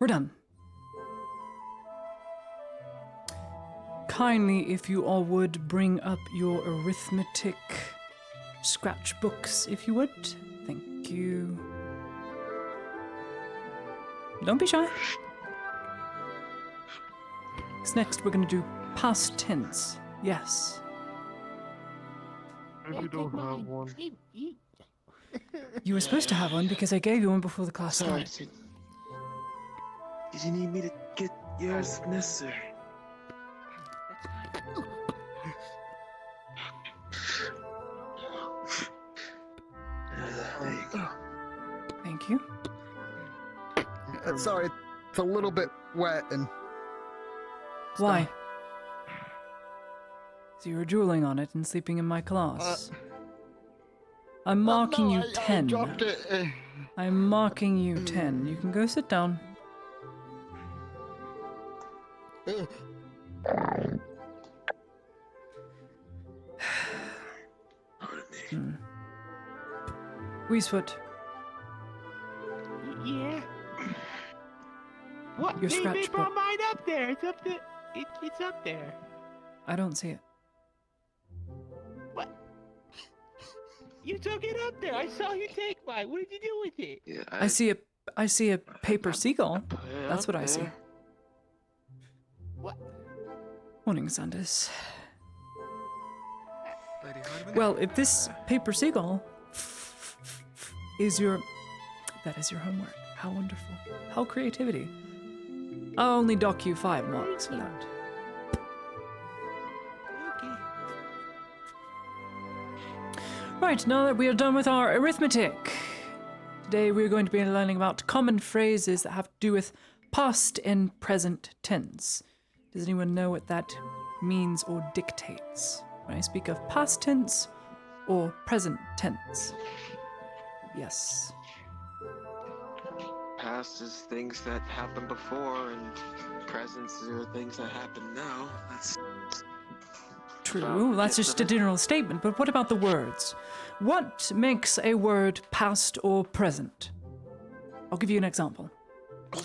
We're done. Kindly, if you all would, bring up your arithmetic scratch books, if you would. Thank you. Don't be shy. Next, we're going to do past tense. Yes. I don't have one. You were supposed to have one because I gave you one before the class Sorry. started. Did you need me to get yours, miss, or? There you go. Thank you. Sorry, it's a little bit wet and... Why? So you were drooling on it and sleeping in my class. I'm marking you 10. I dropped it. I'm marking you 10. You can go sit down. Weesefoot, Yeah. What? Your They scratch brought book. mine up there. It's up there. It's up there. I don't see it. What? You took it up there. I saw you take mine. What did you do with it? Yeah, I see a paper seagull. put it That's up what I see. there. What? Morning, Sanders. Lady Hardman? Well, if this paper seagull is your... That is your homework. How wonderful. How creativity. I'll only dock you 5 marks for that. Okay. Right, now that we are done with our arithmetic, today we're going to be learning about common phrases that have to do with past and present tense. Does anyone know what that means or dictates when I speak of past tense or present tense? Yes. Past is things that happened before, and presents are things that happen now. That's True, that's just a general statement, but what about the words? What makes a word past or present? I'll give you an example.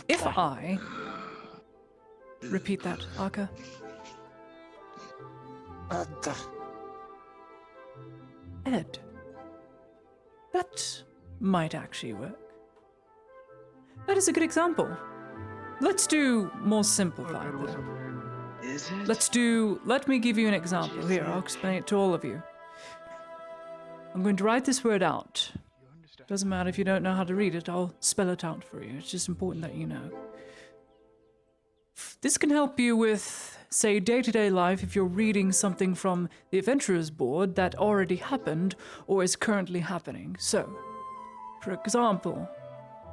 If I... Repeat that, Aka. Ed. That might actually work. That is a good example. Let's do more simplified then. is it? Let me give you an example. Here, I'll explain it to all of you. I'm going to write this word out. Doesn't matter if you don't know how to read it, I'll spell it out for you. It's just important that you know. This can help you with, say, day-to-day life if you're reading something from the Adventurer's board that already happened or is currently happening. So, for example,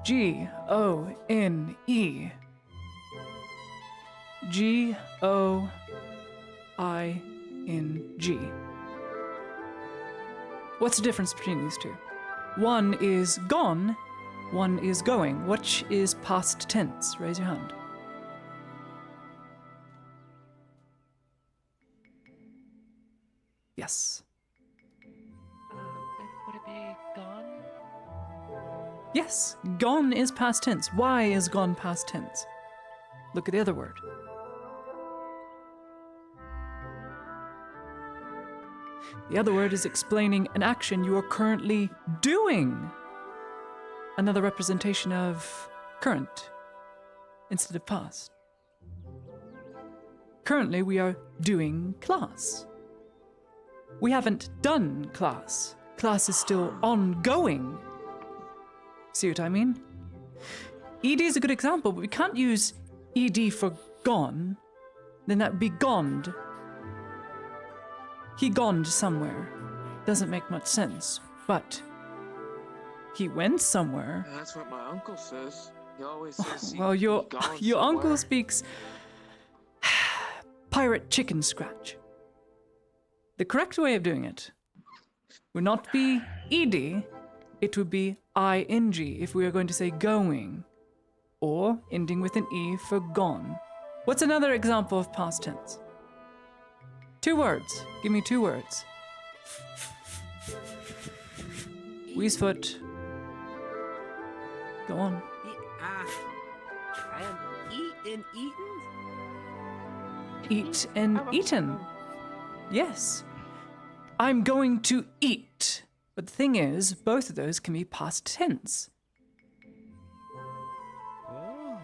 G-O-N-E. G-O-I-N-G. What's the difference between these two? One is gone, one is going. Which is past tense? Raise your hand. Yes. Would it be gone? Yes, gone is past tense. Why is gone past tense? Look at the other word. The other word is explaining an action you are currently doing. Another representation of current instead of past. Currently, we are doing class. We haven't done class. Class is still ongoing. See what I mean? ED is a good example, but we can't use ED for gone. Then that would be goned. He goned somewhere. Doesn't make much sense, but he went somewhere. That's what my uncle says. He always says. Well, your gone uncle somewhere. speaks pirate chicken scratch. The correct way of doing it would not be ed, it would be ing if we are going to say going, or ending with an e for gone. What's another example of past tense? 2 words. Give me 2 words. Weesefoot. Go on. eaten? Eat and eaten. Yes. I'm going to eat. But the thing is, both of those can be past tense. Oh.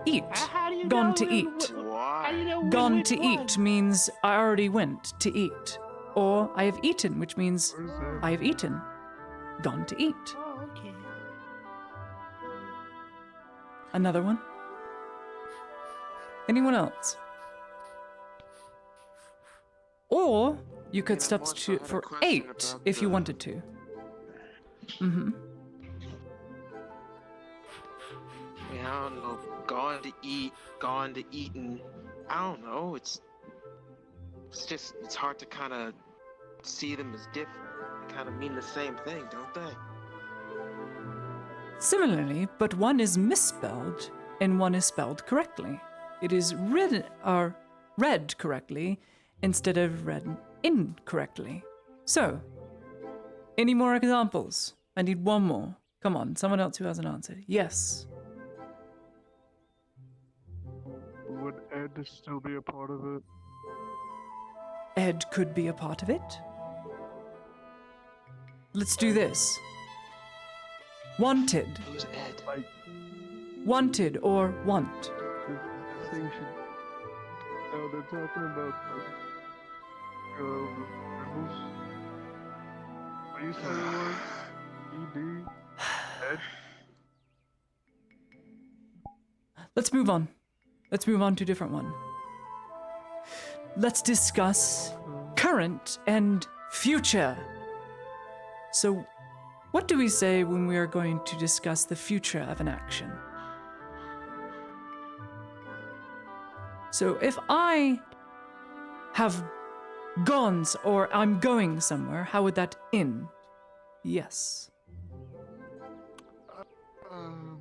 Eat. How do you Gone know to when- eat. How do you know Gone which to one? eat means I already went to eat. Or I have eaten, which means Where's that? I have eaten. Gone to eat. Oh, okay. Another one? Anyone else? Or you could Yeah, I've also substitute had a for question ate about if you the- wanted to. Mm-hmm. Yeah, I don't know. Gone to eat, gone to eaten. I don't know. It's just it's hard to kind of see them as different. They kind of mean the same thing, don't they? Similarly, but one is misspelled and one is spelled correctly. It is read correctly instead of read incorrectly. So, any more examples? I need one more. Come on, someone else who hasn't answered. Yes. Would Ed still be a part of it? Ed could be a part of it. Let's do this. Wanted. Who's Ed? Like, Wanted or want. the station. No, they're talking about the rebels. What you said it was? ED? Ed? Let's move on. Let's move on to a different one. Let's discuss current and future. So, what do we say when we are going to discuss the future of an action? So, if I have gone or I'm going somewhere, how would that end? Yes. Um.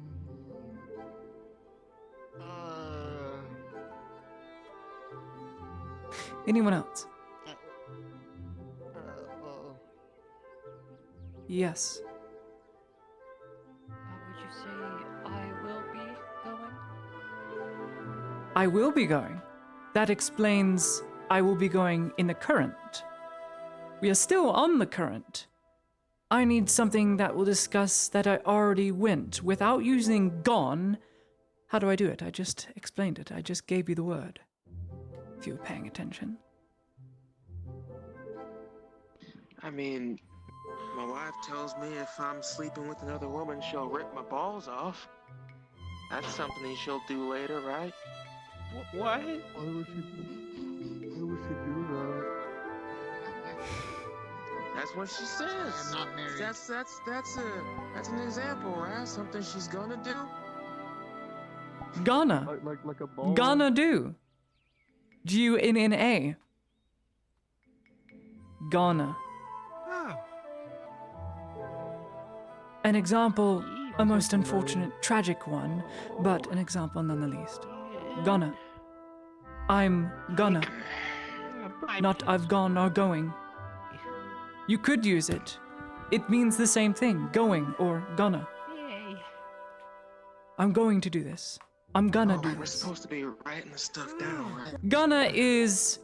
Anyone else? Well, Yes. Would you say I will be going? I will be going. That explains I will be going in the current. We are still on the current. I need something that will discuss that I already went without using gone. How do I do it? I just explained it. I just gave you the word. If you were paying attention. I mean, my wife tells me if I'm sleeping with another woman, she'll rip my balls off. That's something she'll do later, right? What? why would she do that? That's what she says. I'm not married. That's an example, right? Something she's gonna do. Gonna. Like a ball? Gonna do. G-U-N-N-A. Gonna. Oh. An example, a most unfortunate, tragic one, but an example none the least. Gonna. I'm gonna. Not I've gone or going. You could use it. It means the same thing, going or gonna. Yay. I'm going to do this. I'm gonna do We're this. supposed to be writing this stuff down, right? Gonna is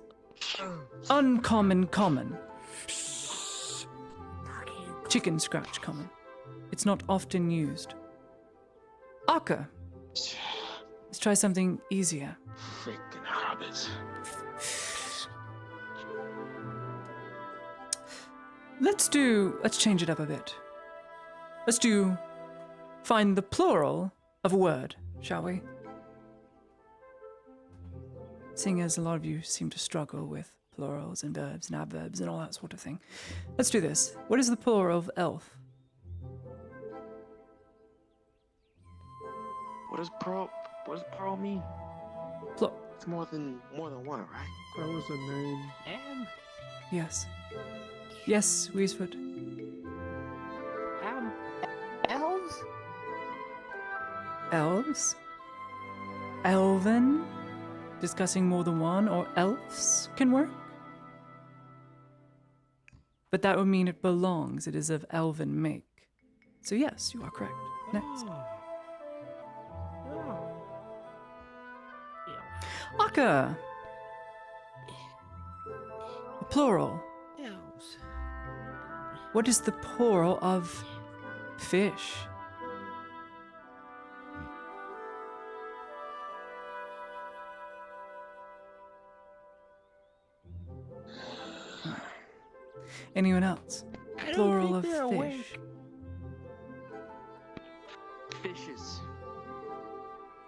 uncommon common. Chicken scratch common. It's not often used. Aka. Let's try something easier. Freaking hobbits. Let's change it up a bit. Let's find the plural of a word, shall we? Seeing as a lot of you seem to struggle with plurals and verbs and adverbs and all that sort of thing. Let's do this. What is the plural of elf? What does pearl mean? It's more than one, right? That was a name. Yes. Yes, Weesfoot. Elves? Elves? Elven? Discussing more than one, or elves can work. But that would mean it belongs. It is of elven make. So yes, you are correct. Next. Oh. Aka. A plural. Nose. What is the plural of fish? Anyone else? I don't Plural think of they're fish. awake. Fishes.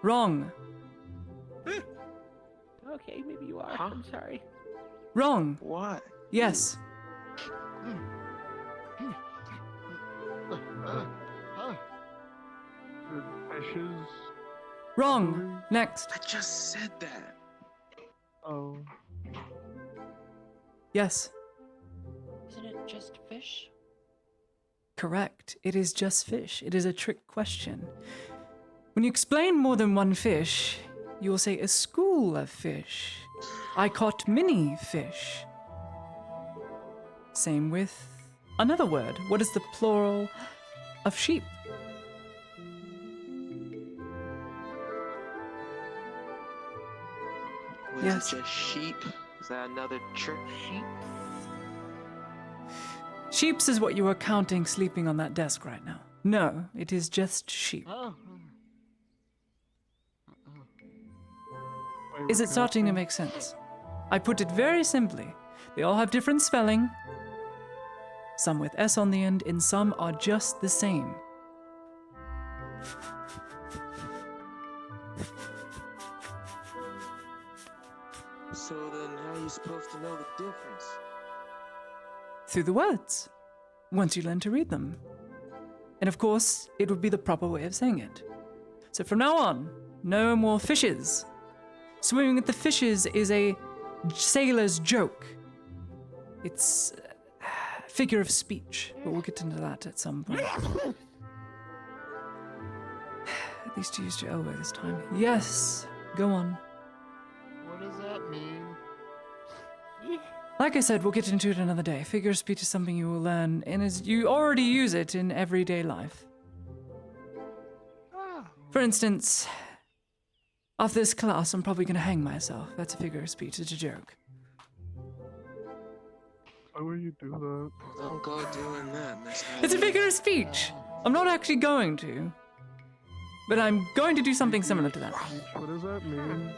Wrong. Okay, maybe you are. Huh? I'm sorry. Wrong. What? Yes. Fishes. Wrong. Next. I just said that. Oh. Yes. Isn't it just fish? Correct. It is just fish. It is a trick question. When you explain more than one fish, you will say a school of fish. I caught many fish. Same with another word. What is the plural of sheep? Was Yes. it just sheep? Is that another trick? Sheep. Sheeps is what you are counting sleeping on that desk right now. No, it is just sheep. Oh. Is it starting to make sense? I put it very simply. They all have different spelling. Some with S on the end, and some are just the same. So then how are you supposed to know the difference? Through the words, once you learn to read them. And of course, it would be the proper way of saying it. So from now on, no more fishes. Swimming with the fishes is a sailor's joke. It's a figure of speech, but we'll get into that at some point. At least you used your elbow this time. Yes, go on. What does that mean? Like I said, we'll get into it another day. Figure of speech is something you will learn, and as you already use it in everyday life. For instance, after this class, I'm probably going to hang myself. That's a figure of speech. It's a joke. Why would you do that? Don't go doing that, Miss It's a Hadley. figure of speech. I'm not actually going to, but I'm going to do something similar to that. What does that mean?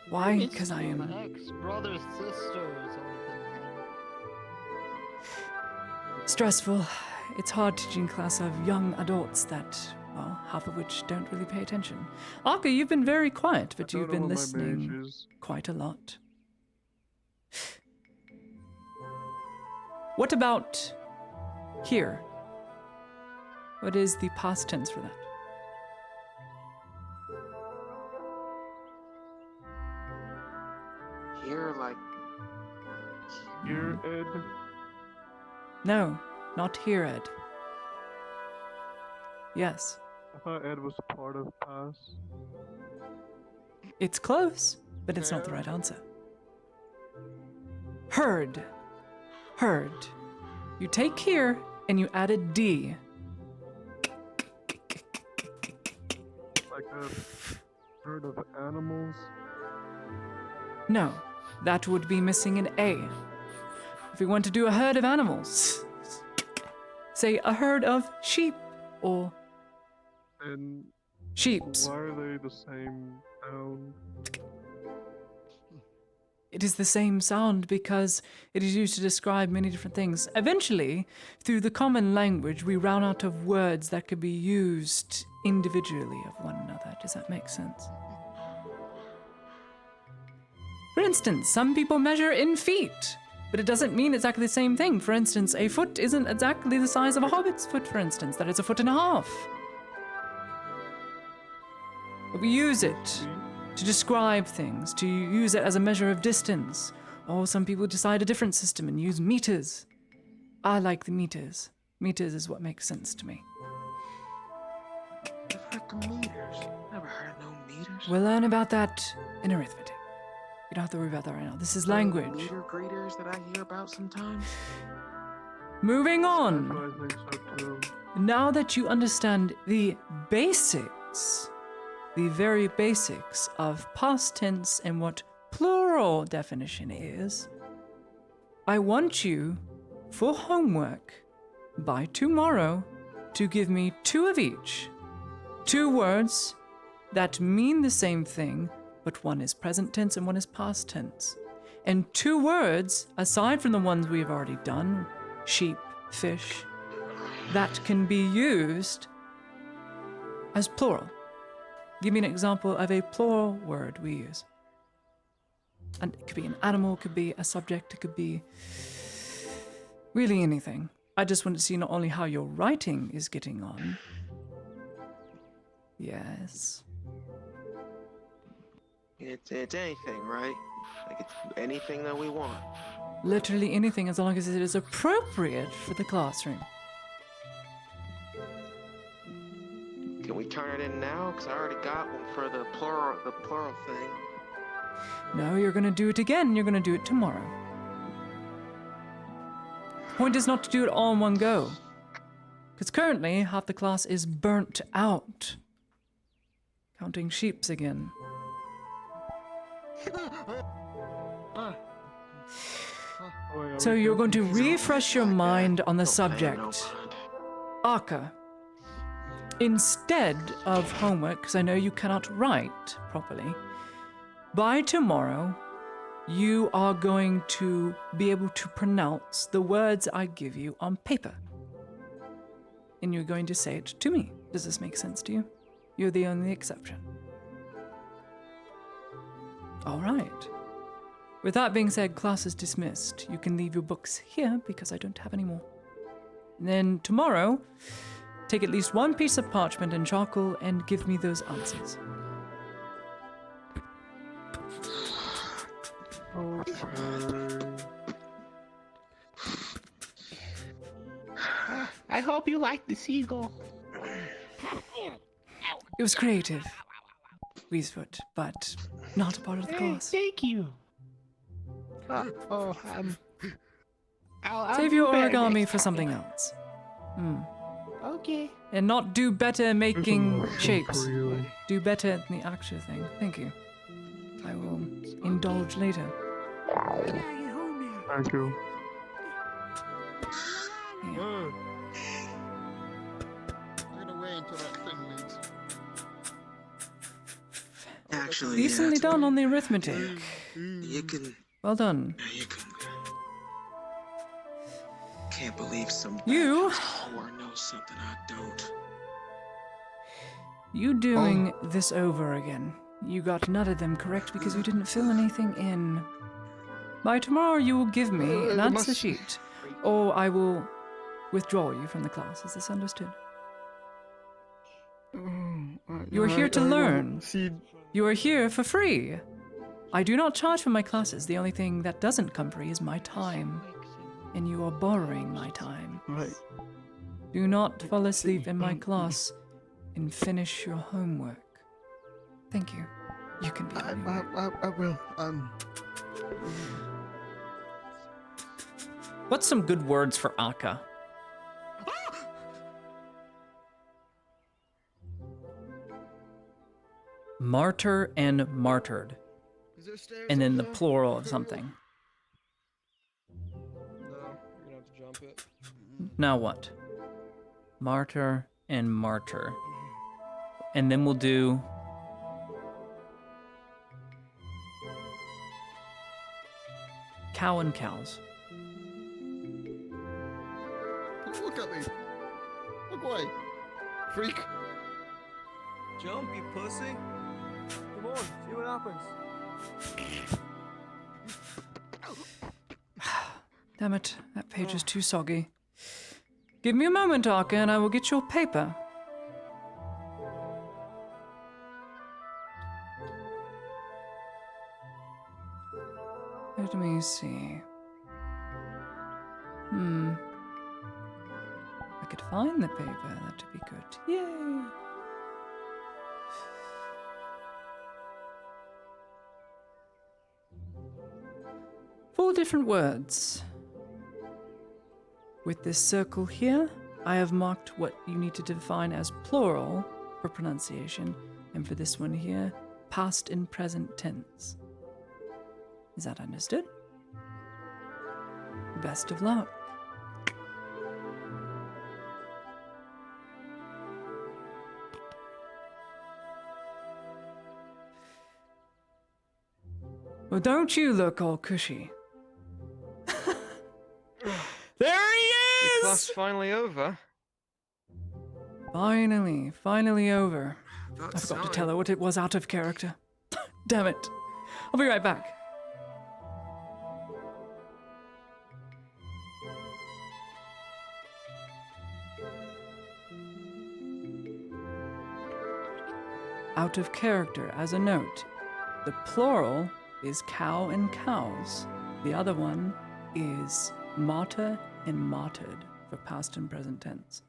Why? Because I am. Ex-brothers, sisters, Stressful. It's hard teaching a class of young adults that, well, half of which don't really pay attention. Arka, you've been very quiet, but I you've don't know been what my listening mage is. quite a lot. What about here? What is the past tense for that? Here, like, Here, Ed. No, not here, Ed. Yes, I thought Ed was part of past. it's close, but it's not the right answer. Heard. Heard. You take here and you add a D. Like a herd of animals. No, that would be missing an A. If we want to do a herd of animals, say a herd of sheep or And sheeps. why are they the same sound? It is the same sound because it is used to describe many different things. Eventually, through the common language, we run out of words that could be used individually of one another. Does that make sense? For instance, some people measure in feet, but it doesn't mean exactly the same thing. For instance, a foot isn't exactly the size of a hobbit's foot, for instance. That is a foot and a half. But we use it to describe things, to use it as a measure of distance. Or some people decide a different system and use meters. I like the meters. Meters is what makes sense to me. the frickin' meters. Never heard of no meters. We'll learn about that in arithmetic. You don't have to worry about that right now. This is language. Meter graders that I hear about sometimes. Moving on. That's what I think so too. Now that you understand the basics the very basics of past tense and what plural definition is, I want you, for homework, by tomorrow, to give me 2 of each. 2 words that mean the same thing, but one is present tense and one is past tense. And 2 words, aside from the ones we've already done, sheep, fish, that can be used as plural. Give me an example of a plural word we use. And it could be an animal, it could be a subject, it could be really anything. I just want to see not only how your writing is getting on. Yes. It's anything, right? Like it's anything that we want. Literally anything as long as it is appropriate for the classroom. Can we turn it in now? Because I already got one for the plural thing. No, you're going to do it again. You're going to do it tomorrow. Point is not to do it all in one go. Because currently, half the class is burnt out. Counting sheeps again. So you're going to refresh your mind on the subject. Aka. Instead of homework, because I know you cannot write properly, by tomorrow, you are going to be able to pronounce the words I give you on paper. And you're going to say it to me. Does this make sense to you? You're the only exception. All right. With that being said, class is dismissed. You can leave your books here because I don't have any more. And then tomorrow, take at least 1 piece of parchment and charcoal and give me those answers. I hope you like the seagull. It was creative, Weasefoot, but not a part of the class. Thank you. I'll Save do your better origami next for time. something else. Okay. And not do better making Isn't shapes. really. Do better in the actual thing. Thank you. I will indulge later. Thank you. Yeah. I'm gonna wait until that thing leaves. Actually, Decently done on the arithmetic. You can. Well done. You can. Can't believe some You- whore knows something I don't. You doing this over again. You got none of them correct because you didn't fill anything in. By tomorrow you will give me an answer sheet, or I will withdraw you from the class. Is this understood? You are here to learn. See, You are here for free. I do not charge for my classes. The only thing that doesn't come free is my time. And you are borrowing my time. right. Do not fall asleep in my class and finish your homework. Thank you. You can be on your way. I will. What's some good words for Aka? Martyr and martyred. Is there stairs And then up the there? plural of something. No, you're gonna have to jump it. Now what? Martyr and martyr. And then we'll do cow and cows. Look at me. Look away. Freak. Jump, you pussy. Come on, see what happens. Damn it, that page is too soggy. Give me a moment, Arca, and I will get your paper. Let me see. I could find the paper, that'd be good. Yay! Four different words. With this circle here, I have marked what you need to define as plural for pronunciation, And for this one here, past and present tense. Is that understood? Best of luck. Well, don't you look all cushy. There he Your class is! finally over. Finally over. About I forgot to time. tell her what it was out of character. Damn it. I'll be right back. Out of character as a note. The plural is cow and cows. The other one is martyr and martyred for past and present tense.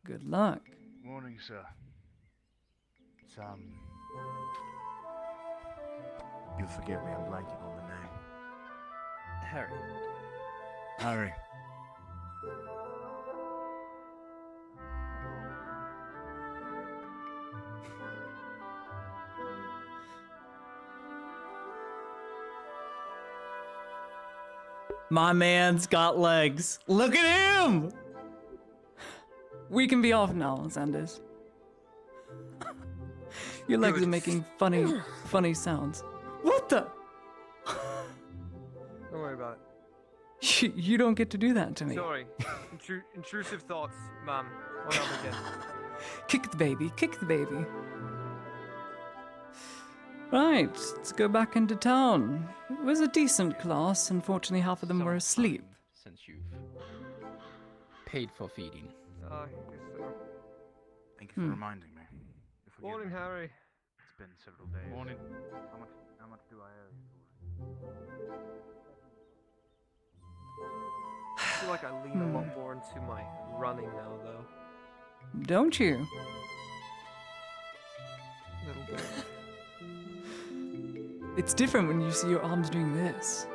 Good luck. Morning, sir. It's, You'll forgive me, I'm blanking on the name. Harry. Harry. My man's got legs. Look at him! We can be off now, Sanders. Your legs Good. are making funny sounds. What the? Don't worry about it. You don't get to do that to me. Sorry. Intrusive thoughts, ma'am. What up again? Kick the baby, kick the baby. Right, let's go back into town. It was a decent class. Unfortunately, half of them were asleep. Since you've paid for feeding. I guess so. Thank you for reminding me. You'll forgive Morning, me. Harry. It's been several days. Morning. How much do I owe you for it? I feel like I lean a lot more into my running now, though. Don't you? A little bit. It's different when you see your arms doing this.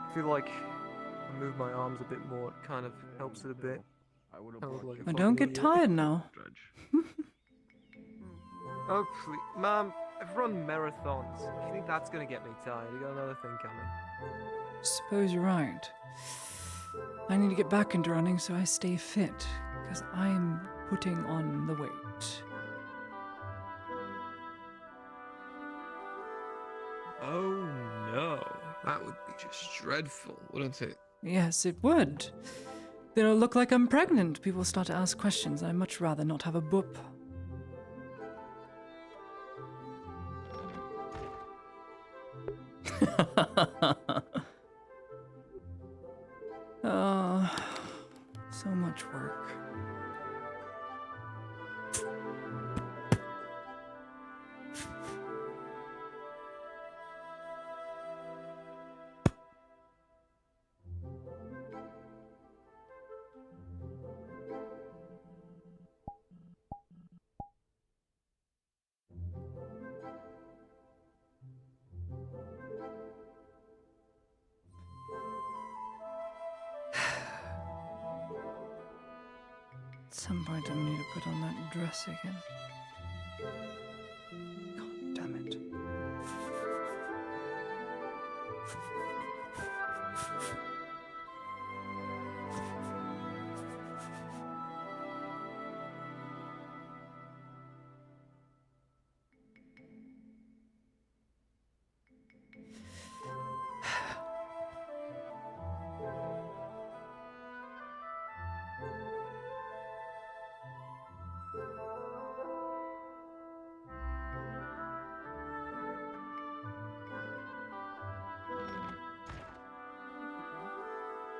I feel like I move my arms a bit more. It kind of helps it a bit. I would have I look brought like you a But don't get idiot. tired now. Dredge. Oh, please. Ma'am, I've run marathons. If you think that's gonna get me tired, you got another thing coming. Suppose you're right. I need to get back into running so I stay fit, because I'm putting on the weight. Oh no, that would be just dreadful, wouldn't it? Yes, it would. Then it'll look like I'm pregnant. People start to ask questions. I'd much rather not have a boop. So much work. At some point, I need to put on that dress again. God damn it.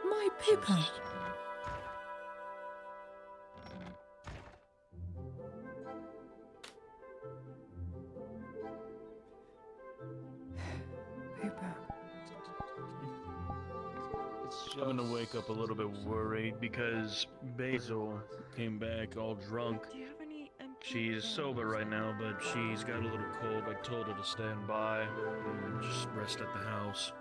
My paper. Paper. I'm gonna wake up a little bit worried because Basil came back all drunk. Do you have any empty She's sober right now, but she's got a little cold. I told her to stand by and just rest at the house.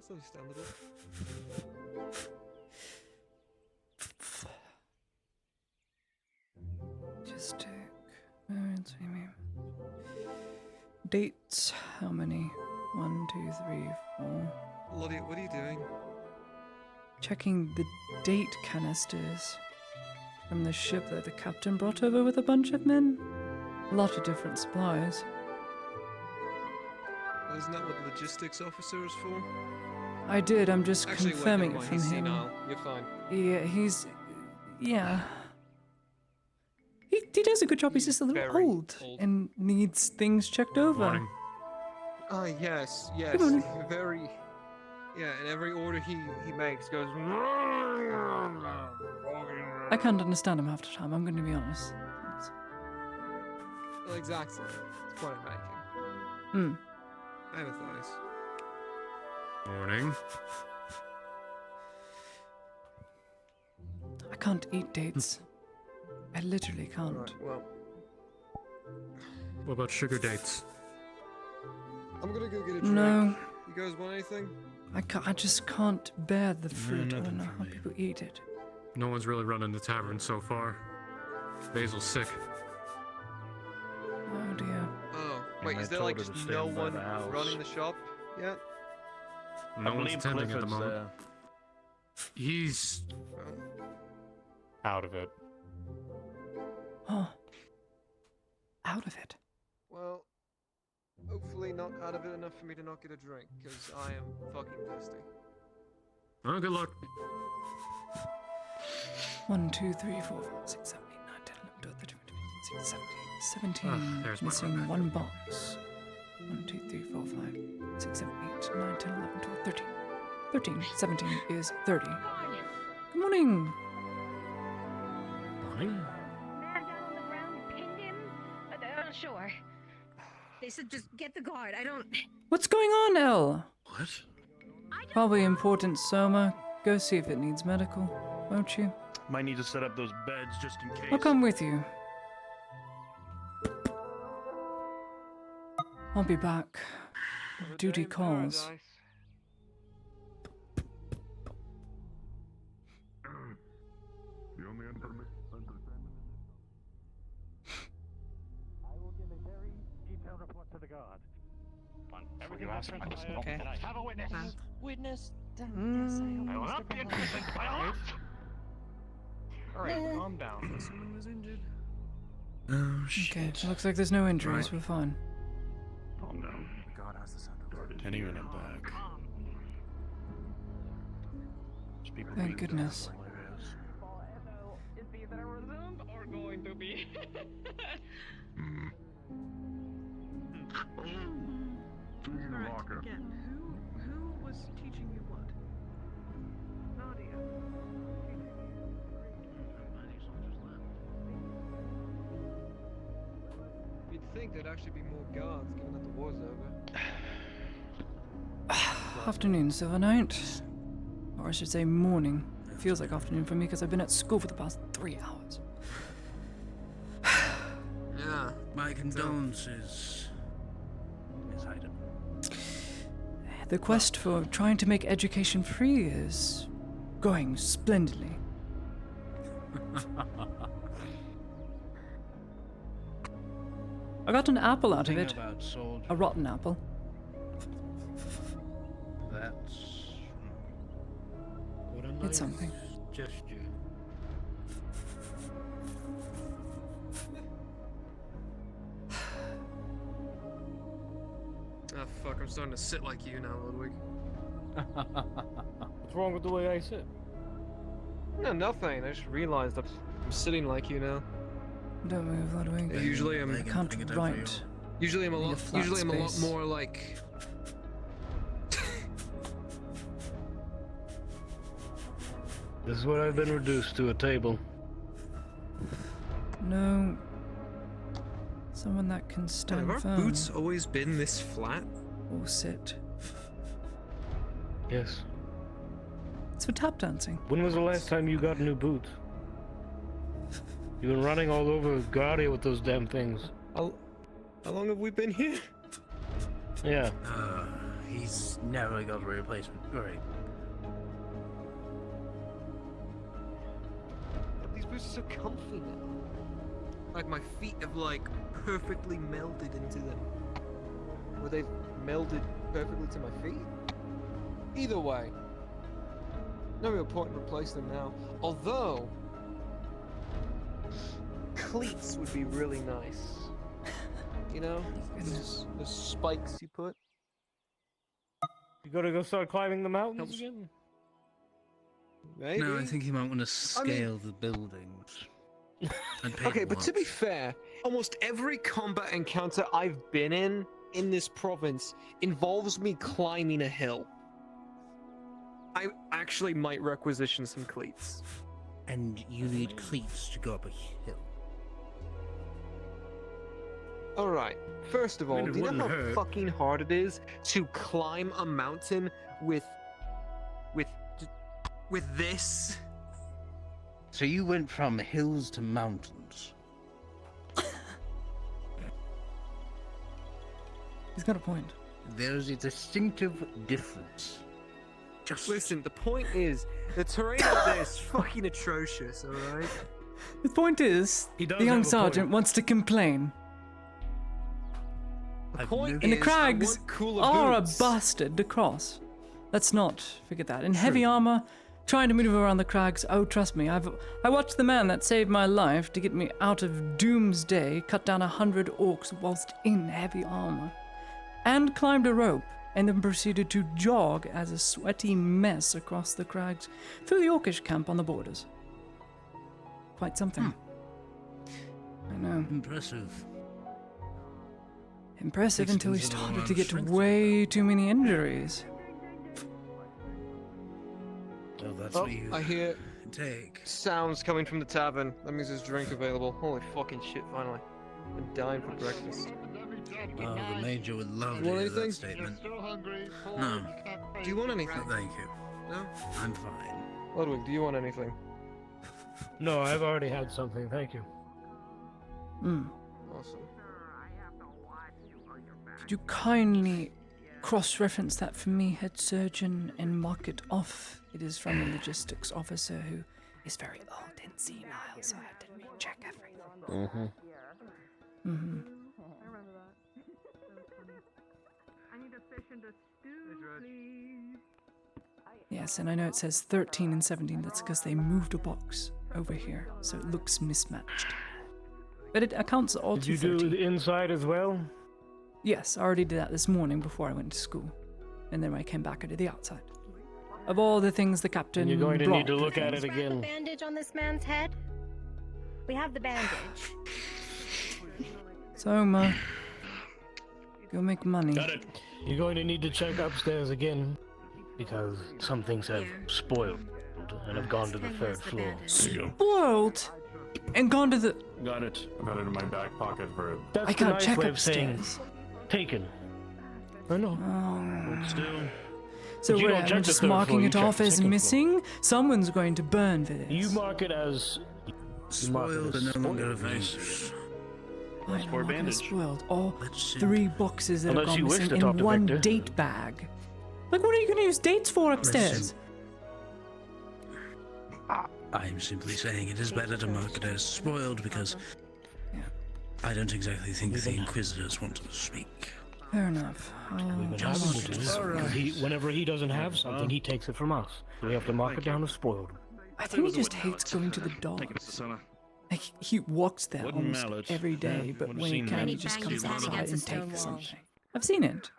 That's understandable. Just take. Let's see me. Dates. How many? 1, 2, 3, 4. Lottie, what are you doing? Checking the date canisters from the ship that the captain brought over with a bunch of men. A lot of different supplies. Well, isn't that what logistics officer is for? I did. I'm just Actually, confirming wait, it never mind. from He's him. senile. You're fine. Yeah, he's. Yeah. He does a good job. He's just a little very old old. and needs things checked over. Morning. Ah, yes, yes. Good morning. Very. Yeah, and every order he makes goes. I can't understand him half the time. I'm going to be honest. Well, exactly. That's the point I'm making. Hmm. I empathize. Morning. I can't eat dates. I literally can't. Right, well, What about sugar dates? I'm gonna go get a drink. No, You guys want anything? I just can't bear the fruit. I don't nothing know for how me. people eat it. No one's really running the tavern so far. Basil's sick. Oh dear. Oh, And wait, I is there told like her to just stay no by one the house. running the shop yet? No I one's believe attending at the Clifford's moment. there. He's Well, out of it. Oh. Out of it. well, hopefully not out of it enough for me to not get a drink, because I am fucking thirsty. Oh, good luck. 1, 2, 3, 4, 5, 6, 7, 8, 9, 10, 11, 12, 13, 14, 15, 16, 17. 17. Ah, there's my Missing card. one box. 1, 2, 3, 4, 5, 6, 7, 8, 9, 10, 11, 12, 13. 13. 17 is 30. Good morning. Morning. Man down on the ground pinned him? Sure. They said just get the guard. I don't. What's going on, Elle? What? Probably important, Soma. Go see if it needs medical, won't you? Might need to set up those beds just in case. I'll come with you. I'll be back. Duty calls. The only information. I will give a very detailed report to the guard. Everything was Okay. Have a witness. Witness. Yes, I hope I will Mr. not be Bernard- accusing. I will not. Alright, Calm down. Someone was injured. Oh Okay, shit. looks like there's no injuries. Right. We're fine. Calm down. The god has the scent of Any minute back. There's people Thank being goodness. dumb like this. Is these that are resumed or going to be? Please lock up. Again, who was teaching you what? Nadia. You'd think there'd actually be more guards, given that the war's over. Afternoon, Silver Knight. Or I should say morning. It feels like afternoon for me because I've been at school for the past 3 hours. Yeah. My condolences, Miss Hyden. The quest for trying to make education free is going splendidly. I got an apple out of it. About soldiers. A rotten apple. That's what a It's nice something. gesture. Ah, fuck, I'm starting to sit like you now, Ludwig. What's wrong with the way I sit? No, nothing. I just realized that I'm sitting like you now. Don't move, Ludwig. Usually I'm. I can't write. Usually I'm a Need a lot. flat Usually I'm a lot space. more like. This is what I've been reduced to, a table. No. Someone that can stand Have our firm boots always been this flat? or sit. Yes. It's for tap dancing. When was the last time you got new boots? You've been running all over Guardia with those damn things. How long have we been here? Yeah. he's never got a replacement. Great. These boots are so comfy now. Like my feet have like perfectly melded into them. Were they melded perfectly to my feet? Either way, no real point in replacing them now. Although cleats would be really nice. You know, the spikes you put. You gotta go start climbing the mountains again? Maybe. No, I think you might want to scale the buildings. And paint Okay, but to walls. be fair, almost every combat encounter I've been in this province involves me climbing a hill. I actually might requisition some cleats. And you need cleats to go up a hill. Alright, first of all, mean, it do you know how wouldn't hurt. fucking hard it is to climb a mountain with this? So you went from hills to mountains. He's got a point. There's a distinctive difference. Just listen, the point is, the terrain out there is fucking atrocious, alright? The point is, He does the young have a sergeant point. wants to complain. The point And the is, crags I want cooler are boots. a bastard to cross. Let's not forget that. In heavy armor, trying to maneuver around the crags, oh trust me, I watched the man that saved my life to get me out of Doomsday cut down 100 orcs whilst in heavy armor. And climbed a rope, and then proceeded to jog as a sweaty mess across the crags through the orcish camp on the borders. Quite something. I know. Impressive. Impressive Makes until he things a little started more to get strength. way too many injuries. So that's Oh, what you I hear take. sounds coming from the tavern. That means there's drink available. Holy fucking shit, finally. I'm dying for breakfast. Oh, the Major would love to You want hear that anything? statement. Still hungry. No. Do you want anything? No, thank you. No? I'm fine. Ludwig, do you want anything? No, I've already had something, thank you. Awesome. Could you kindly cross-reference that for me, head surgeon, and mark it off? It is from a logistics officer who is very old and senile, so I had to recheck everything. I remember that. That was funny. I need a fish and a stew, please. Yes, and I know it says 13 and 17. That's because they moved a box over here, so it looks mismatched. But it accounts all Did to you do 13. the inside as well? Yes, I already did that this morning before I went to school. And then when I came back, I did the outside. Of all the things the captain And you're going to need to brought look with at him. it The again. bandage on this man's head. We have the bandage. So, go make money. Got it. You're going to need to check upstairs again, because some things have spoiled and have gone to the third floor. Spoiled! And gone to the... Got it. I've got it in my back pocket for... That's I the can't nice check way of saying upstairs. taken. I know. Oh. But still. So But you we're don't check the just third marking floor, you it check off the as second floor. missing? Someone's going to burn for this. You mark it as... Spoiled and no longer of Nice. use. I Nice know, for a I'm gonna bandage. spoiled. All Let's see. 3 boxes that Unless have you gone wish missing to in talk to one Victor. date bag. Like, what are you going to use dates for upstairs? I'm simply saying it is better to mark it as spoiled because I don't exactly think the Inquisitors want to speak. Fair enough. We've been Just having to do this. Alright. Whenever he doesn't have something, he takes it from us. So we have to mark it down as spoiled. I think he just hates going to the dogs. Like, he walks there Wooden almost mallet. every day, Yeah, but would've when he seen can, that. he just Bang his comes head outside against and a stone takes wall. something. I've seen it.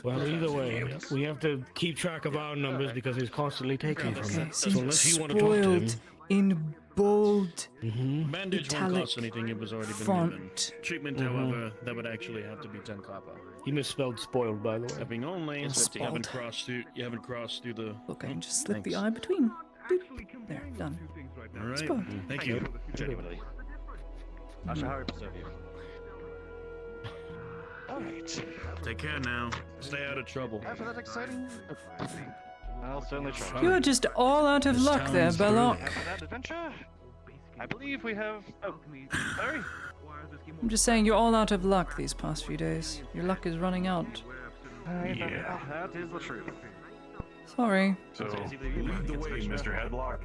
Well, either way, we have to keep track of our numbers because he's constantly taking from Okay, us. so So unless you want to talk to him, spoiled in bold bandage won't italic cost anything. It was already been given. font. Treatment, however, that would actually have to be 10 copper. He misspelled spoiled, by the way. Having only you Spoiled. haven't crossed through. You haven't crossed through the. Look, I can just slip the Thanks. eye between. Boop. There, done. All right. Spoiled. Thank you. Genuinely. I shall hurry preserve you. Alright. Take care now. Stay out of trouble. After that exciting... I'll certainly try. You are just all out of This luck there, town's Belloc. After that adventure, I believe we have... Oh, sorry. I'm just saying you're all out of luck these past few days. Your luck is running out. Yeah, that is the truth. Sorry. So, lead the way, Mr. Headlock.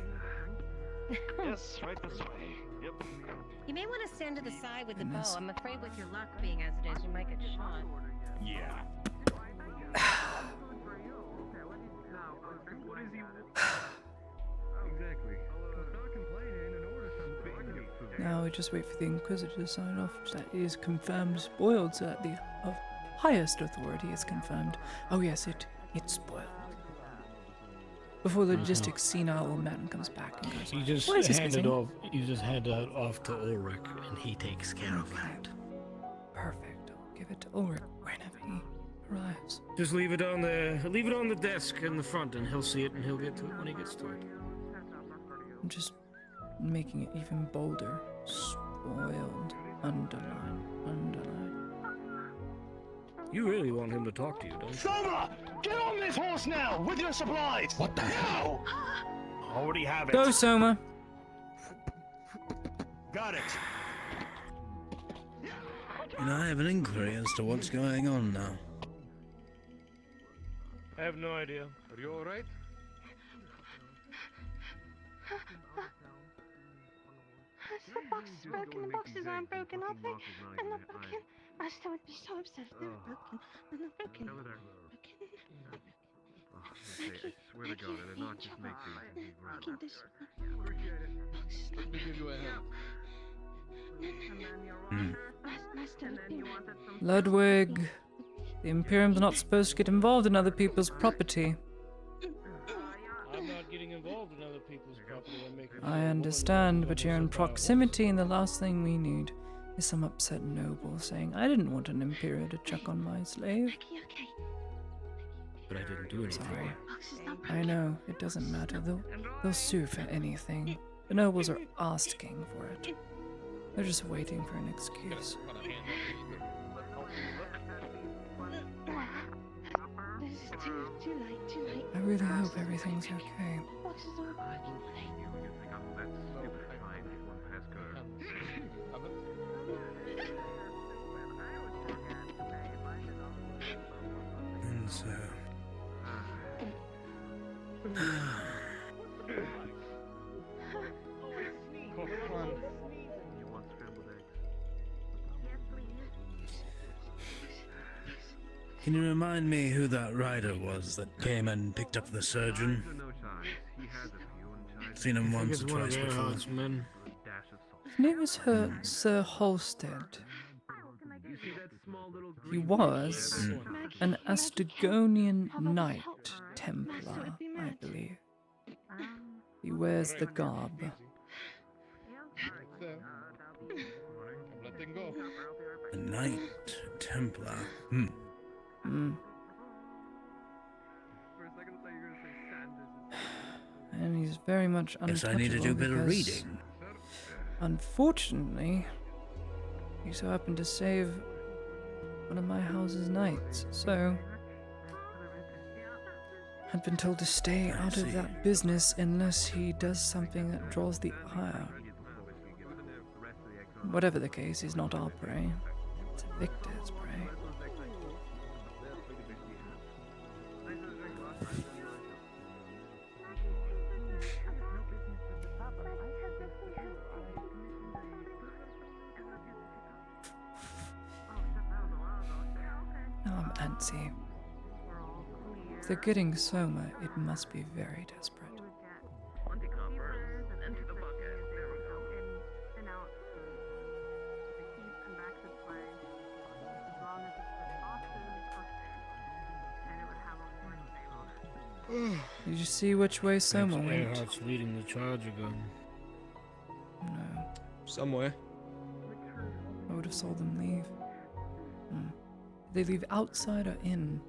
Yes, right this way. Yep. You may want to stand to the side with the bow. Goodness. I'm afraid with your luck being as it is, you might get shot. Yeah. Now we just wait for the Inquisitor to sign off that it is confirmed spoiled, so that the of highest authority is confirmed. Oh yes, it's spoiled. Before the logistics senile old man comes back and goes, You just "Why is this hand it missing?" off. You just hand it off to Ulrich, and he takes care of that. Perfect. I'll give it to Ulrich whenever he arrives. Just leave it on the desk in the front, and he'll see it, and he'll get to it when he gets to it. I'm just making it even bolder. Spoiled. Underline. You really want him to talk to you, don't you? Soma! Get on this horse now, with your supplies! What the hell? Already have it. Go, Soma. Got it. You know, I have an inquiry as to what's going on now. I have no idea. Are you alright? The boxes aren't broken, are they? They're not broken. Master would be so upset if they were broken. They're not broken. I swear to God, I did not just make these. Making this. Let me give you a hand. Master would be right. Ludwig. The Imperium's not supposed to get involved in other people's property. I'm not getting involved in other people's property. I'm making sure I a woman understand, knows but you're in about horses. proximity, and the last thing we need is some upset noble saying, "I didn't want an Imperial to chuck on my slave." But I didn't do anything. Sorry. I know, it doesn't matter. They'll sue for anything. The nobles are asking for it. They're just waiting for an excuse. This is too late. I really hope everything's okay. Boxes aren't broken. And so... Can you remind me who that rider was that came and picked up the surgeon? Seen him once or twice before. Men. His name is Sir Halstead. He was an Astagonian Knight Templar, I believe. He wears the garb. A Knight Templar. And he's very much untouchable. Guess I need to do a bit of because, reading. Unfortunately, he so happened to save one of my house's knights, so I've been told to stay out of that business unless he does something that draws the ire. Whatever the case, he's not our prey. It's Victor's prey. Now I'm antsy. If they're getting Soma, it must be very desperate. Did you see which way Soma went? Earhart's leading the charge again. No. Somewhere. I would have saw them leave. Did they leave outside or in?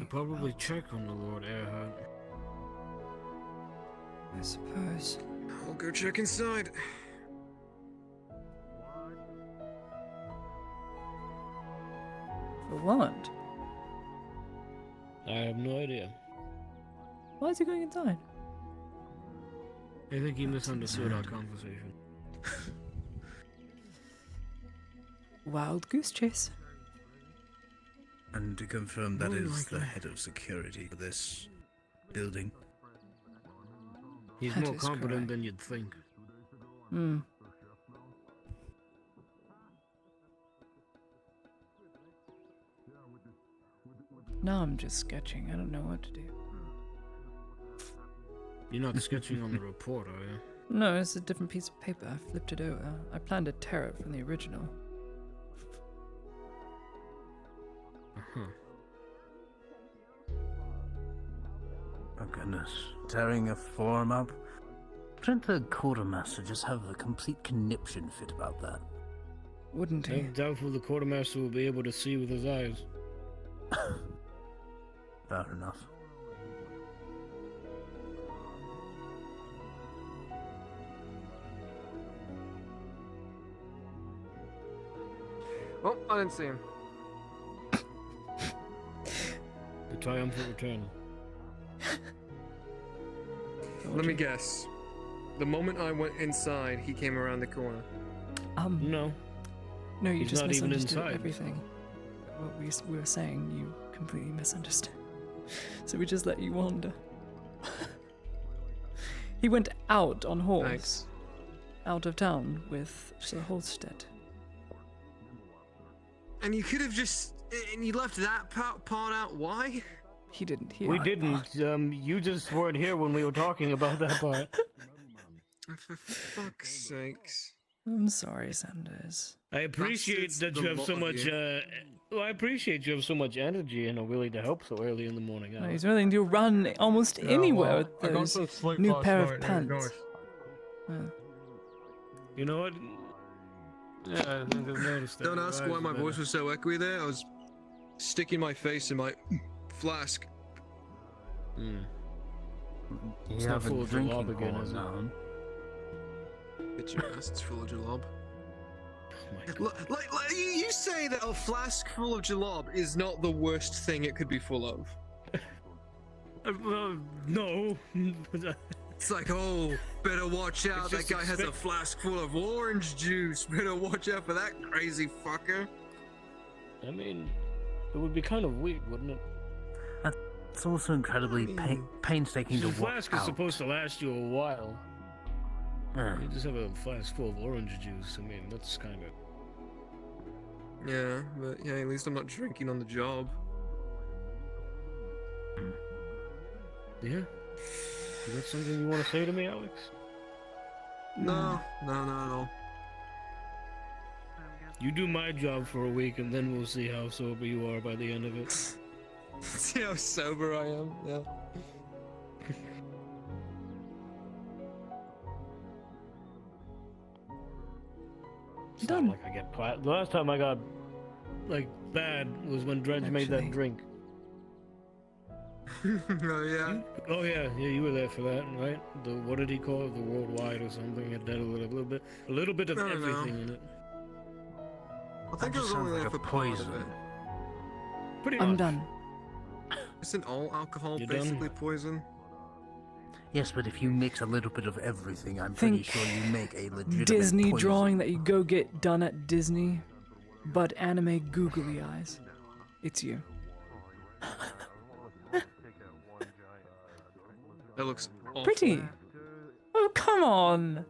Probably check on the Lord Earhart. I suppose. I'll go check inside. For what? I have no idea. Why is he going inside? I think he misunderstood our conversation. wild goose chase. And to confirm, that Oh is my the God. head of security for this building. He's That more is competent correct. than you'd think. Hmm. Now I'm just sketching. I don't know what to do. You're not sketching on the report, are you? No, it's a different piece of paper. I flipped it over. I planned to tear it from the original. Uh-huh. Oh goodness. Tearing a form up? Couldn't the quartermaster just have a complete conniption fit about that? Wouldn't he? I'm doubtful the quartermaster will be able to see with his eyes. Fair enough. Oh, I didn't see him. The triumphant return. Let me guess. The moment I went inside, he came around the corner. No. No, you He's just not even misunderstood inside. everything. What we were saying, you completely misunderstood. So we just let you wander. He went out on horse. Thanks. Out of town with Sir Holstead. And you could have just... And you left that part out. Why? He didn't hear. We didn't. You just weren't here when we were talking about that part. For fuck's sakes. I'm sorry, Sanders. I appreciate That's that the you have so lot of much. you. Well, I appreciate you have so much energy and are willing to help so early in the morning. No, he's willing to run almost anywhere with I got those some sleep new last pair night, of and it was pants. nice. You know what? Yeah, I think I've noticed that. Don't your ask eyes why are my better. voice was so echoey there. I was sticking my face in my flask. Hmm. You It's not have full a of drinking jalab again, horn is it? now. It's your ass, it's full of jalab. Oh my God. Like you say that a flask full of jalab is not the worst thing it could be full of. No. It's like, oh, better watch out. It's That just guy has a flask full of orange juice. Better watch out for that crazy fucker. I mean, it would be kind of weird, wouldn't it? It's also incredibly painstaking to The walk flask is out. supposed to last you a while. Yeah. You just have a flask full of orange juice. I mean, that's kind of... Yeah, but yeah, at least I'm not drinking on the job. Yeah? Is that something you want to say to me, Alex? No, not at all. You do my job for a week, and then we'll see how sober you are by the end of it. See how sober I am? Yeah. It's not like I get the last time I got, like, bad was when Dredge made that Actually. drink. Oh yeah. Oh yeah, you were there for that, right? The what did he call it? The worldwide or something? It had a little bit of I don't know. everything in it. I think That I was just only sounds there like for a part poison. of it. Pretty I'm much. done. Isn't all alcohol You done? basically poison? Yes, but if you mix a little bit of everything, I'm Think pretty sure you make a legitimate Disney poison. drawing that you go get done at Disney, but anime googly eyes. It's you. That looks awful. Pretty. Oh, come on.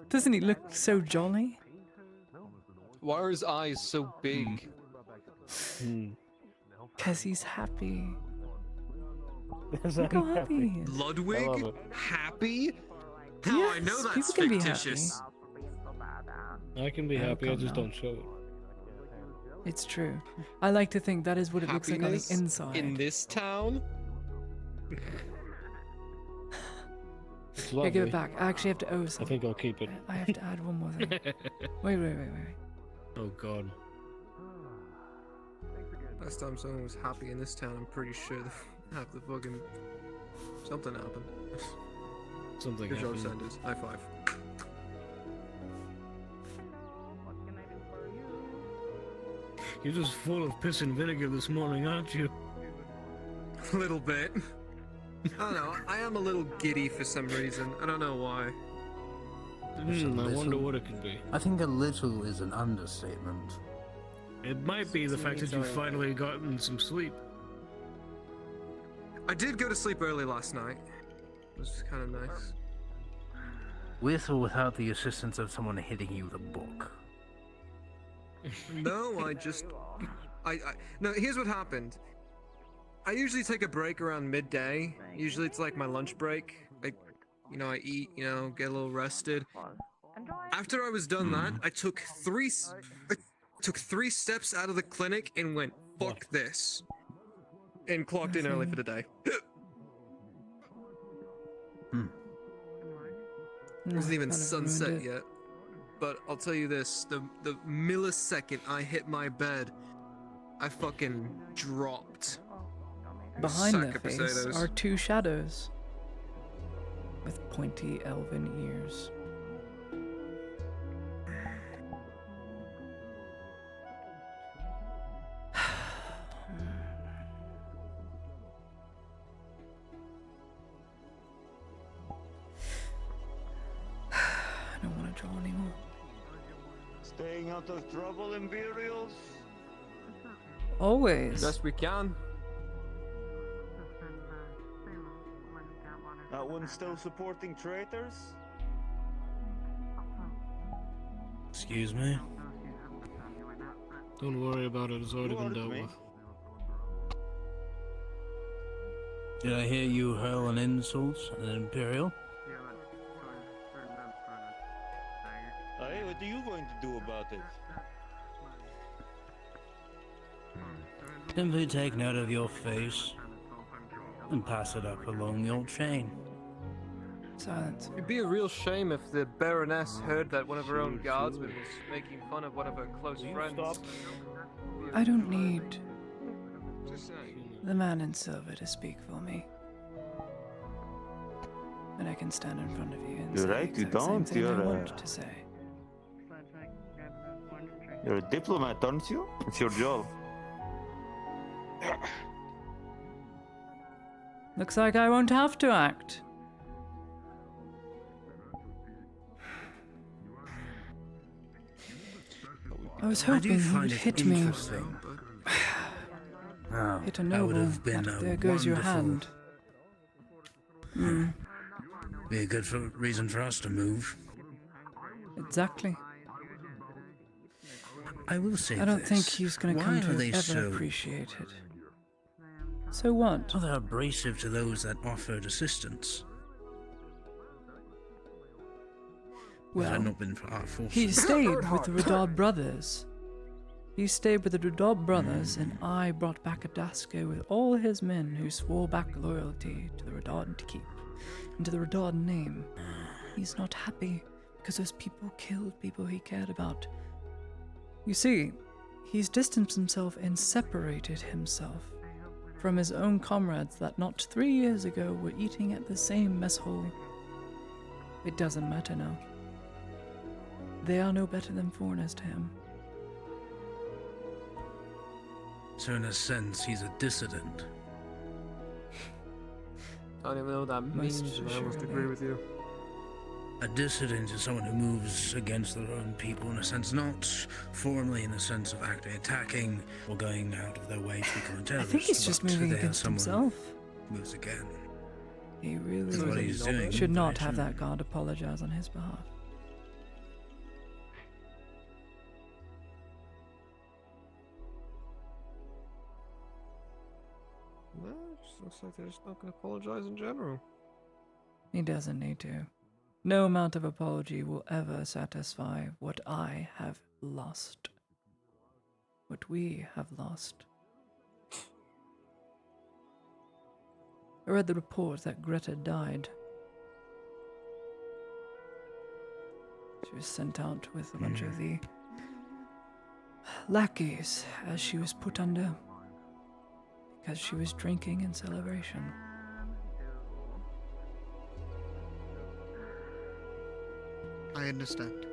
Doesn't he look so jolly? Why are his eyes so big? Because he's happy. Yes, Look how I'm happy he is. I love Ludwig? it. Happy? How I know Yes, that's people can be fictitious. I can be Oh, happy, I come just now. don't show it. It's true. I like to think that is what it looks like on the Happiness inside. in this town? It's Yeah, lovely. give it back. I actually have to owe I some. think I'll keep it. I have to add one more thing. Wait. Oh god. Last time someone was happy in this town, I'm pretty sure they have the fucking... Something happened. Something Good job, happened. Sanders. High five. You're just full of piss and vinegar this morning, aren't you? A little bit. I don't know. I am a little giddy for some reason. I don't know why. Just a I wonder little. what it could be. I think a little is an understatement. It might be the fact that you've finally gotten some sleep. I did go to sleep early last night. It was kind of nice. With or without the assistance of someone hitting you with a book? No, no, here's what happened. I usually take a break around midday. Usually it's like my lunch break. I eat, get a little rested. After I was done that, I took three steps out of the clinic and went, fuck this. And clocked in early for the day. It wasn't even sunset yet. But I'll tell you this, the millisecond I hit my bed, I fucking dropped. Behind their face are two shadows with pointy elven ears. I don't want to draw anymore. Staying out of trouble, Imperials? Always. Best we can. That one still supporting traitors? Excuse me? Don't worry about it, it's already been dealt with. Did I hear you hurl an insult at an Imperial? Hey, what are you going to do about it? Simply take note of your face and pass it up along your chain. Silence. It'd be a real shame if the Baroness heard that one of her own guardsmen was making fun of one of her close friends. I don't need the man in silver to speak for me. And I can stand in front of you and You're say right, you the same don't. thing You're I wanted to say. You're a diplomat, aren't you? It's your job. Looks like I won't have to act. I was hoping you would hit me. Oh, Hit a that noble. would have been a There goes your wonderful- hand. Be a good reason for us to move. Exactly. I will say I don't this. think he's going to come Why to are they ever so... appreciate it. So what? Well, they're abrasive to those that offered assistance. Well, had not been for our forces. He stayed with the Redard brothers. He stayed with the Redard brothers, and I brought back Adasco with all his men who swore back loyalty to the Redard to keep, and to the Redard name. He's not happy because those people killed people he cared about. You see, he's distanced himself and separated himself from his own comrades that not 3 years ago were eating at the same mess hall. It doesn't matter now. They are no better than foreigners to him. So in a sense, he's a dissident. I don't even know what that means, and I almost agree with you. A dissident is someone who moves against their own people in a sense, not formally in the sense of actively attacking or going out of their way to become a terrorist. I think he's just moving against himself. Moves again. He really That's what he's doing. should not have that guard apologize on his behalf. No, it just looks like they're just not going to apologize in general. He doesn't need to. No amount of apology will ever satisfy what I have lost. What we have lost. I read the report that Greta died. She was sent out with a bunch of the lackeys as she was put under because she was drinking in celebration. I understand.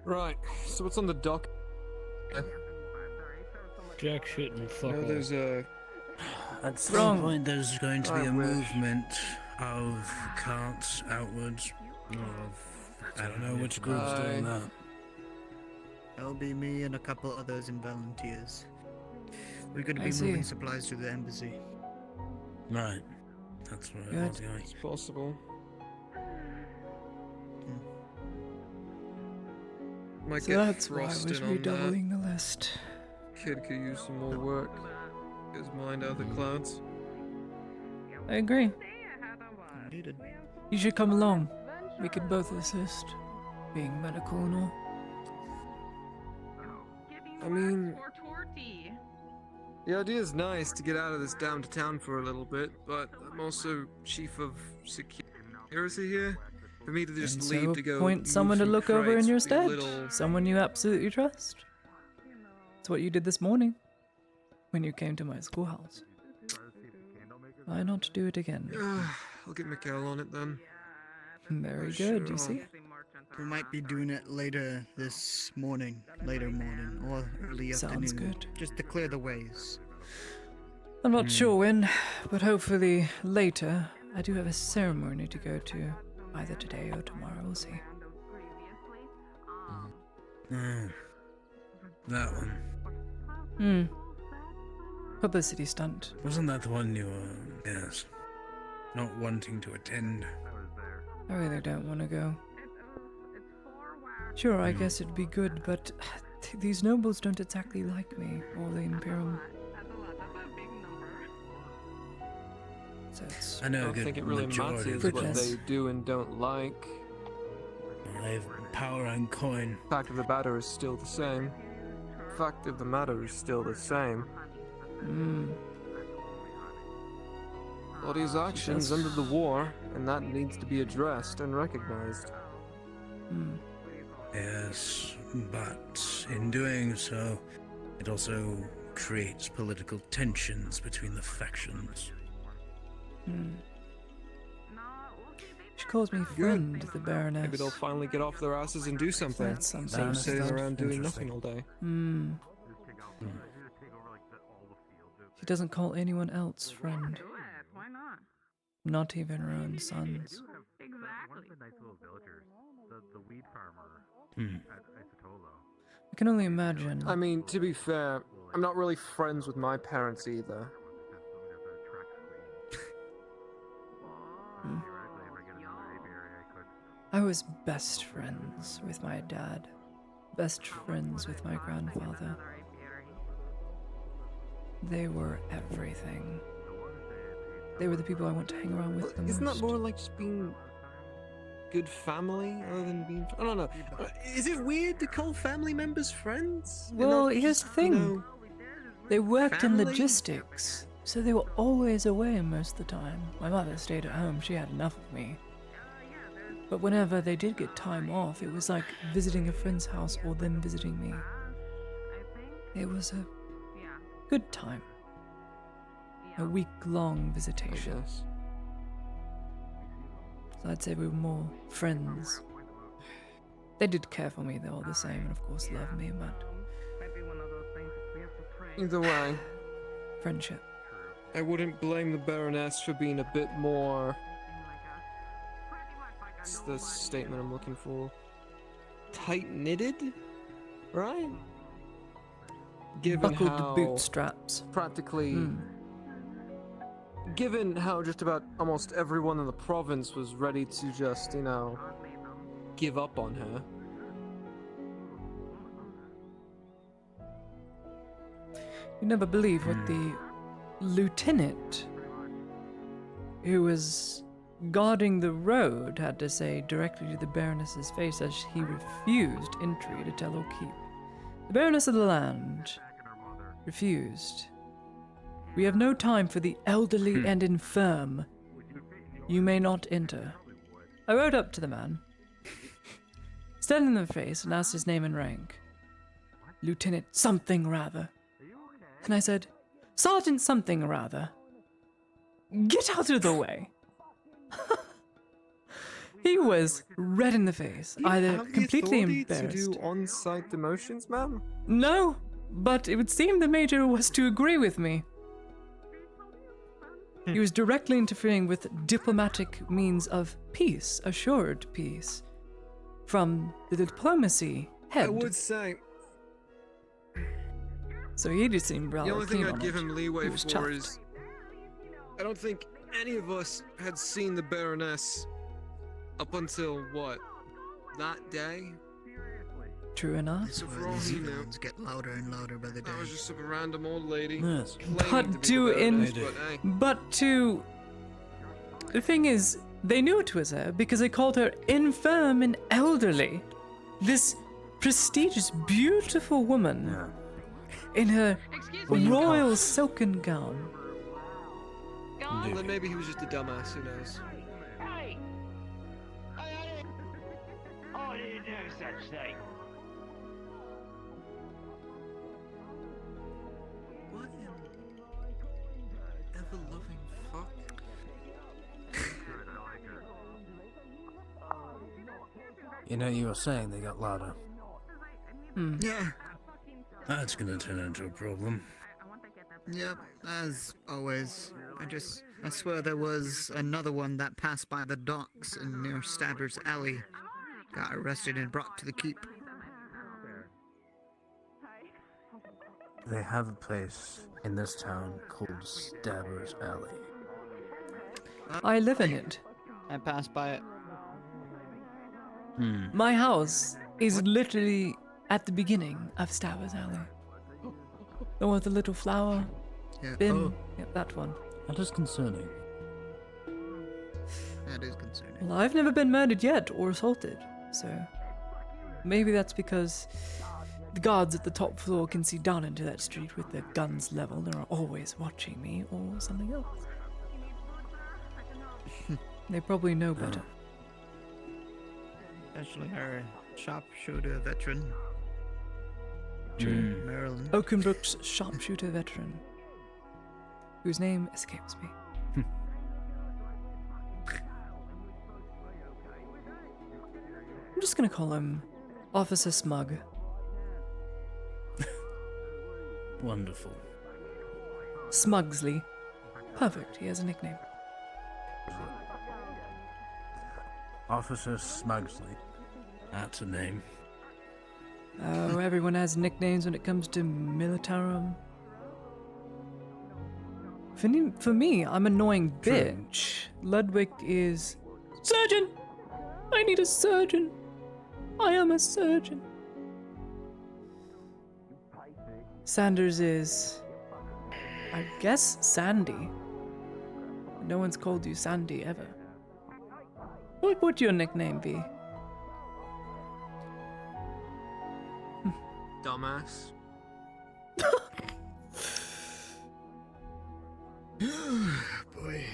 Right, so what's on the dock? Jack shit and fuck No, off. there's a... At some Wrong. point, there's going to be I a wish. movement of carts outwards. I don't know which group's doing that. That'll be me and a couple others in volunteers. We're going to I be see. moving supplies to the embassy. Right. That's where Good. it was going. It's possible. Might So get that's why I Frost was in on that. redoubling the list. Kid could use some more work. Get his mind out of the clouds. I agree. Needed. You should come along. We could both assist, being medical and all. I mean, the idea is nice to get out of this down to town for a little bit, but I'm also chief of security here. For me to just And leave so to go appoint move someone to some look over in crates your would be a stead. little- Someone you absolutely trust. It's what you did this morning when you came to my schoolhouse. Why not do it again? I'll get Mikhail on it then. Very Sure. good, you see? We might be doing it later this morning, later morning, or early afternoon. Sounds good. Just to clear the ways. I'm not sure when, but hopefully later. I do have a ceremony to go to, either today or tomorrow, we'll see. That one. Publicity stunt. Wasn't that the one you were, yes, not wanting to attend? I really don't want to go. Sure, I guess it'd be good, but these nobles don't exactly like me, or the Imperium. So it's... I know a don't good think it really majority matters of what them. they do and don't like. They have power and coin. Fact of the matter is still the same. Fact of the matter is still the same. All these actions ended the war, and that needs to be addressed and recognized. Yes, but in doing so, it also creates political tensions between the factions. She calls me friend, the Baroness. Maybe they'll finally get off their asses and do something. That's something. Instead of sitting That's around doing interesting. nothing all day. She doesn't call anyone else friend. Not even her own sons. One of the nice little villagers, the weed farmer at Isotolo. I can only imagine. I mean, to be fair, I'm not really friends with my parents either. I was best friends with my dad. Best friends with my grandfather. They were everything. They were the people I want to hang around with the Isn't most. that more like just being good family other than being... I don't know. Is it weird to call family members friends? They're Well, not here's just, the thing. you know, They worked in family? logistics, so they were always away most of the time. My mother stayed at home. She had enough of me. But whenever they did get time off, it was like visiting a friend's house or them visiting me. It was a good time. A week-long visitation. Yes. So I'd say we were more friends. They did care for me, though, all the same, and of course love me, but Either way, friendship. I wouldn't blame the Baroness for being a bit more... What's the statement I'm looking for? Tight-knitted? Right? Given Buckled how the bootstraps. practically... Given how just about almost everyone in the province was ready to just, you know, give up on her. You never believe what the lieutenant who was guarding the road had to say directly to the Baroness's face as he refused entry to tell or keep. The Baroness of the land refused. We have no time for the elderly and infirm. You may not enter. I rode up to the man, stared him in the face, and asked his name and rank. Lieutenant something rather. And I said, Sergeant something rather. Get out of the way. He was red in the face, either Have the completely authority embarrassed. to do on-site demotions, ma'am? No, but it would seem the Major was to agree with me. He was directly interfering with diplomatic means of peace, assured peace, from the diplomacy head. I would say So he just seemed rather the only thing keen I'd on give it. him He leeway was for chuffed. is I don't think any of us had seen the Baroness up until what? That day? True enough. This is So for where all these he knew, villains get louder and louder by the day. that was just some random old lady Yes. claiming to be the Baroness, but hey. But to... The thing is, they knew it was her because they called her infirm and elderly. This prestigious, beautiful woman in her royal silken gown. Well, then maybe he was just a dumbass, who knows? Hey! I didn't do such thing. What in ever-loving fuck? You know, you were saying they got louder. Yeah. That's gonna turn into a problem. Yep, as always. I swear there was another one that passed by the docks in near Stabber's Alley. Got arrested and brought to the keep. They have a place in this town called Stabber's Alley. I live in it. I passed by it. My house is literally at the beginning of Stabber's Alley. The one with the little flower Yeah. bin. Oh, Yep, that one. That is concerning. that is concerning. Well, I've never been murdered yet or assaulted, so maybe that's because the guards at the top floor can see down into that street with their guns leveled and are always watching me, or something else. They probably know better. Especially our sharpshooter veteran. True. Maryland. Oakenbrook's sharpshooter veteran, whose name escapes me. I'm just gonna call him Officer Smug. Wonderful. Smugsley. Perfect, he has a nickname. Officer Smugsley. That's a name. Oh, everyone has nicknames when it comes to militarum. For me, I'm annoying bitch. Ludwig is... Surgeon! I need a surgeon. I am a surgeon. Sanders is... I guess Sandy. No one's called you Sandy ever. What would your nickname be? Dumbass. Boy.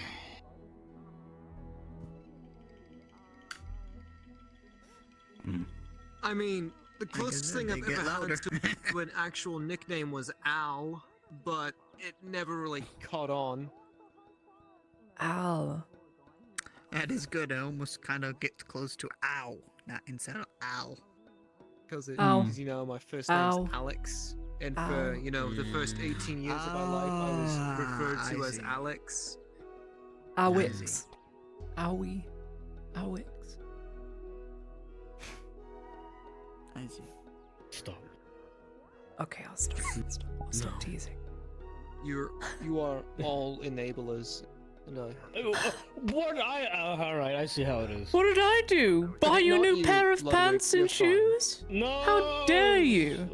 I mean, the closest thing I've they ever get had louder. to an actual nickname was Al, but it never really caught on. Al. That is good. I almost kind of get close to ow, not instead of owl. Because it's, Ow. you know, my first name's Ow. Alex. And Ow. for, you know, the first 18 years of my life, I was referred to I as see. Alex. Owix. Owie. Owix. I see. Stop. Okay, I'll stop. I'll stop teasing. You are all enablers. No. What alright, I see how it is. What did I do? Buy you a Not new you, pair of Ludwig, pants you're and fine. shoes? No. How dare you?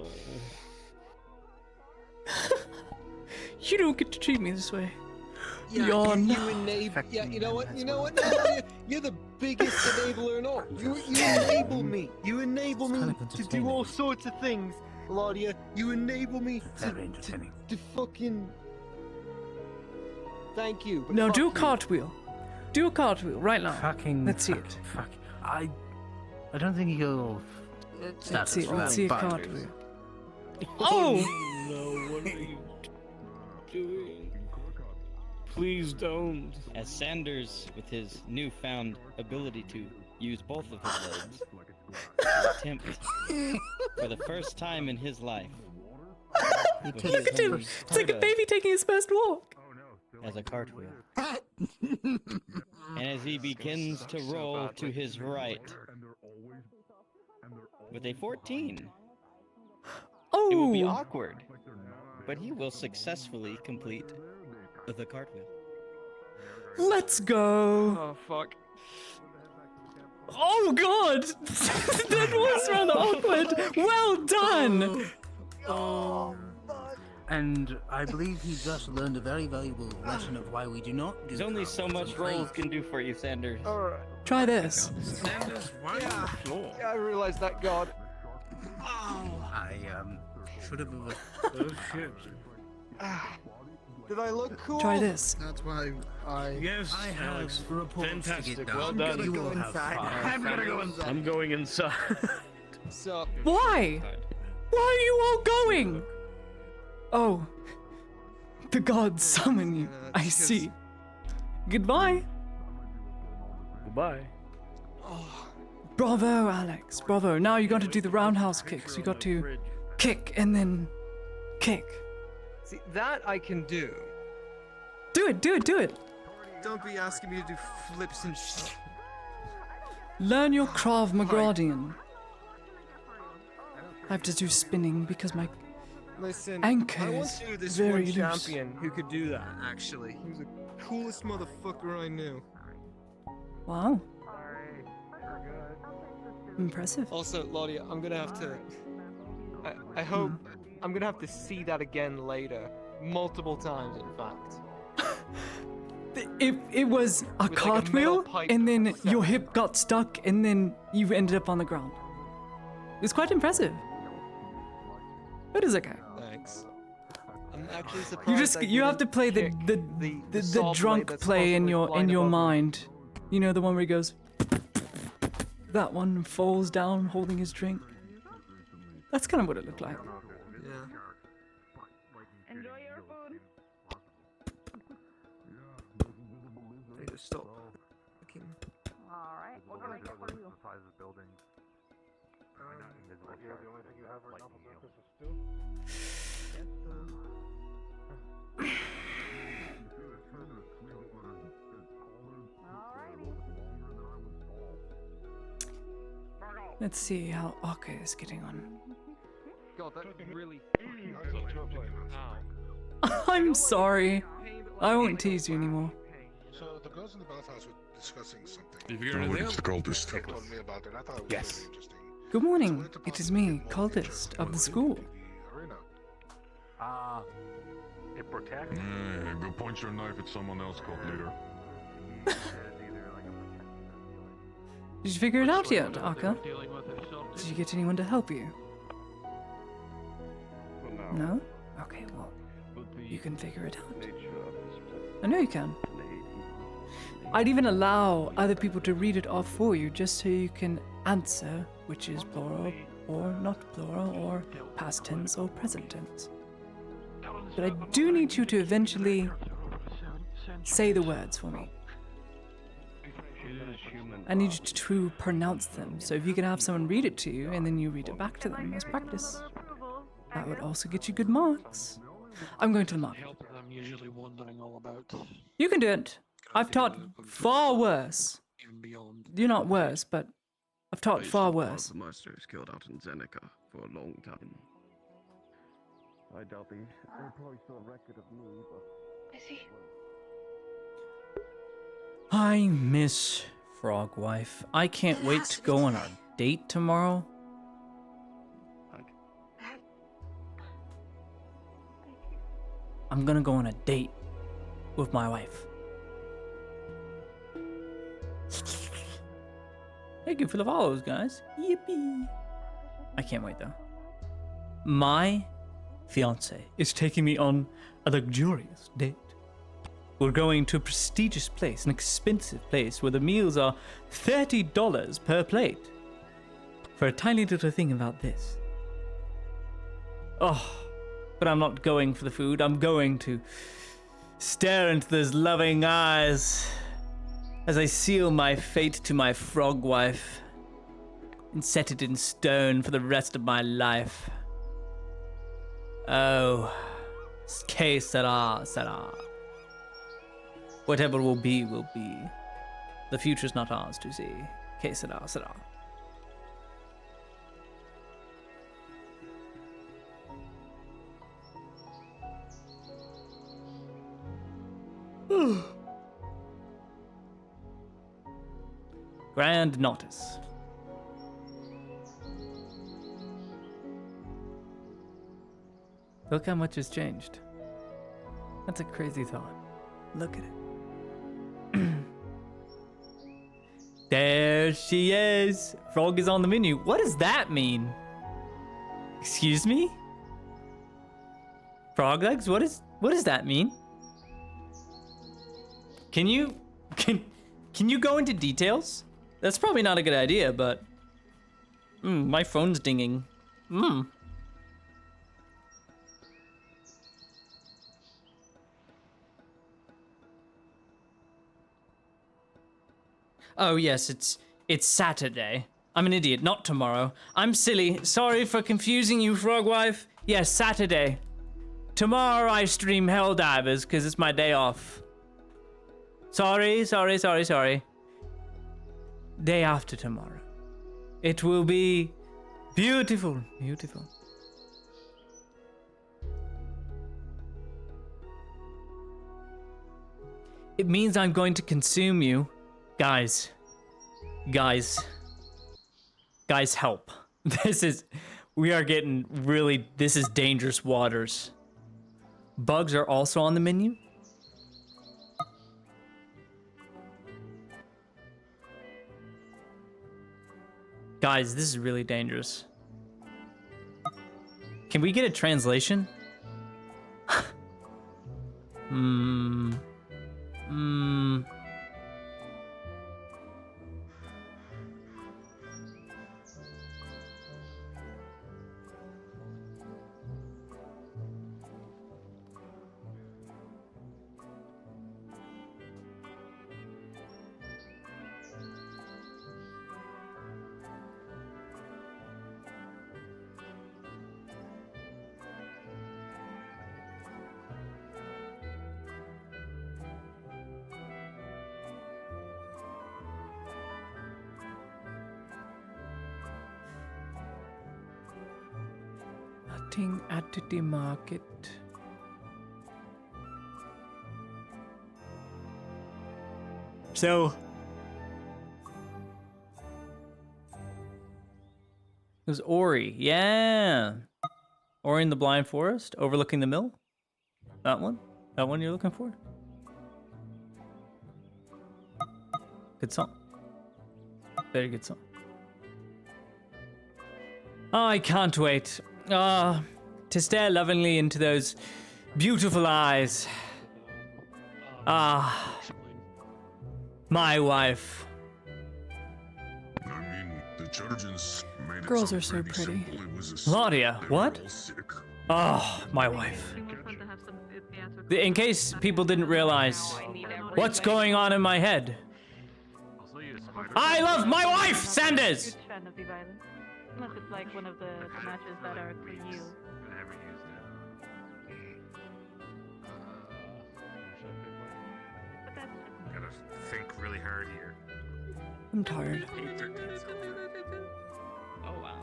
You don't get to treat me this way. Yeah, Yawn. you enable. Yeah, you know what? You know what? You're the biggest enabler in all. You enable me. You enable me kind of to do entertaining. all sorts of things, Claudia. You enable me Very entertaining. to fucking. Thank you. But Now fuck do a you. cartwheel. Do a cartwheel right now. Fucking. Let's see it. Fuck. I don't think you'll. Let's see it. Let's see a cartwheel. Oh! Oh! No, what are you doing? Please don't. As Sanders, with his newfound ability to use both of his legs to attempt, for the first time in his life, Look at him! It's like a baby taking his first walk. as a cartwheel. And as he begins to roll to his right with a 14, it will be awkward, but he will successfully complete the cartwheel. Let's go. Oh fuck. Oh god! That was rather awkward. Well done. Oh. And I believe he just learned a very valuable lesson of why we do not do There's only so much rolls can do for you, Sanders. Alright. Try this. Sanders, why on the floor? Yeah, I realized that, God. I should have. Oh shit. Did I look cool? Try this. That's why Yes, I have Alex. reports to Fantastic. get done. Well I'm done. gonna You go will have inside. fun. I'm gonna go inside. I'm going inside. Sup? Why? Why are you all going? Oh. The gods summon you. I see. Goodbye. Goodbye. Bravo, Alex. Bravo. Now you got to do the roundhouse kicks. You got to kick and then kick. See, that I can do. Do it, do it, do it. Don't be asking me to do flips and shit. Learn your Krav Magadian. I have to do spinning because my Listen, anchor I is once knew this very one loose. champion who could do that, actually. He was the coolest motherfucker I knew. Wow. Impressive. Also, Laudia, I'm gonna have to... I hope... I'm gonna have to see that again later. Multiple times, in fact. It was a With, like, a cartwheel, metal pipe and then set. your hip got stuck, and then you ended up on the ground. It was quite impressive. It is okay. Thanks. I'm actually surprised. You have to play the saw drunk blade that's play in constantly your flying above me. mind. You know, the one where he goes. That one falls down holding his drink. That's kind of what it looked like. Yeah. Enjoy your food. I need to stop. Fucking... Alright, what can I get for you? The size of buildings. Invisible Yeah, the only thing you have right now for lightning breakfast is stew. Let's see how Aka is getting on. God, that really... I'm sorry. I won't tease you anymore. So the girls in the bathhouse were discussing something. You figured anything out? They told me about it. I thought it was very interesting. Good morning. It is me, cultist of the school. Arena. It protects. Yeah, go point your knife at someone else, cult leader. Did you figure it out yet, Aka? Did you get anyone to help you? No? Okay, well, you can figure it out. I know you can. I'd even allow other people to read it off for you just so you can answer which is plural or not plural or past tense or present tense. But I do need you to eventually say the words for me. I need you to pronounce them, so if you can have someone read it to you and then you read it back to them as practice, that would also get you good marks. I'm going to the market. I'm usually wondering all about. You can do it. I've taught far worse. Even beyond. You're not worse, but I've taught far worse. The master is killed out in Zeneca for a long time. I doubt they probably saw a record of me, but... I see. Hi, Miss Frogwife. I can't wait to go on our date tomorrow. I'm gonna go on a date with my wife. Thank you for the follows, guys. Yippee! I can't wait though. My fiance is taking me on a luxurious date. We're going to a prestigious place, an expensive place where the meals are $30 per plate. For a tiny little thing about this. Oh, but I'm not going for the food. I'm going to stare into those loving eyes as I seal my fate to my frog wife and set it in stone for the rest of my life. Oh, que sera, sera. Whatever will be, will be. The future's not ours to see. Que sera, sera. Grand notice. Look how much has changed. That's a crazy thought. Look at it. There she is. Frog is on the menu. What does that mean? Excuse me? Frog legs? What does that mean? Can you go into details? That's probably not a good idea, but my phone's dinging. Oh yes, it's Saturday. I'm an idiot, not tomorrow. I'm silly. Sorry for confusing you, frog wife. Yes, Saturday. Tomorrow I stream Helldivers because it's my day off. Sorry. Day after tomorrow. It will be beautiful. It means I'm going to consume you. Guys, help. This is dangerous waters. Bugs are also on the menu. Guys, this is really dangerous. Can we get a translation? Nothing at the market. So it was Ori, yeah. Ori in the Blind Forest, overlooking the mill. That one you're looking for. Good song. Very good song. Oh, I can't wait. To stare lovingly into those beautiful eyes. My wife. I mean, the Trojans made Girls are so pretty. Claudia, what? Oh, my wife. In case people didn't realize what's going on in my head. I love my wife, Sanders! Unless it's like one of the matches that are for you. I never used it. But that's just... Gotta think really hard here. I'm tired. Oh wow.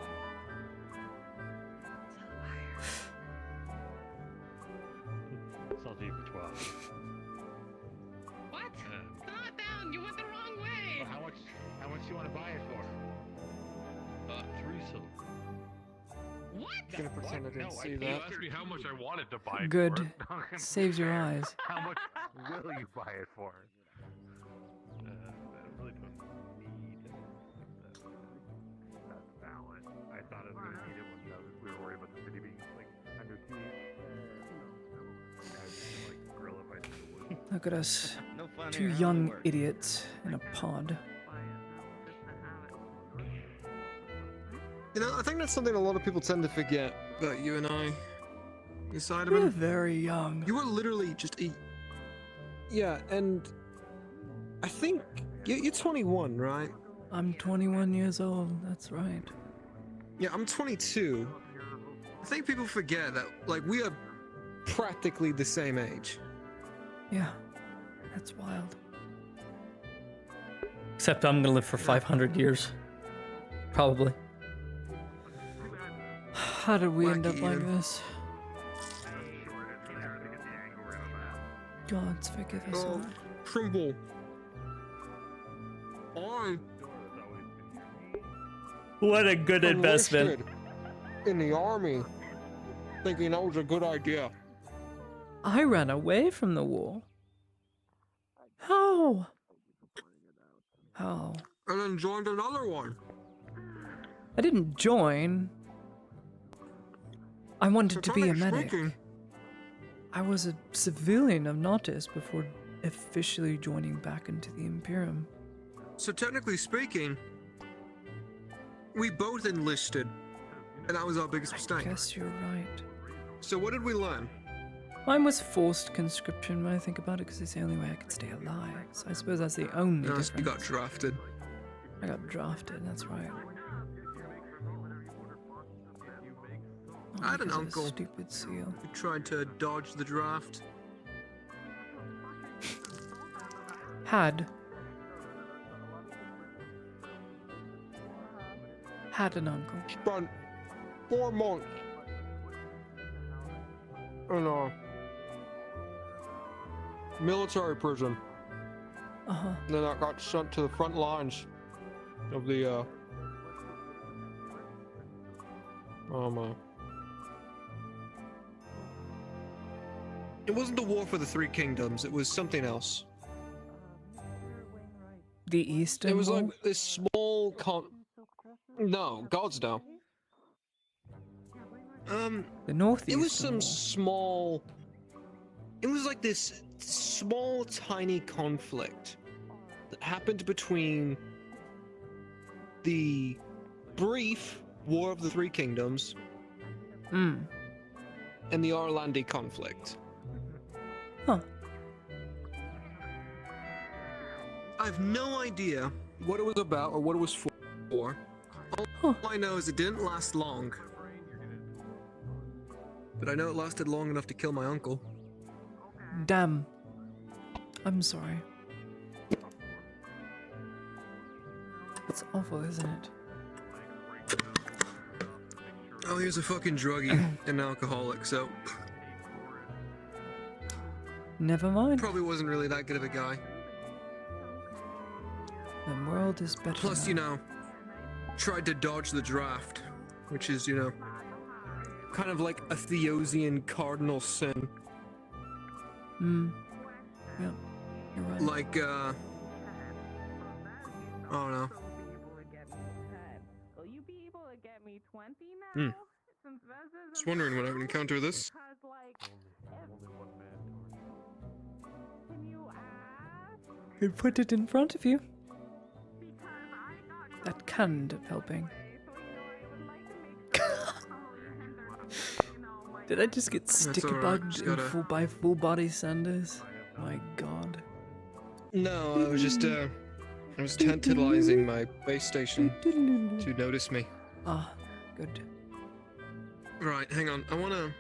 Salty for 12. What? Calm down, you went the wrong way. Well, how much you want to buy it for? 3 silver. What? I'm gonna pretend I didn't see You that. asked me how much I wanted to buy it Good. for. Saves your eyes. How much will you buy it for? I really don't need that's valid. I thought I was gonna need it when we were worried about the city being like under siege. I was gonna like grill it by the wood. Look at us. No fun Two here, how young it works. idiots in a pod. You know, I think that's something a lot of people tend to forget about you and I. Inside We're of very young. You were literally just a... Yeah, and I think You're 21, right? I'm 21 years old. That's right. Yeah, I'm 22. I think people forget that, like, we are practically the same age. Yeah, that's wild. Except I'm gonna live for 500 years. Probably. How did we end up like this? Gods forgive us all. Trimble. What a good investment. In the army, thinking that was a good idea. I ran away from the war. How? How? And then joined another one. I didn't join. I wanted to be a medic. Speaking, I was a civilian of Nautis before officially joining back into the Imperium. so technically speaking, we both enlisted, and that was our biggest mistake. I guess you're right. So what did we learn? Mine was forced conscription when I think about it, because it's the only way I could stay alive. So I suppose that's the only No, difference. you got drafted. I got drafted, that's right. I had an because of a uncle stupid seal. who tried to dodge the draft. Had an uncle. Spent 4 months in a military prison. Uh-huh. And then I got sent to the front lines of the it wasn't the war for the Three Kingdoms, it was something else. The Eastern It was War? like this small no, gods no. The Northeastern It was some War. small. It was like this small, tiny conflict that happened between the brief War of the Three Kingdoms Hmm. and the Orlandi conflict. Huh. I have no idea what it was about or what it was for. All I know is it didn't last long. But I know it lasted long enough to kill my uncle. Damn. I'm sorry. It's awful, isn't it? Oh, he was a fucking druggie and an alcoholic, so Never mind. probably wasn't really that good of a guy. The world is better Plus, now. you know, tried to dodge the draft, which is, you know, kind of like a Theosian cardinal sin. Hmm. Yeah, you're right. Like, I don't know. Will you be able to get me 20 Hmm. now? Since Vez is Just wondering when I would encounter this. because, like, can you ask? You put it in front of you. That can end up helping. Did I just get sticker alright, bugged just in gotta- by full body Sanders? My god. No, I was just, I was tantalizing my base station to notice me. Ah, good. Right, hang on. I wanna,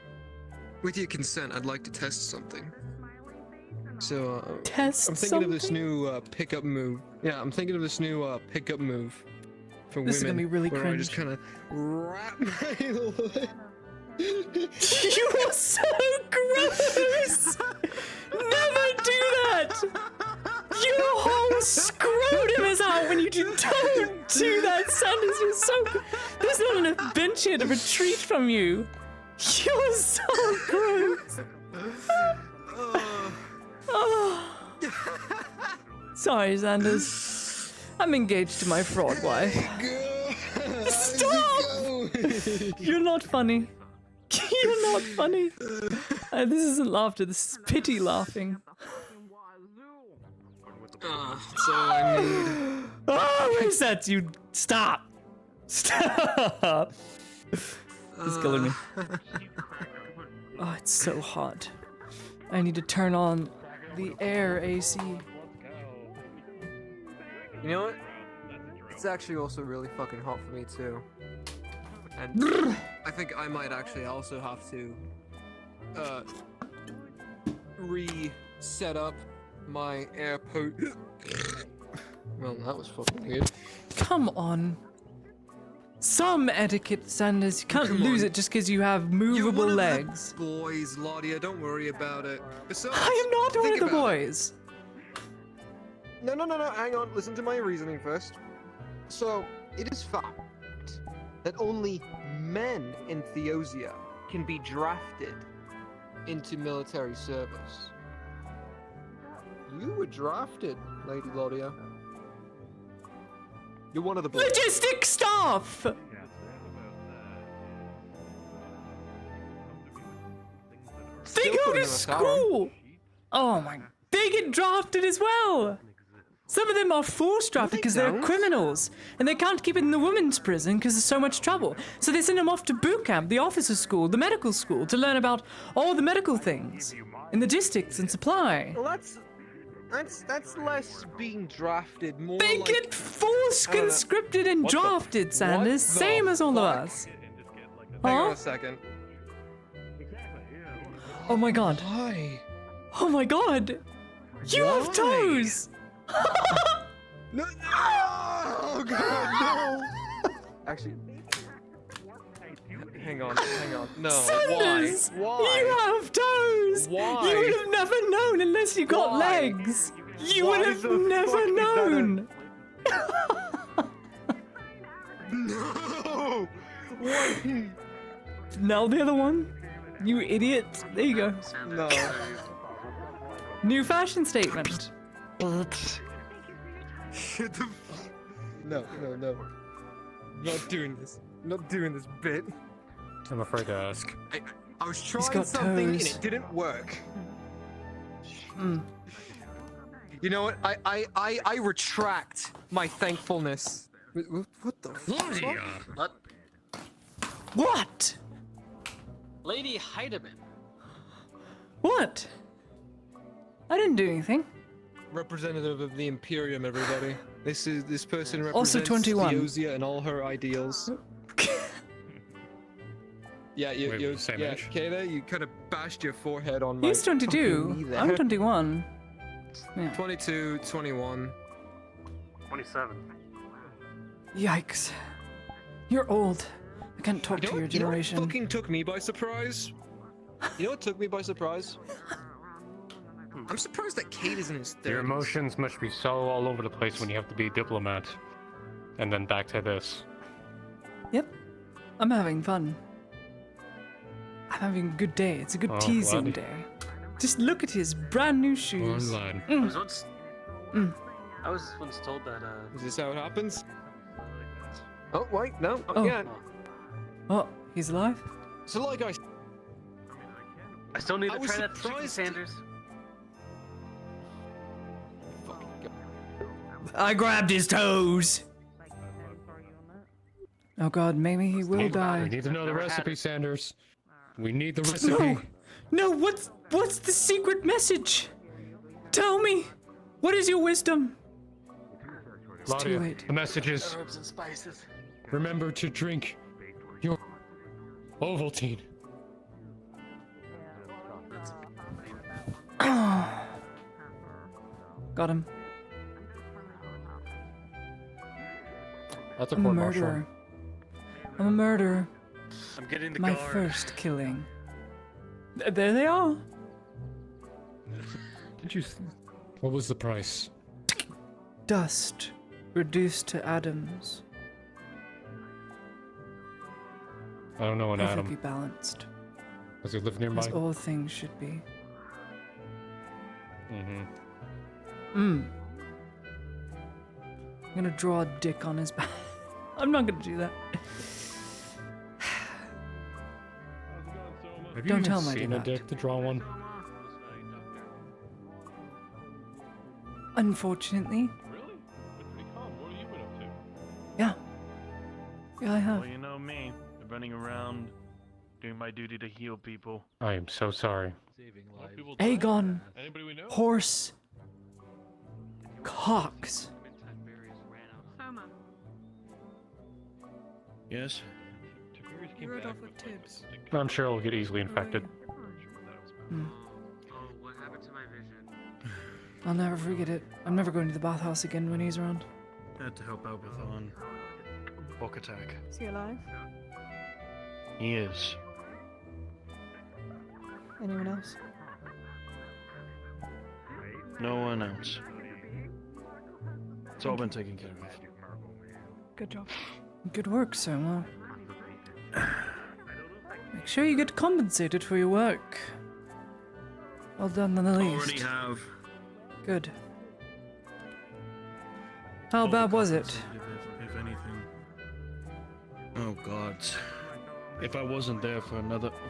with your consent, I'd like to test something. So, Test I'm thinking of this something? new pickup move. Yeah, I'm thinking of this new pickup move for This is women. gonna be really where I just cringe. kind of wrap my leg. You are so gross! Never do that! Your whole scrotum is out when you don't do that, Sanders. You're so. There's not enough bench here to retreat from you. You're so gross. Oh. Sorry, Sanders. I'm engaged to my fraud wife. Stop! You're not funny. You're not funny. This isn't laughter, this is pity laughing. That's all I need. Oh, reset, you. Stop. Stop. It's killing me. Oh, it's so hot. I need to turn on the air AC. You know what? It's actually also really fucking hot for me too. And I think I might actually also have to reset up my airport. Well, that was fucking weird. Come on. Some etiquette, Sanders. You can't lose it just because you have movable legs. Boys, Laudia, don't worry about it. Besides, I am not one think of the about it. boys. No, hang on, listen to my reasoning first. So, it is fact that only men in Theosia can be drafted into military service. You were drafted, Lady Laudia. You're one of the boys. Logistic staff! They Still go putting to them aside. school! Oh my. They get drafted as well! Some of them are forced drafted because they're don't. criminals, and they can't keep it in the women's prison because there's so much trouble. So they send them off to boot camp, the officer school, the medical school, to learn about all the medical things, and logistics and supply. Well, that's less being drafted, more They like... get forced I don't know. conscripted and What the- drafted, Sanders, what the same as all of fuck? us. Hang on Huh? a second. Oh my god. Why? Oh my god! You have Why? toes! No! Oh god, no! Actually... Hang on. No, Sanders! why? You have toes! Why? You would have never known unless you got Why? legs! You Why would have the fuck never is that a- known! No! Why? Now the other one? You idiot. There you go. No. New fashion statement. Shut the No. Not doing this. Not doing this bit. I'm afraid to ask. I was He's trying got something and toes. it didn't work. Mm. You know what? I retract my thankfulness. What the fuck? What? Lady Heidemann. What? I didn't do anything. Representative of the Imperium, everybody. This person Also represents 21. Theosia and all her ideals. Yeah, you're same yeah, age? Kata, you kind of bashed your forehead on my He's fucking knee 22. there. I'm 21. Yeah. 22, 21. 27. Yikes. You're old. I can't talk to your You know generation. what fucking took me by surprise? You know what took me by surprise? I'm surprised that Kate is in his 30s. Your emotions must be so all over the place when you have to be a diplomat. And then back to this. Yep. I'm having fun. I'm having a good day. It's a good Oh, teasing bloody. day. Just look at his brand new shoes. Online. I was once. Mm. I was once told that. Is this how it happens? Oh, wait, no, Oh. yeah. Oh, he's alive? So like I still need I to was try that chicken surprised- Sanders. I grabbed his toes. Oh god, maybe he will We die. need to know the recipe, Sanders. We need the recipe. No, what's the secret message? Tell me. What is your wisdom? It's too Claudia, late. the message is Herbs and spices. remember to drink your Ovaltine. Got him. That's a I'm a court martial. murderer. I'm a murderer. I'm getting the My guard. first killing. There they are. Did you? What was the price? Dust reduced to atoms. I don't know an Perfectly atom. balanced. Does he live nearby? As all things should be. Mm-hmm. I'm gonna draw a dick on his back. I'm not gonna do that. Have you Don't even tell him I seen did a that. dick to draw one? Unfortunately. Really? That's pretty calm. What have you been up to? Yeah. Yeah, I have. Well, you know me. Running around, doing my duty to heal people. I am so sorry. Aegon. Anybody we know? Horse. Cox. Yes? You rode off with Tibbs. I'm sure it'll get easily infected. Hmm. Oh, what happened to my vision? I'll never forget it. I'm never going to the bathhouse again when he's around. Had to help out with on Book Attack. Is he alive? He is. Anyone else? No one else. It's all been taken care of. Good job. Good work, Soma. Make sure you get compensated for your work. Well done, at least. Already have. Good. How bad was it? If anything. Oh God. If I wasn't there for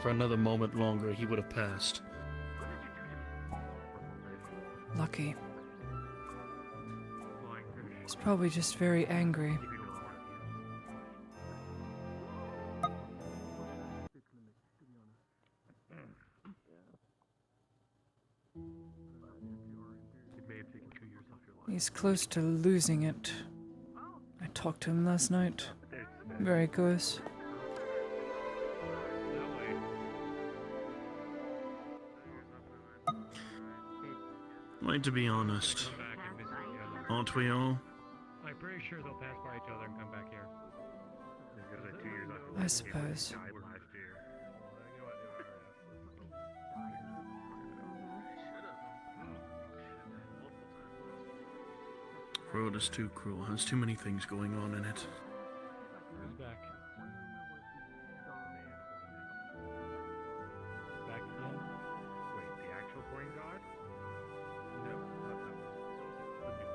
another moment longer, he would have passed. Lucky. He's probably just very angry. He's close to losing it. I talked to him last night. Very close. Like, to be honest, aren't we all? I'm pretty sure they'll pass by each other and come back here. I suppose. Road is too cruel. Has too many things going on in it. Who's back? Back again? Wait, the actual coin god? No, not that one. The new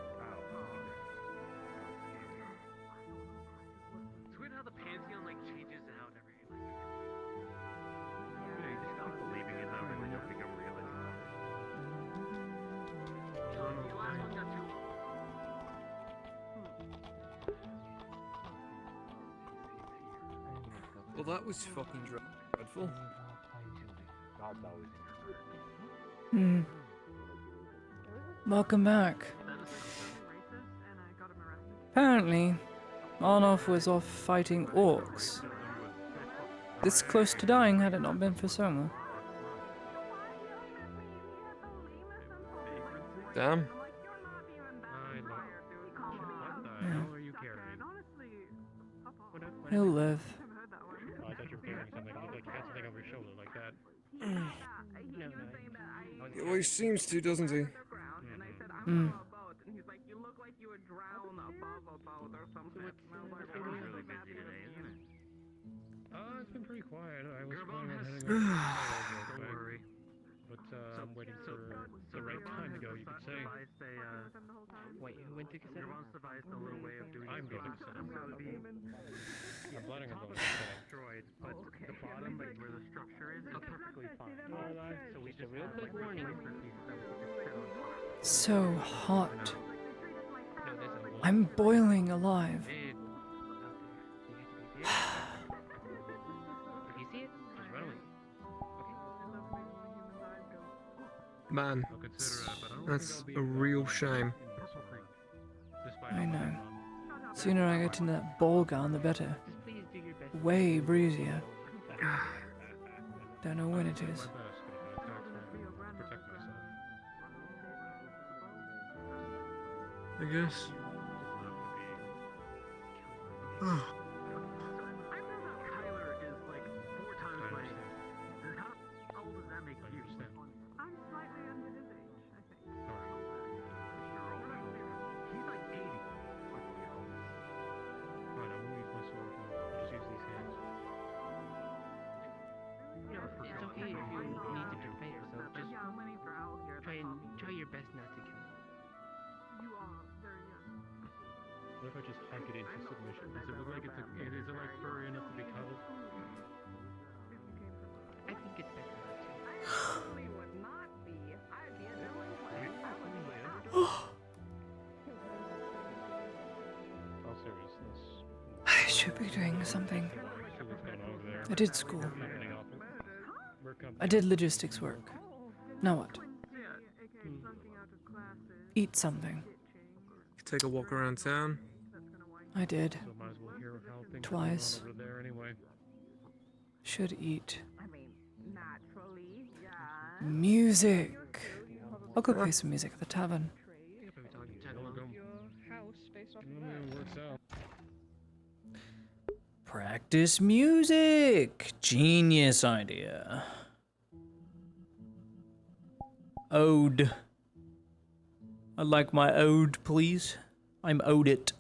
It's weird how the pantheon like changes out every Yeah, you just stop believing in them and then you'll become realistic. Well, that was fucking dreadful. Hmm. Welcome back. Apparently, Arnoff was off fighting orcs. This close to dying had it not been for Soma. Damn. He'll live. Oh, I thought you were carrying something. It looked like you had something over your shoulder like that. He always seems to, doesn't he? Hmm. It's been pretty quiet. I was planning on heading over to don't worry. But I'm waiting for the right time to go, you could say. Wait, who went to Cassette? A little way of doing I'm going to Cassette. I'm planning on going to destroyed, but the bottom, like where the structure is perfectly fine. So we just real quick warning. So hot. I'm boiling alive. If you see it, just run away. Man, that's a real shame. I know. Sooner I get into that ball gown, the better. Way breezier. Don't know when it is. I guess. It's okay if you need to defend yourself. Just try your best not to kill him. What if I just hike it into submission? Does it look like is it like furry enough to be cuddled? I think it's better not to. All seriousness. I should be doing something. I did school. I did logistics work. Now what? Eat something. Take a walk around town. I did. Twice. should eat. I mean, naturally, yeah. Music. I'll go play some music at the tavern. Practice music. Genius idea. Ode. I'd like my ode, please. I'm owed it.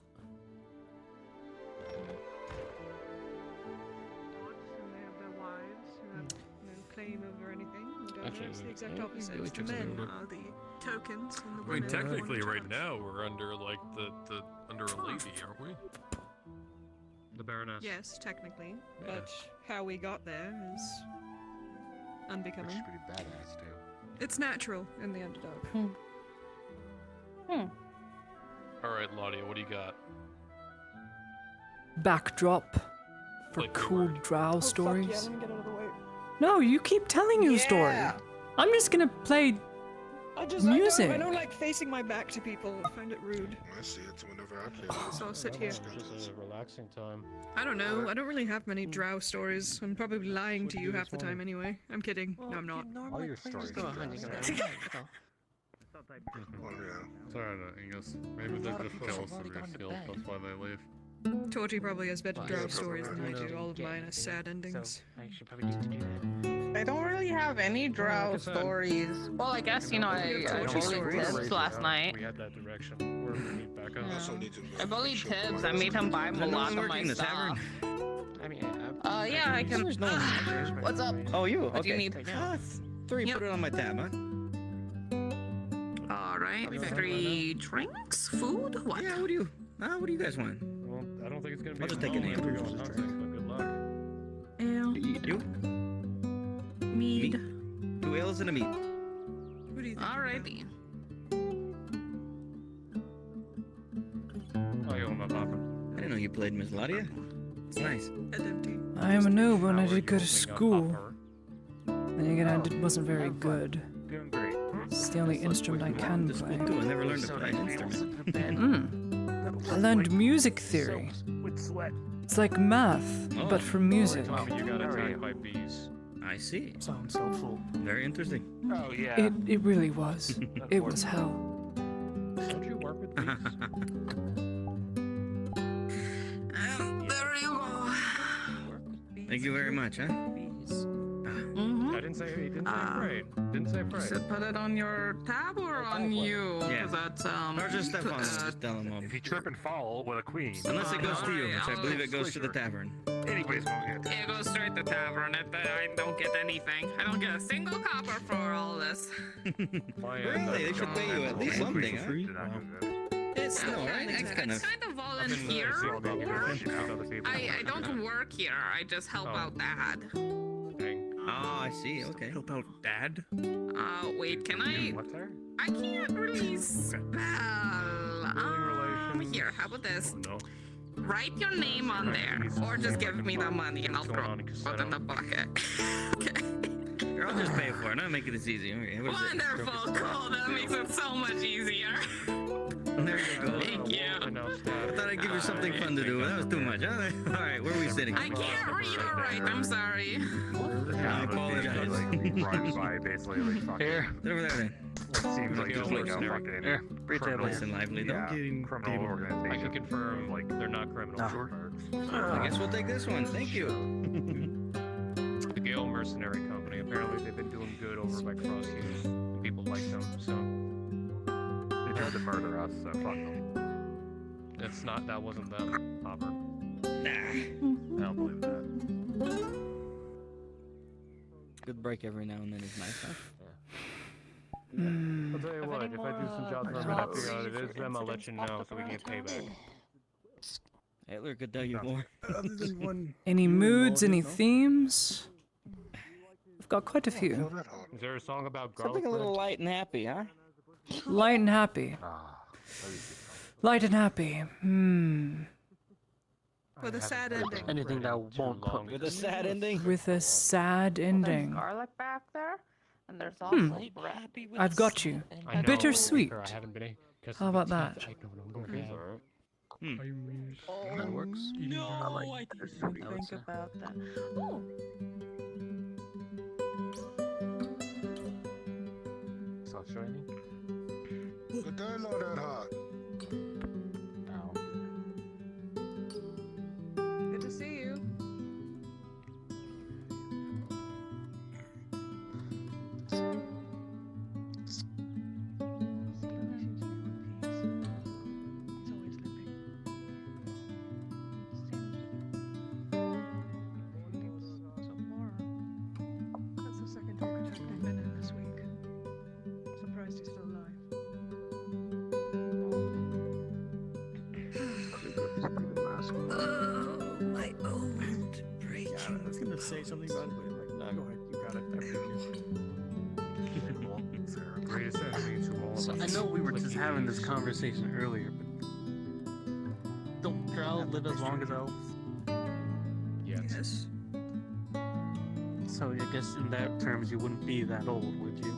Their wives who have no claim over anything. Actually, It's the exact we opposite. really The check men something. are the tokens, and the I mean, women are technically, the right now we're under like the under a lady, aren't we? The Baroness. Yes, technically, Yeah. but how we got there is unbecoming. Which is pretty badass too. It's natural in the underdog. All right, Laudia, what do you got? Backdrop for Like cool drow stories. Yeah, let me get out of the way. No, you keep telling your story. I'm just gonna play music. I don't like facing my back to people. I find it rude. I see it whenever I play. So I'll sit here. It's just a relaxing time. I don't know. I don't really have many drow stories. I'm probably lying to you half the time anyway. I'm kidding. No, I'm not. All your stories. Go on, you can Oh yeah. Sorry, Angus. Maybe they're just jealous of your skills. That's why they leave. Torty probably has better Well, drow yeah, stories than I probably. do. All of mine are sad endings. I should probably need to do that. I don't really have any drow like I said- stories. Well, I guess, you know, I bullied Tibbs last night. We had that direction. Where we need backup. I bullied Tibbs. I made him buy a lot of my stuff. I mean, Yeah, I can. There's no one. What's up? Oh, you? What do you Okay. need? Three, Yep. put it on my tab, huh? Alright, 3 drinks? Food? What? Yeah, what do you guys want? Well, I don't think it's gonna be. I'll just take an we're hamburger. going hunting, so good luck. Ale. You? Mead. 2 ales and a meat. What do you think? Alrighty. Oh, you want my papa? I didn't know you played Miss Ladia. It's nice. Head empty. I am a noble and I did go to school. Then again, I wasn't very good. Doing great. It's the only instrument I can play. Too. I never learned to play an instrument. I learned music theory. With sweat. It's like math, but for music. Tommy, you got attacked by bees. I see. Sounds helpful. Very interesting. Oh yeah. It really was. It was hell. Don't you work with bees? There you go. Thank you very much, huh? I didn't say. He didn't say afraid. Didn't say afraid. Should put it on your tab or on you? Yeah. 'Cause that's Or just step on it. Just tell him. If you trip and fall with a queen. Unless it goes to you, which I I'll believe it goes to the tavern. Anybody's gonna get It goes straight to tavern. I don't get anything. I don't get a single copper for all this. Really? They should pay you at least something, huh? It's No, not right? an It's kind of. Kind of volunteer work. I don't work here. I just help out Dad. Oh, I see. Okay. Help out Dad. Wait, can I? What's there? I can't really spell. Here, how about this? No. Write your name on there, or just give me the money and I'll throw it in the bucket. Here, I'll just pay for it. I'll make it as easy. Okay, what is it? Wonderful, cool. That makes it so much easier. There you go. Thank you. I thought I'd give you something fun to do. That was too much. Huh? All right, where are we sitting? I can't read or write. I'm sorry. I apologize. Run by basically like fucking. Here. Over there then. It seems like just like a fucking. Here, free table. Nice and lively, though. Yeah, criminal organization. I can confirm, like, they're not criminals. I guess we'll take this one. Thank you. The Gale Mercenary Company. Apparently, they've been doing good over by Crosskeys. And people like them, so. They tried to murder us, so fuck them. It's not. That wasn't them, Hopper. Nah. I don't believe that. Good break every now and then is nice, huh? I'll tell you what, if I do some jobs and I figure out it is them, I'll let you know so we can get payback. Hitler could tell you more. Any moods, any themes? I've got quite a few. Is there a song about garlic Something a little bread? light and happy, huh? Light and happy. Light and happy. With a sad ending. Anything that won't put me With a sad ending. With a sad ending. Garlic back there, and there's also bread. I've got you. I know, Bittersweet. I haven't been. How about that? That works. No, I didn't think about that. Oh, saw shiny. Good day, Lord Earhart. Good to see you. That's the second talk attack I've been in this week. Surprised he's still alive. Oh, my old break. Yeah, I was gonna say something about it, but I'm like, no, go ahead. You got it. I believe you. Greatest enemy to all So of I us. know we were just having this conversation earlier, but don't drow live as long as elves? Yes. So I guess in that terms you wouldn't be that old, would you?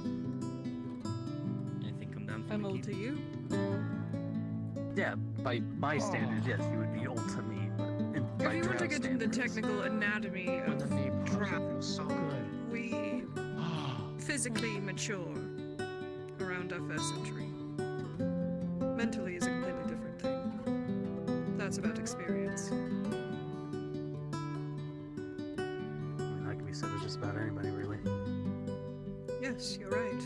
I think I'm down for I'm old to you. Yeah, by my standards, yes, you would be old to me. But If you were to get into the technical anatomy of drow, we physically mature around our first century. Mentally is a completely different thing. That's about experience. I mean, that can be said of just about anybody, really. Yes, you're right.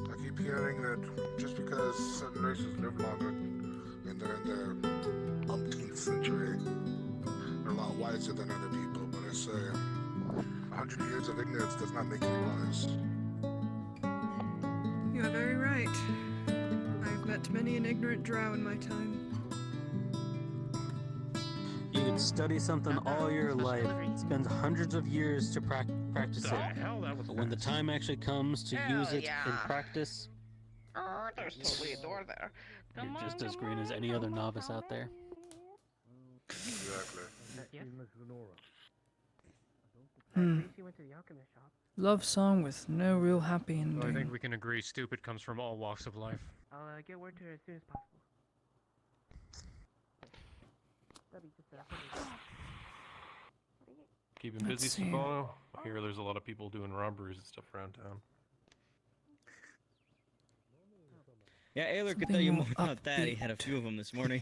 I keep hearing that just because certain races live longer and they're in their umpteenth century, they're a lot wiser than other people. But I say, 100 years of ignorance does not make you wise. You are very right. I've met many an ignorant drow in my time. You could study something all your life, spend hundreds of years to practice The it. hell, that was But when the time actually comes to use it in practice, Oh, there's totally a door there. you're just as green as any other novice out there. Exactly. She went to the alchemist shop. Love song with no real happy ending. I think we can agree stupid comes from all walks of life. I'll get word to her as soon as possible. Stubby just said Keeping busy, Sabano? I hear there's a lot of people doing robberies and stuff around town. Yeah, Ayler could Something tell you more more about that. He had a few of them this morning.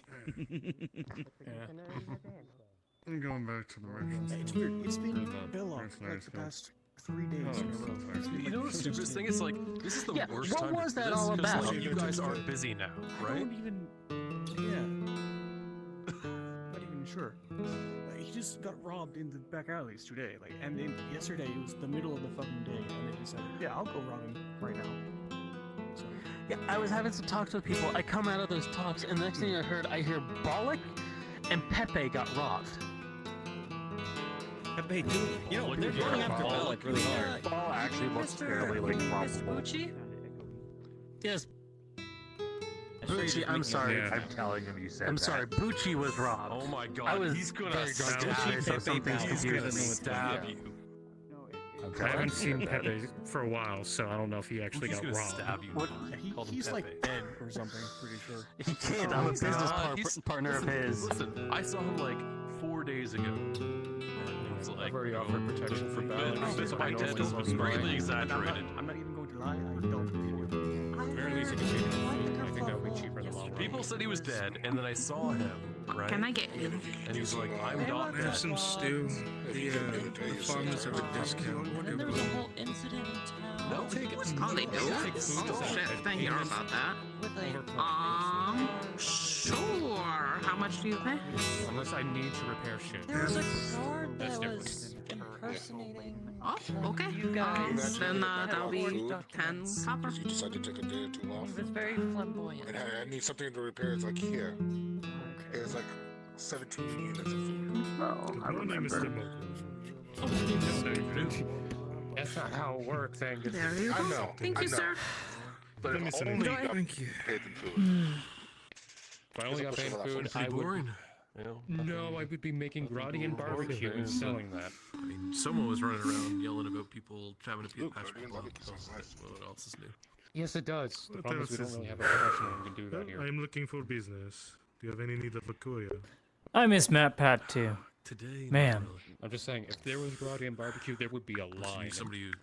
I'm going back to the merchant. It's weird. It's been Bill That's like nice, the guys. past 3 days. You know the stupidest thing? It's like, this is the Yeah, worst what time was to do that this, all 'cause, about? like, you guys aren't busy now, I right? don't even. Yeah. Not even sure. He just got robbed in the back alleys today. Like, and then yesterday it was the middle of the fucking day, and they just said, "Yeah, I'll go rob him right now." So. Yeah, I was having some talks with people. I come out of those talks, and the next thing I hear Bollock and Pepe got robbed. Pepe, too. You know, they're going after Bollock really hard. Ball actually looks fairly like probable. Yes. Bucci, I'm sorry. Yeah. I'm telling him you said I'm that. sorry. Bucci was robbed. Oh my god, I was he's gonna very stab drunk. you. So something's He's confusing gonna me. stab you. I haven't seen Pepe for a while, so I don't know if he actually He's got gonna robbed. stab you. What? He's like dead or something, pretty sure. He can't. I'm a business partner of his. Listen, I saw him like 4 days ago. And it was like, I've already offered protection for Balance. This by dead was greatly exaggerated. I'm not even going to lie. I don't believe you. Very least you can take it. I think that would be cheaper in the long run. People said he was dead, and then I saw him, right? Can I get him? And he's like, I'm not I have dead. some stew. The farmers have a discount. And there was a whole incident in town. No, take it. Oh, they do? Oh, shit. Thank you about that. Sure. How much do you pay? Unless I need to repair shit. There was a guard That's that different. was impersonating. Oh, okay. Then that'll be 10 copper. You decide to take a day or two off. He was very flamboyant. And I need something to repair. It's like here. It's like 17 units of food. Oh, I remember. That's not how it works, Angus. There you I go. know. Thank you, sir. But if only you Thank you. paid them food. If I only got paid food, I Pretty would. boring. You know? No, I would be making Gradian barbecue and selling that. I mean, someone was running around yelling about people having to be Look, patch Guardian people up. barbecue sounds nice. What else is new? Yes, it does. The What problem is we else don't is really have a new? professional who can do that here. I'm looking for business. Do you have any need of a courier? I miss Matt Pat too. Today, Man. not really. I'm just saying, if there was karate and barbecue, there would be a You line. need somebody who'd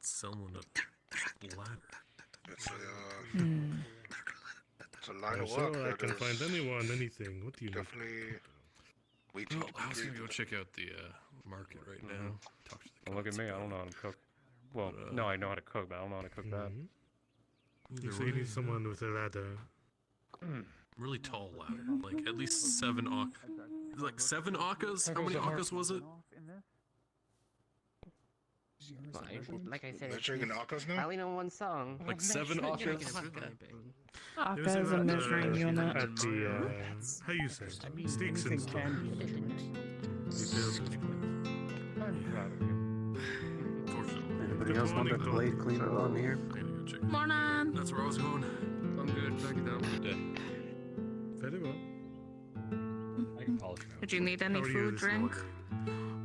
sell someone a ladder. It's a, it's a line I'm of work. sure I that can is find anyone, anything. What do you need? Definitely waiting Well, to I be was gonna created. go check out the market right now. Talk to the Well, look at cops me, I about don't know it. how to cook. Well, But, no, I know how to cook, but I don't know how to cook that. Either So you way, need someone with a ladder. really tall ladder, like at least 7 like 7 Akkas? How many Akkas was it? Well, like I said, They're it's drinking Akkas now? I only know one song. Like 7 Akkas? There's Akkas, I'm measuring you on that. At the, how you say? Sticks and stuff. Anybody else want their plate cleaned along here? Morning. That's where I was going. I'm good. Back it down. Good day. Very well. I can polish now. Did you need any How are you food, this drink?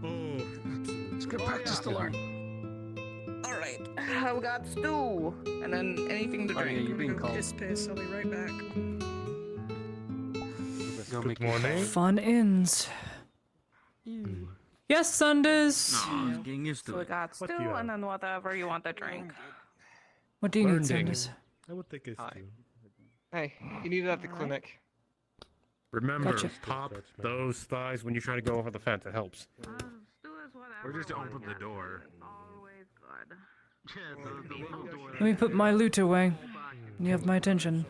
Oh, It's good practice to learn. All right, I've got stew, and then anything to Oh, yeah, drink. you're being I'm gonna called. Piss, piss. I'll be right back. Good morning. Fun ends. Yes, Sanders. Getting used So we got stew, do you have? and then whatever you want to drink. What do you need, Learning. Sanders? I would take a Hi. stew. Hey, you need it at the clinic. Remember, Gotcha. pop those thighs when you try to go over the fence. It helps. Or just to open the door. Yeah, the little door. Let me put my loot away. You have my attention.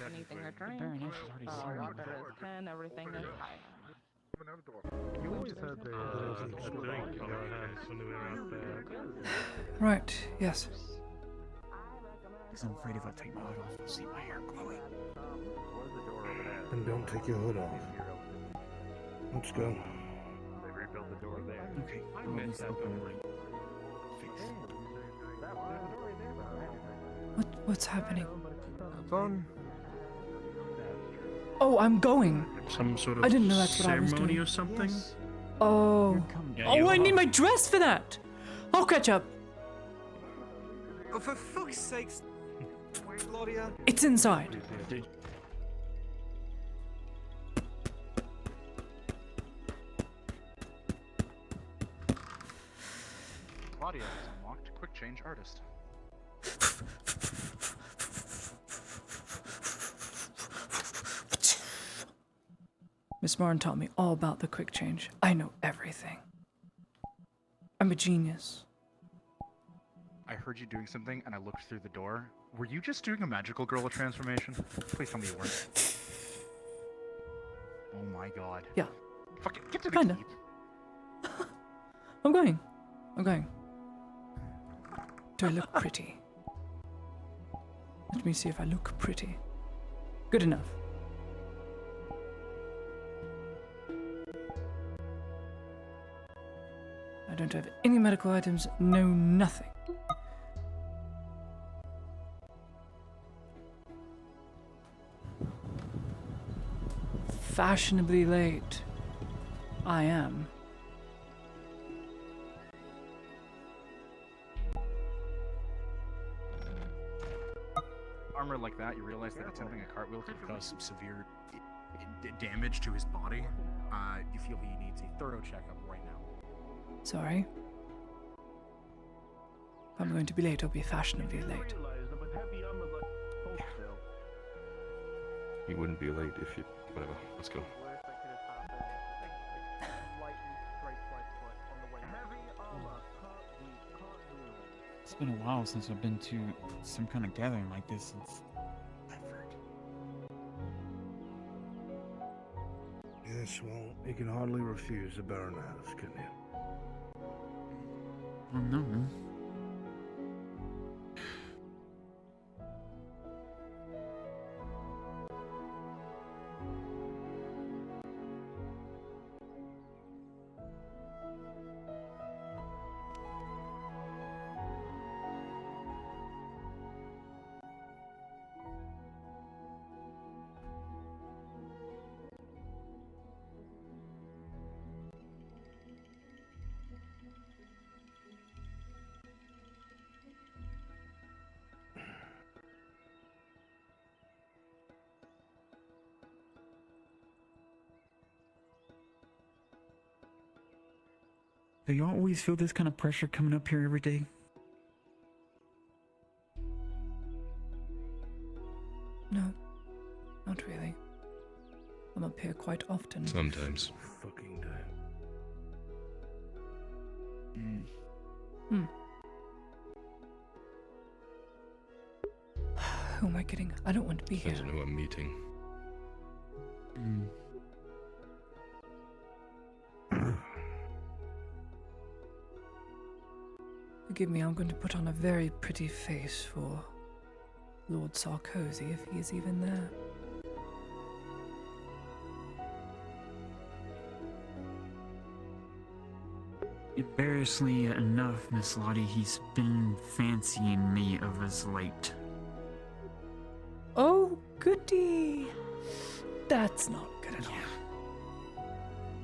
Anything to drink? Water is 10, everything is high. You always had a drink in your hands when we were out there. Right, yes. Because I'm afraid if I take my hood off, I'll see my hair glowing. Then don't take your hood off. Let's go. They rebuilt the door there. Okay, I well, missed that door. face. What's happening? Fun. Oh, I'm going. Some sort of I didn't know that's what I was ceremony doing. or something? Oh. Oh, I need my dress for that. I'll catch up. Oh, for fuck's sakes, Claudia. It's inside. Claudia has unlocked Quick Change Artist. Miss Martin taught me all about the quick change. I know everything. I'm a genius. I heard you doing something and I looked through the door. Were you just doing a magical girl transformation? Please tell me you weren't. Oh my god. Yeah. Fuck it, get to the Kinda. keep. I'm going. I'm going. Do I look pretty? Let me see if I look pretty. Good enough. I don't have any medical items, no nothing. Fashionably late. I am. Armor like that, you realize that attempting a cartwheel could cause some severe damage to his body. You feel he needs a thorough checkup right now. Sorry. If I'm going to be late, I'll be fashionably late. You wouldn't be late if you... Whatever, let's go. It's been a while since I've been to some kind of gathering like this since Bedford. Yes, well, you can hardly refuse the Baroness, can you? Oh no. Do y'all always feel this kind of pressure coming up here every day? No, not really. I'm up here quite often. Sometimes. Fucking day. Hmm. Who am I kidding? I don't want to be here. I don't know what meeting. Forgive me, I'm going to put on a very pretty face for Lord Sarkozy if he is even there. Embarrassingly enough, Miss Lottie, he's been fancying me of his late. Oh, goody! That's not good at all.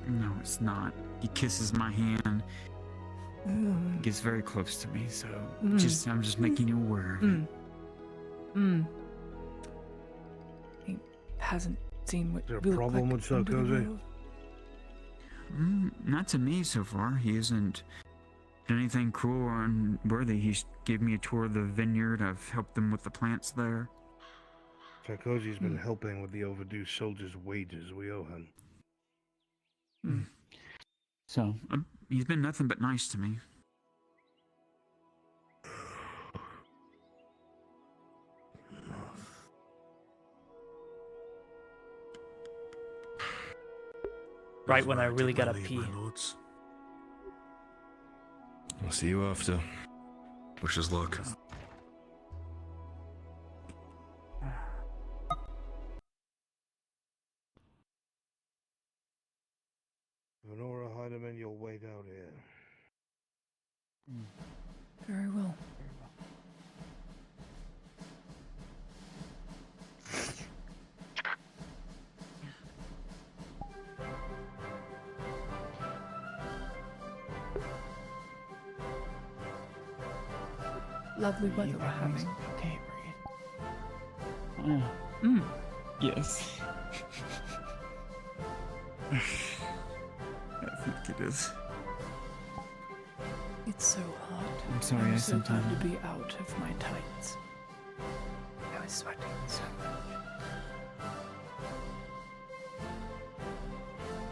No, it's not. He kisses my hand. Gets very close to me, so I'm just making you aware. He hasn't seen what Is there a we look problem like with under the Sarkozy? roof. Not to me so far. He hasn't done anything cruel or unworthy. He's gave me a tour of the vineyard. I've helped them with the plants there. Sarkozy's been helping with the overdue soldiers' wages we owe him. So, he's been nothing but nice to me. Right when I really gotta pee. I'll see you after. Wish us luck. Venora Heidemann, you'll wait out here. Very well. Lovely weather we're having. Okay, breathe. Yes. I think it is. It's so hot. I'm sorry, I'm I so glad sometimes- to be out of my tights. I was sweating so much.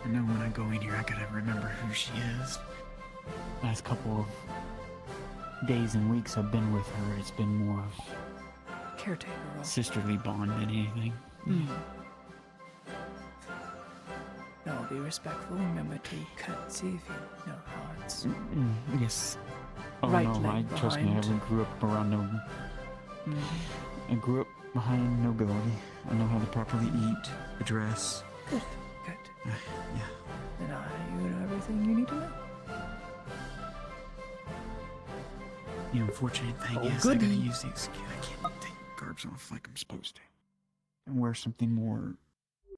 I know when I go in here, I gotta remember who she is. Last couple of days and weeks I've been with her, it's been more of Caretaker role. sisterly bond than anything. No, be respectful. Remember to curtsy if you know how it's. Yes. Oh Right no, leg trust me, I behind. never grew up around no. I grew up behind nobility. I know how to properly eat, dress. Good, good. Yeah. Then you know everything you need to know. The unfortunate thing Oh, is I gotta goody. use the excuse. I can't take garbs off like I'm supposed to. And wear something more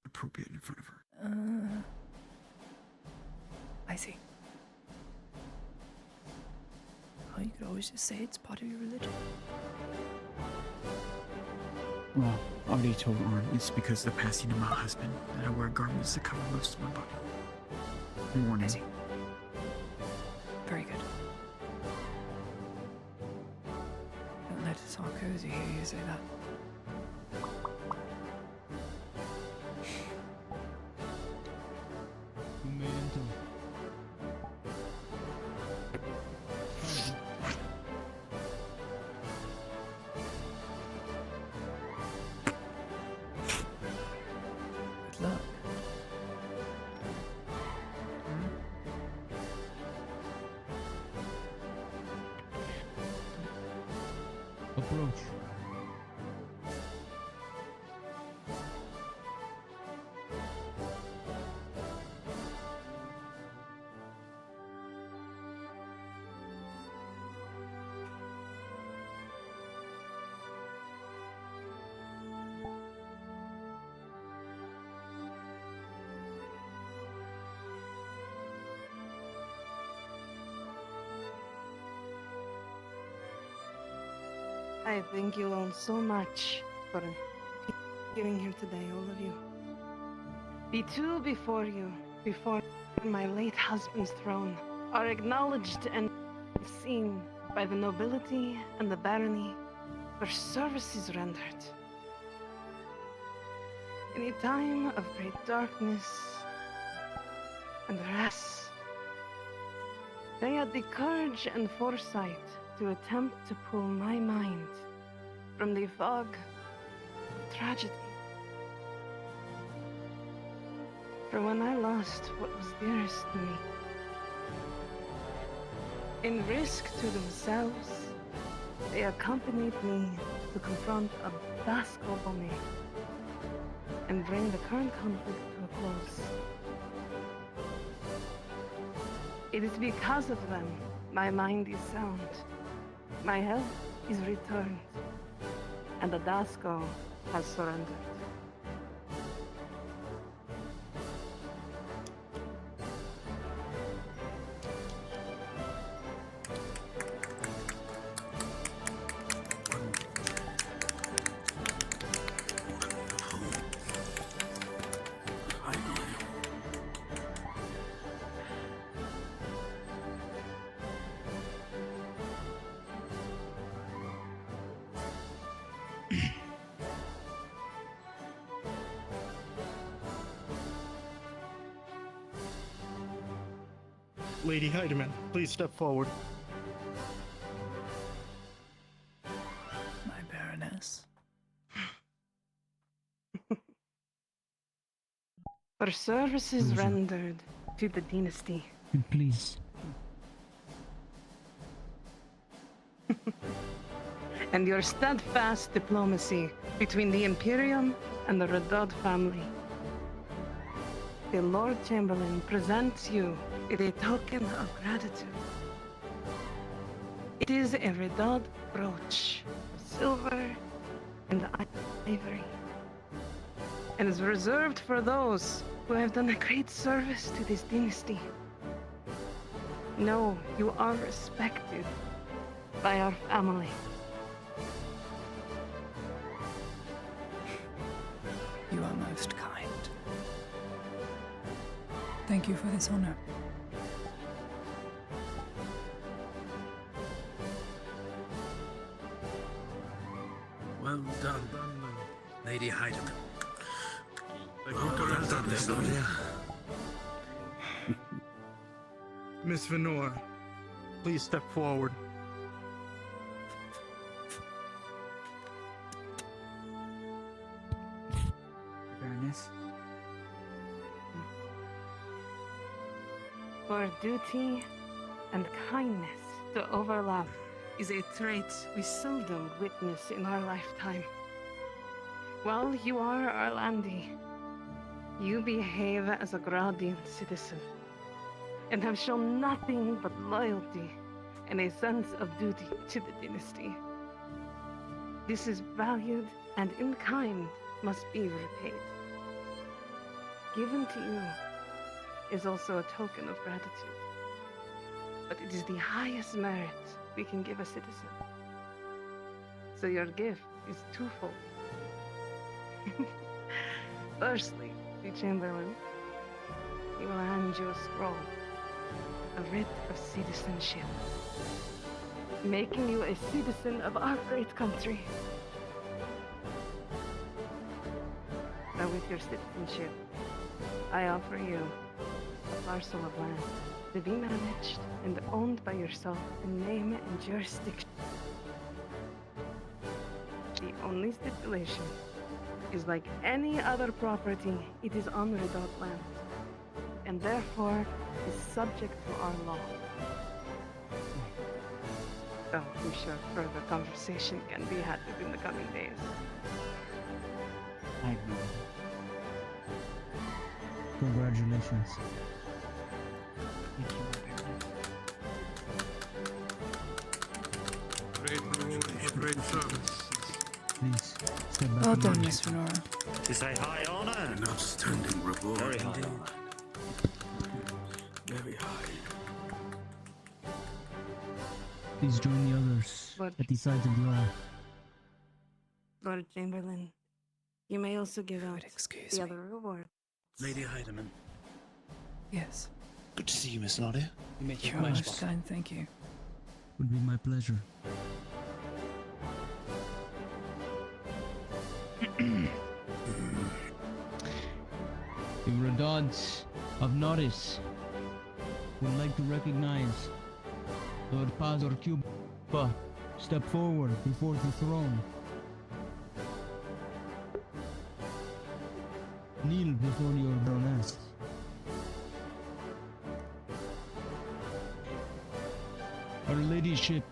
appropriate in front of her. I see. Well, you could always just say it's part of your religion. Well, I already told Arn it's because of the passing of my husband that I wear garments that cover most of my body. Warning. I see. Very good. Don't let Sarkozy hear you say that. Good luck. Approach. I thank you all so much for being here today, all of you. Be two before you, before my late husband's throne. are acknowledged and seen by the nobility and the barony for services rendered. In a time of great darkness and rest, they had the courage and foresight to attempt to pull my mind from the fog of tragedy. For when I lost what was dearest to me, in risk to themselves, they accompanied me to confront a Basco bomber and bring the current conflict to a close. It is because of them my mind is sound, my health is returned, and the Dasco has surrendered. Lady Heidemann, please step forward. My Baroness. For services rendered to the dynasty. Please. And your steadfast diplomacy between the Imperium and the Redod family. The Lord Chamberlain presents you with a token of gratitude. It is a Redod brooch of silver and ivory, and is reserved for those who have done a great service to this dynasty. Know you are respected by our family. You are most kind. Thank you for this honor. Well done, Lady Heidemann. Well done, Victoria. Miss Venor, please step forward. Baroness. For duty and kindness to overlap is a trait we seldom witness in our lifetime. While you are our Landi, you behave as a Gradian citizen and have shown nothing but loyalty and a sense of duty to the dynasty. This is valued and in kind must be repaid. Given to you is also a token of gratitude, but it is the highest merit we can give a citizen. So your gift is twofold. Firstly, the Chamberlain, he will hand you a scroll, a writ of citizenship, making you a citizen of our great country. Now with your citizenship, I offer you a parcel of land to be managed and owned by yourself in name and jurisdiction. The only stipulation is like any other property, it is on Redod land, and therefore is subject to our law. Though I'm sure further conversation can be had within the coming days. I agree. Congratulations. Great service. Please, step back. Well done, Miss Renora. It's a high honor. An outstanding reward. Very high indeed. honor. Very high. Please join the others But- at the sides of the aisle. Lord Chamberlain, you may also give out excuse the me. other reward. Lady Heidemann, Yes. Good to see you, Miss Nadia. You make You're most kind, thank you. Would be my pleasure. The Redods of Notice would like to recognize Lord Pazor Cuba. Step forward before the throne. Kneel before your baroness. Our ladyship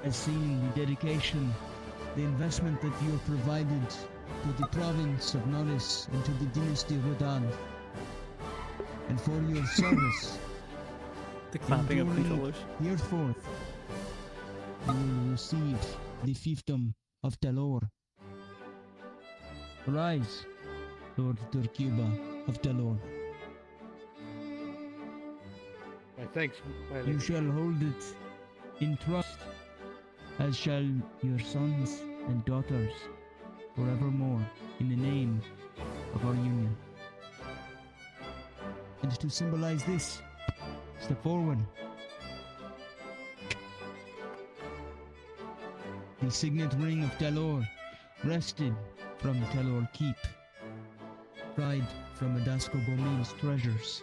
has seen the dedication, the investment that you have provided to the province of Noris and to the dynasty Redad, and for your service. The clapping of duly controllers. Henceforth, you will receive the fiefdom of Telor. Rise, Lord Turcuba of Telor. Thanks. You shall hold it in trust, as shall your sons and daughters, forevermore, in the name of our union. And to symbolize this, step forward. The signet ring of Telor, wrested from Telor Keep, pried from Adasco Bomin's treasures.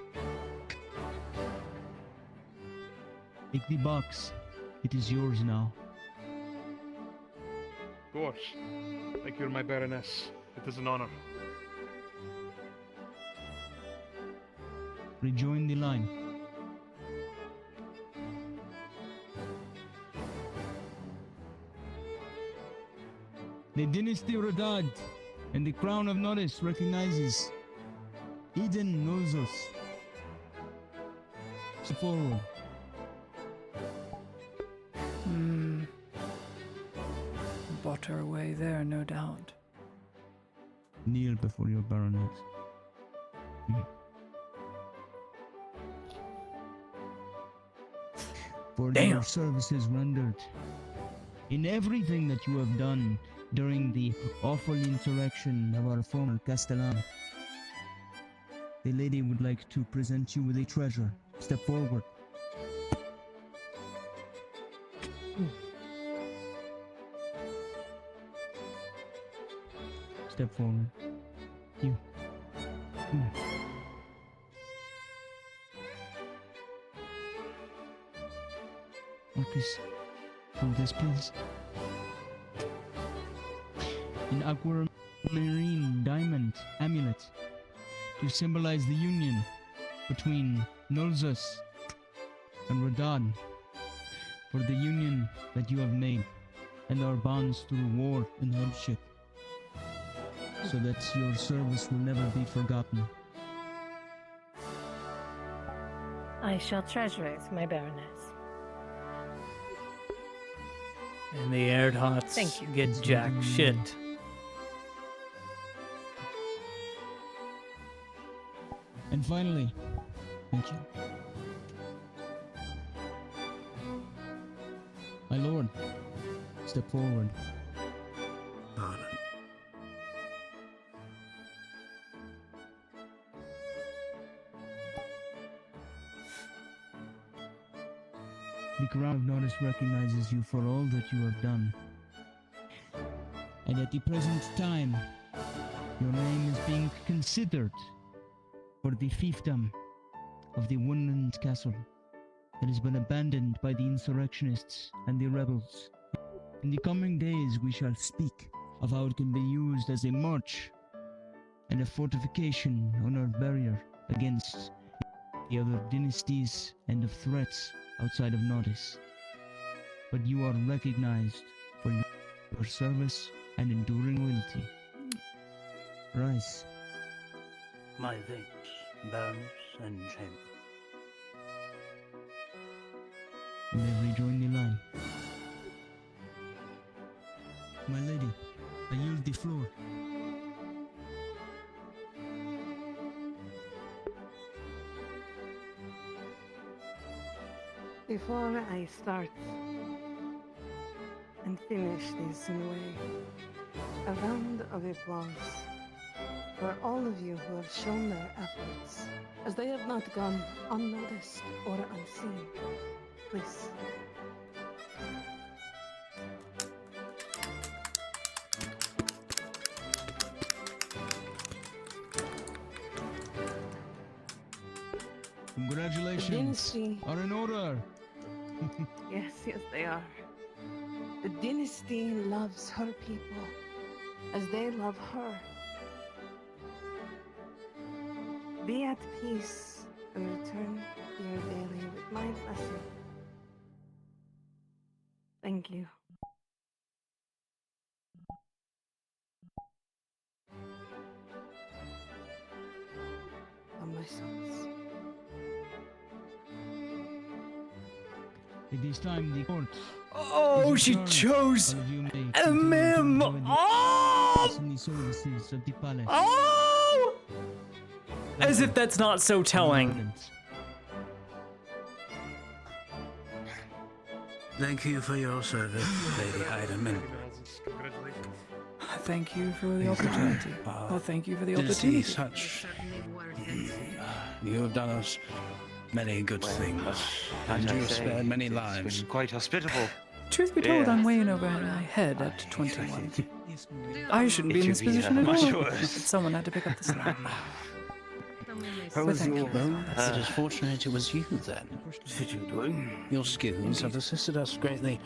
Take the box. It is yours now. Of course. Thank you, my Baroness. It is an honor. Rejoin the line. The dynasty Radad and the crown of Norris recognizes Eden Nozos. Step forward. Bought her away there, no doubt. Kneel before your baroness. For your services rendered in everything that you have done during the awful insurrection of our former Castellan. The lady would like to present you with a treasure. Step forward. Step forward. You. Marcus, hold this, please. An aquamarine diamond amulet to symbolize the union between Nolzus and Radad, for the union that you have made and our bonds through war and hardship, so that your service will never be forgotten. I shall treasure it, my Baroness. And the Erdhots Thank you. get jack shit. And finally, thank you. My lord, step forward. The crown of Norris recognizes you for all that you have done. And at the present time, your name is being considered for the fiefdom of the Woodland Castle that has been abandoned by the insurrectionists and the rebels. In the coming days we shall speak of how it can be used as a march and a fortification on our barrier against the other dynasties and of threats outside of Nordis. But you are recognized for your service and enduring loyalty. Rise. My thanks, Baroness and Chamber. You may rejoin the line. My lady, I yield the floor. Before I start and finish this in a way, a round of applause for all of you who have shown their efforts, as they have not gone unnoticed or unseen. Please. Congratulations. Are in order. Yes, they are. The dynasty loves her people as they love her. Be at peace and return to your daily with my blessing. Thank you. On my sons. It is time the court. Oh, she chose a mem. Oh! The services of the palace. Oh! As if that's not so telling. Thank you for your service, Lady Heidemann. Thank you for the opportunity. Well, thank you for the opportunity. You have done us many good things, and you have spared many lives. Quite hospitable. Truth be told, I'm way in over my head at 21. I shouldn't be in this position at all. But someone had to pick up the slack. Well, it is fortunate it was you then. Your skills have assisted us greatly.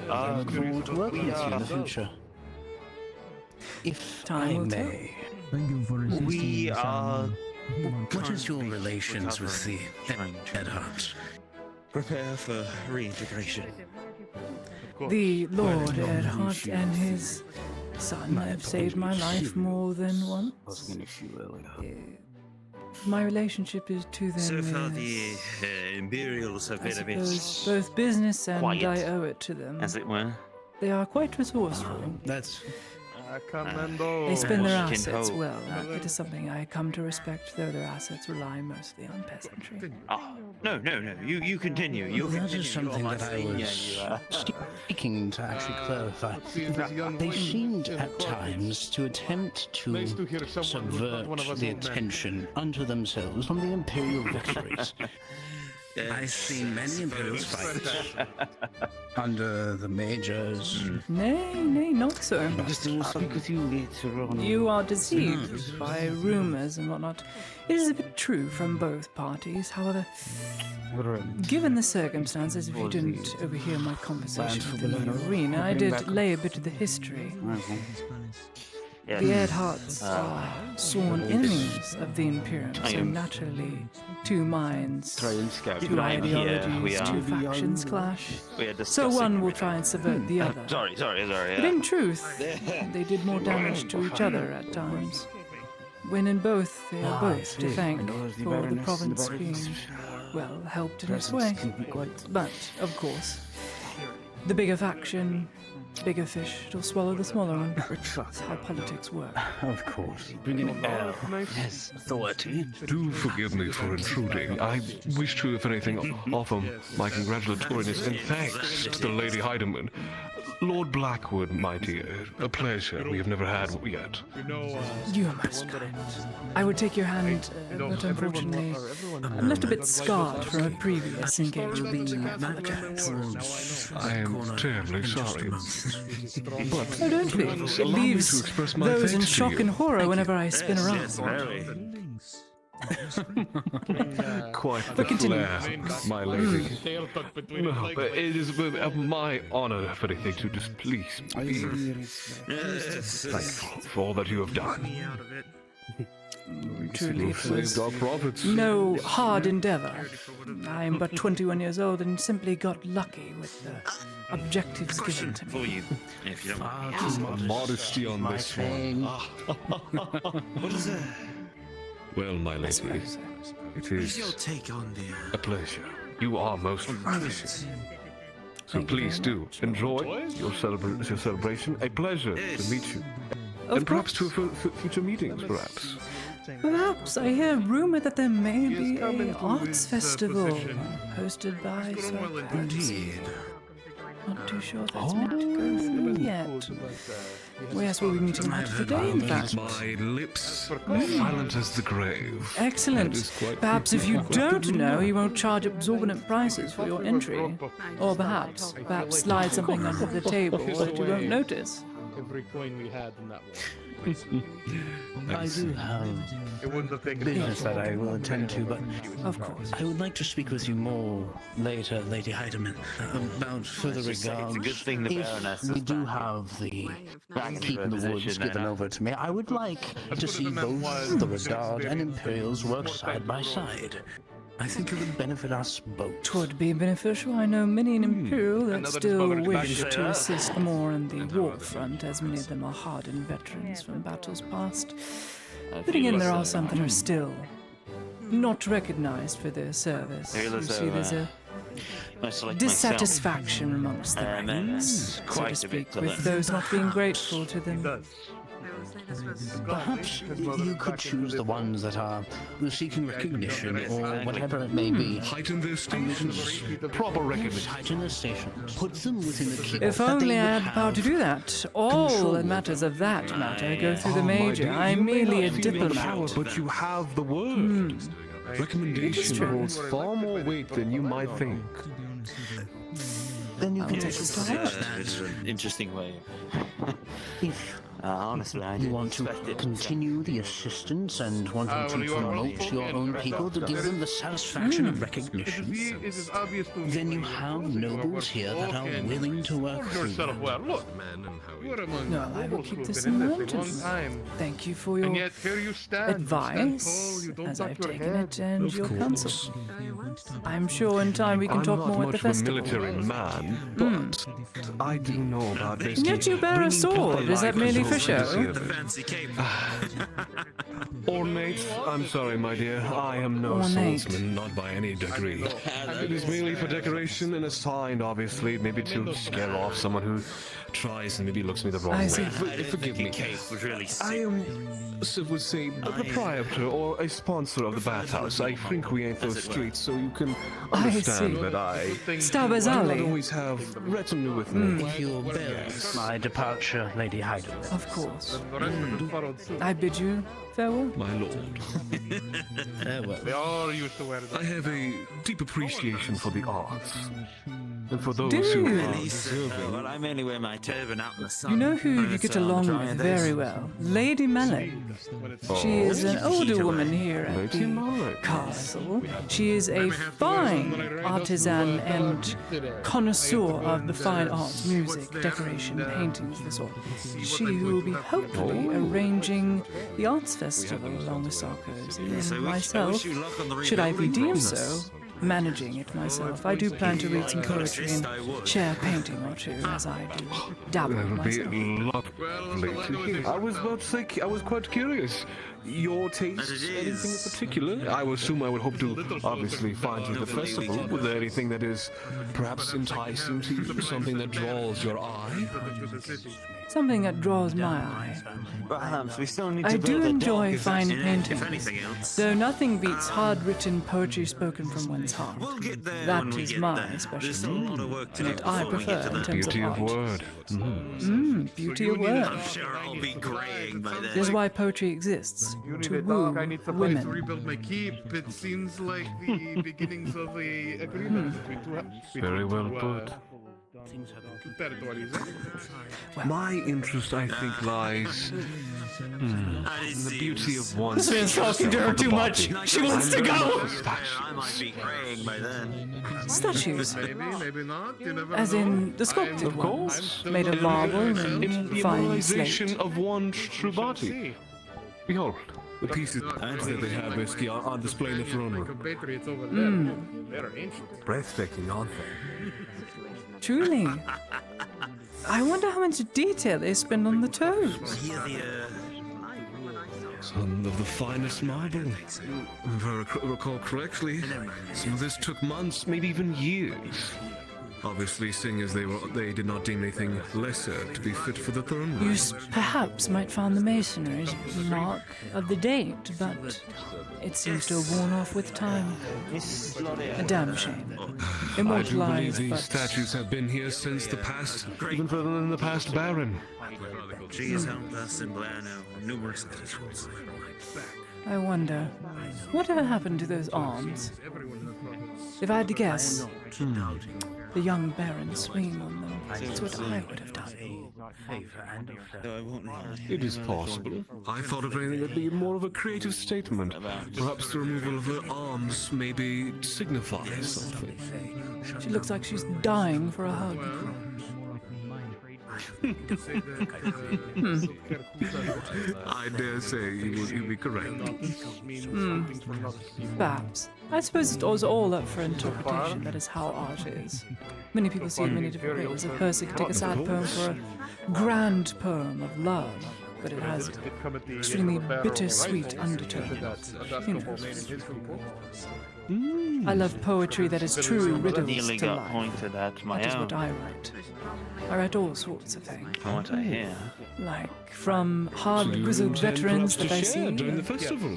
I look forward to working with you in the future. If I may, Thank you for assisting We us, are. what is your relations with the Edhards? Prepare for reintegration. The Lord Edhart and his son have saved my life more than once. My relationship is to them So far, is, the Imperials have I been a bit suppose, both business and quiet, I owe it to them. as it were. They are quite resourceful. That's Commando. They spend their Can assets hope. well. It is something I come to respect, though their assets rely mostly on peasantry. Oh, no. You continue. You That continue. is something You're that I my was senior, seeking to actually clarify. They seemed at times to attempt to subvert the attention unto themselves from the Imperial victories. I've seen many Imperials fight under the majors. Nay, not so. We'll speak with you later on. You are deceived by rumors and whatnot. It is a bit true from both parties, however, given the circumstances, if you didn't overhear my conversation within the arena, I did lay a bit of the history. Yes. The Edharts are sworn enemies of the Imperium, so naturally, two minds, two ideologies, two factions clash. So one will try and subvert the other. Sorry. But in truth, they did more damage to each other at times. When in both, they are both to thank for the province being, well, helped in its way. But, of course, the bigger faction, bigger fish, it'll swallow the smaller one. That's how politics work. Of course. Bringing yes, authority. Do forgive me for intruding. I wish to, if anything, offer my congratulatoriness and thanks to the Lady Heidemann. Lord Blackwood, my dear, a pleasure we have never had yet. You are most kind. I would take your hand, but unfortunately, I'm left a bit scarred from a previous engagement. I apologize. I am terribly sorry. But Oh, don't be. It allow me to leaves express my those in thanks to shock you. and horror whenever I spin around. Quite the But continue. flair, my lady. No, but it is my honor, if anything, to displease be thankful for all that you have done. Truly, You it saved was our profits. no hard endeavor. I am but 21 years old and simply got lucky with the objectives given to me. If you don't mind. Modesty on this one. What is it? Well, my lady, it is your take on the a pleasure. You are most gracious. So please do enjoy your celebration. A pleasure to meet you. And perhaps to future meetings, perhaps. Perhaps I hear rumor that there may be an arts festival hosted by Sir Pansy. Not too sure that's meant to go through yet. Well, yes, we'll be meeting later today, in fact. My lips silent as the grave. Excellent. That is quite Perhaps if you don't know, he won't charge exorbitant prices for your entry. Or perhaps slide something under the table that you won't notice. Every coin we had in that one. I do have business that I will attend to, but of course, I would like to speak with you more later, Lady Heidemann, about further regards. It's a good thing the Baroness If we is do back. have the Back keep into in her the woods position given now. over to me, I would like to see both the Regard and Imperials work side by side. I think it would benefit us both. Twould be beneficial. I know many an Imperial that still wish to assist more on the war front, as many of them are hardened veterans from battles past. But again, there are some that are still not recognized for their service. You see, there's a dissatisfaction amongst the ranks, so to speak, with those not being grateful to them. Perhaps you could choose the ones that are seeking recognition or whatever it may be. Heighten their stations. Proper recognition. Heighten their stations. Put them within the keep. If only I had the power to do that. All the matters of that matter go through the Major. I'm merely a diplomat. But you have the word. Recommendation holds far more weight than you might think. Then you can take a That is an interesting way. If honestly, I you didn't want to expect it. continue the assistance and want to promote your own people to give them the satisfaction of recognition, then you have nobles here that are willing to work through them. No, I will keep this in mind. Thank you for your advice, as I've taken it, and your counsel. I'm sure in time we can talk more at the festival. I'm not much of a military man, but I do know about this. And yet you bear a sword. Is that merely for show? The fancy cape. Ornate, I'm sorry, my dear. I am no Ornate. swordsman, not by any degree. It is merely for decoration and a sign, obviously, maybe to scare off someone who tries and maybe looks me the wrong I way. see. Forgive me. Cape was really sick. I am, so would say, a proprietor or a sponsor of the bathhouse. I frequent those streets, so you can understand that I Stabazali. not always have retinue with me. If you will bear my departure, Lady Heidemann. Of course. I bid you farewell. My lord. Farewell. They all used to wear them. I have a deep appreciation for the arts. And for those Do who you? are Well, observing. I mainly wear my turban out in the sun. You know who you get along with very well? Lady Mellon. She is an older woman here at Lady the Mellon. castle. She is a fine artisan and connoisseur of the fine arts, music, decoration, paintings, the sort. She will be hopefully arranging the arts festival along with Sarkozy and myself, should I be deemed so, managing it myself. I do plan to read some poetry and share a painting or two, as I do dabble That would be myself. lovely to hear. I was about to say, I was quite curious. Your taste, anything in particular? I would assume I would hope to obviously find you at the festival. Was there anything that is perhaps enticing to you? Something that draws your eye? Something that draws my eye. Perhaps we still need to I build do a dock, enjoy if fine that's- paintings, If anything else. though nothing beats hard-written poetry spoken from one's heart. We'll get there when That we is get my there. There's specialty. still a lot of work to do What I before we get prefer to in that. terms Beauty of art. word. Beauty of word. I'm sure I'll be graying by then. This is why poetry exists, You need to a woo dog. I need some place to women. rebuild my keep. It seems like the beginnings of a agreement between two. Very well put. Two territories. My interest, I think, lies in the beauty of one. This man's talking to her too much. She wants to go. I might be graying by then. Statues, Maybe, maybe not. You never as know. in the sculpted Of course. ones, made of marble In and the fine immortalization slate. of one true body. Behold, the pieces that they have basically on display in the throne room. Compatriots over there. They're ancient. Breathtaking, aren't they? Truly. I wonder how much detail they spend on the toes. Some of the finest marble. If I recall correctly, some of this took months, maybe even years. Obviously, seeing as they did not deem anything lesser to be fit for the throne room. You perhaps might find the masonry's mark of the date, but it seems to have worn off with time. A damn shame. I do believe Immortalized, these but statues have been here since the past, even further than the past Baron. She has helped us in Blerno on numerous occasions. I wonder, whatever happened to those arms? If I had to guess, the young Baron swinging on them, that's what I would have done. No, I won't lie. It is possible. I thought of anything that'd be more of a creative statement. Perhaps the removal of her arms maybe signifies something. She looks like she's dying for a hug. I dare say you'd be correct. Perhaps. I suppose it was all up for interpretation. That is how art is. Many people see it many different ways. A person can take a sad poem for a grand poem of love, but it has extremely bittersweet undertones. I love poetry that is true riddles Nearly to got life. pointed at my That is own. what I write. I write all sorts of things. From what I hear. Like from hard So you grizzled intend veterans perhaps that I to share see. during the festival?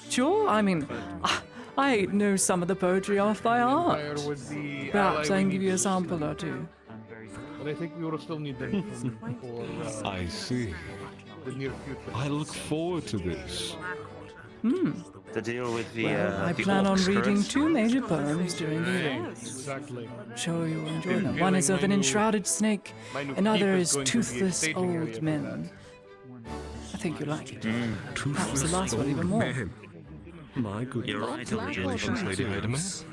Sure, I mean, I know some of the poetry off by heart. Perhaps I can give you a sample or two. But I think we will still need them for I see. the near future. I look forward to this. The deal with the, Well, I the plan on orcs, reading correct? 2 major poems during the event. Exactly. I'm sure you'll enjoy them. One is of an enshrouded snake, another is toothless old men. I think you'll like it. Perhaps the last one even more. Man. My goodness. You're right, Congratulations, Lady Heidemann.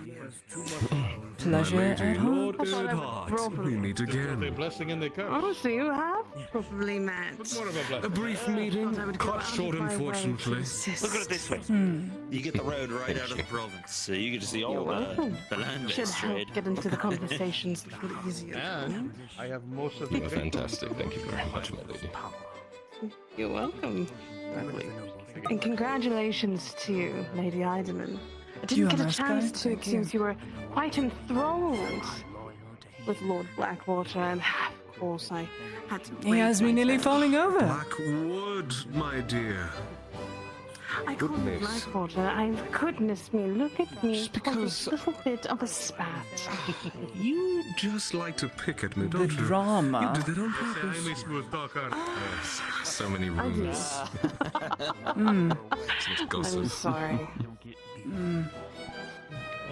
Pleasure at home. Lord Erdhart. We meet again. A blessing and they curse. Oh, so you have probably met. More of a blessing. A brief meeting, I would go cut out short, of my way to unfortunately. assist. Look at it this way. You get the road right out of the province, so you get to see all You're welcome. the land Should based help trade. get into the conversations a little easier. And I have most of You the are fantastic. Thank you very much, my lady. You're welcome. And congratulations to you, Lady Eiderman. I You didn't are get a nice chance guy. to, Thank it seems you were quite enthralled with Lord Blackwater, and of course I had to He has me nearly falling over. Blackwood, my dear. I call him Goodness. Blackwater. Goodness me, look at me. Just because- A little bit of a spat. You just like to pick at me, The don't you? drama. You did that on purpose. smooth talker. So many rumors. I'm Gossip. sorry.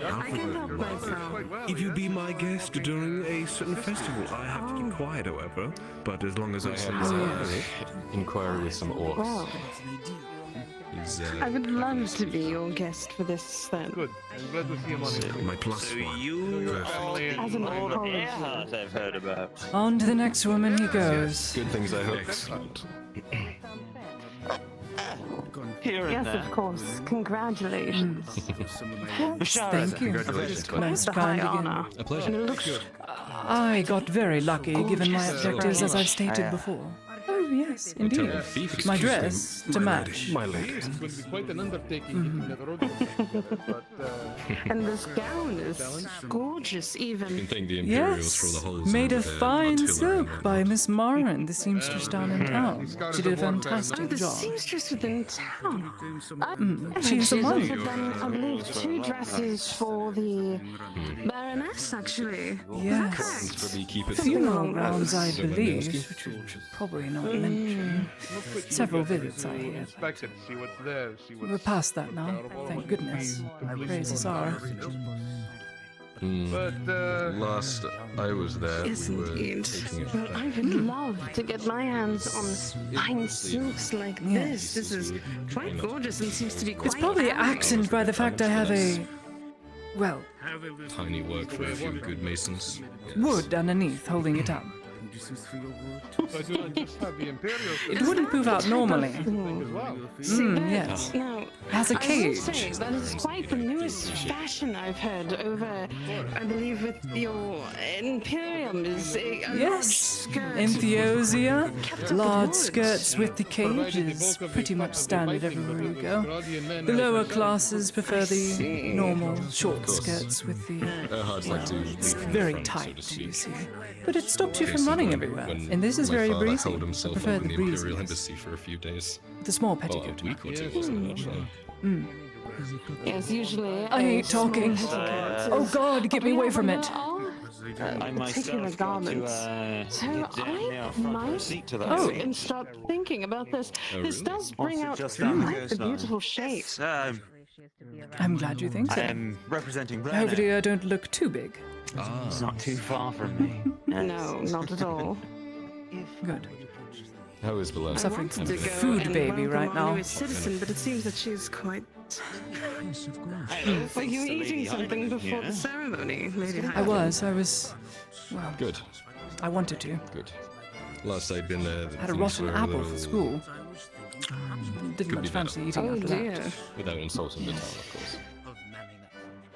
I can help myself. If you be my guest during a certain festival, I have to keep quiet, however. But as long as I have Inquiry with some orcs. Well, He's, I would love to be your guest for this then. Good. I'm glad to see him on it. my plus So one. you As an All the apology. Earhart I've heard about. On to the next woman he goes. good things, I hope. Excellent. Here and Yes, there. of course. Congratulations. Thank you. Most The high kind again. honor. A pleasure. And it looks I got very lucky given my Gorgeous. objectives as I've stated Yeah. before. Oh, yes, indeed. Thief, My Excuse dress me, to my match. lady, my lady. It's going to be quite an undertaking getting that road together, but and this gown is gorgeous You can even. thank the Imperials for the Yes, holes made in of the fine artillery silk and by Miss Marin, the seamstress down in town. She did a Oh, fantastic the job. seamstress within town. She's the She's one. also done, I believe, 2 dresses for the Baroness, actually. Yes. for the keep it Funeral grounds, I So believe, Lewandowski. which we should probably not mention. Several visits, I hear. inspect it, see what's there, see what's We're past that now, thank goodness. Praise Azara. But Last I was there, Yes, we were indeed. taking it But I would love to get my hands on fine silks like this. This is quite gorgeous and seems to be quite. It's probably accented by the fact I have a, well, tiny work for a few good masons. wood underneath holding it up. I do not just have the Imperials. It wouldn't move out normally. as well. Yes. Now, It has a I will cage. say that is quite the newest fashion I've heard over, I believe, with your Imperium is a large Yes, skirt. Entheosia, Kept up large with wood. skirts with the cage is pretty much standard everywhere you go. The lower classes prefer the normal short skirts with the. Erhard's like to It's leave very front, so tight, to speak. you see. But it stops you from Basically, running everywhere. when And this is my very father breezy. held I himself prefer up the in the Imperial breeziness. Embassy for a few days. The small Well, petticoat. a week or two, wasn't it, actually? Yes, usually. I hate talking. Oh God, get me away from it. I myself particular got to garments. So get down now I front row might seat to that. go and start thinking about this. Oh, This really? does bring out Just quite the beautiful shapes. I'm glad you think so. I am representing Hopefully I don't look too big. It's not too far from me. No, not at all. Good. How is the last? Suffering from To go food and baby welcome right our now. newest citizen, but it seems that she's quite. Were you eating something before the ceremony, Lady I was. Well, Good. I wanted to. Good. Last I'd been there, Had a things rotten were apple little- for school. Didn't Could much be fancy better. eating Oh after dear. that. Without insulting the town, of course.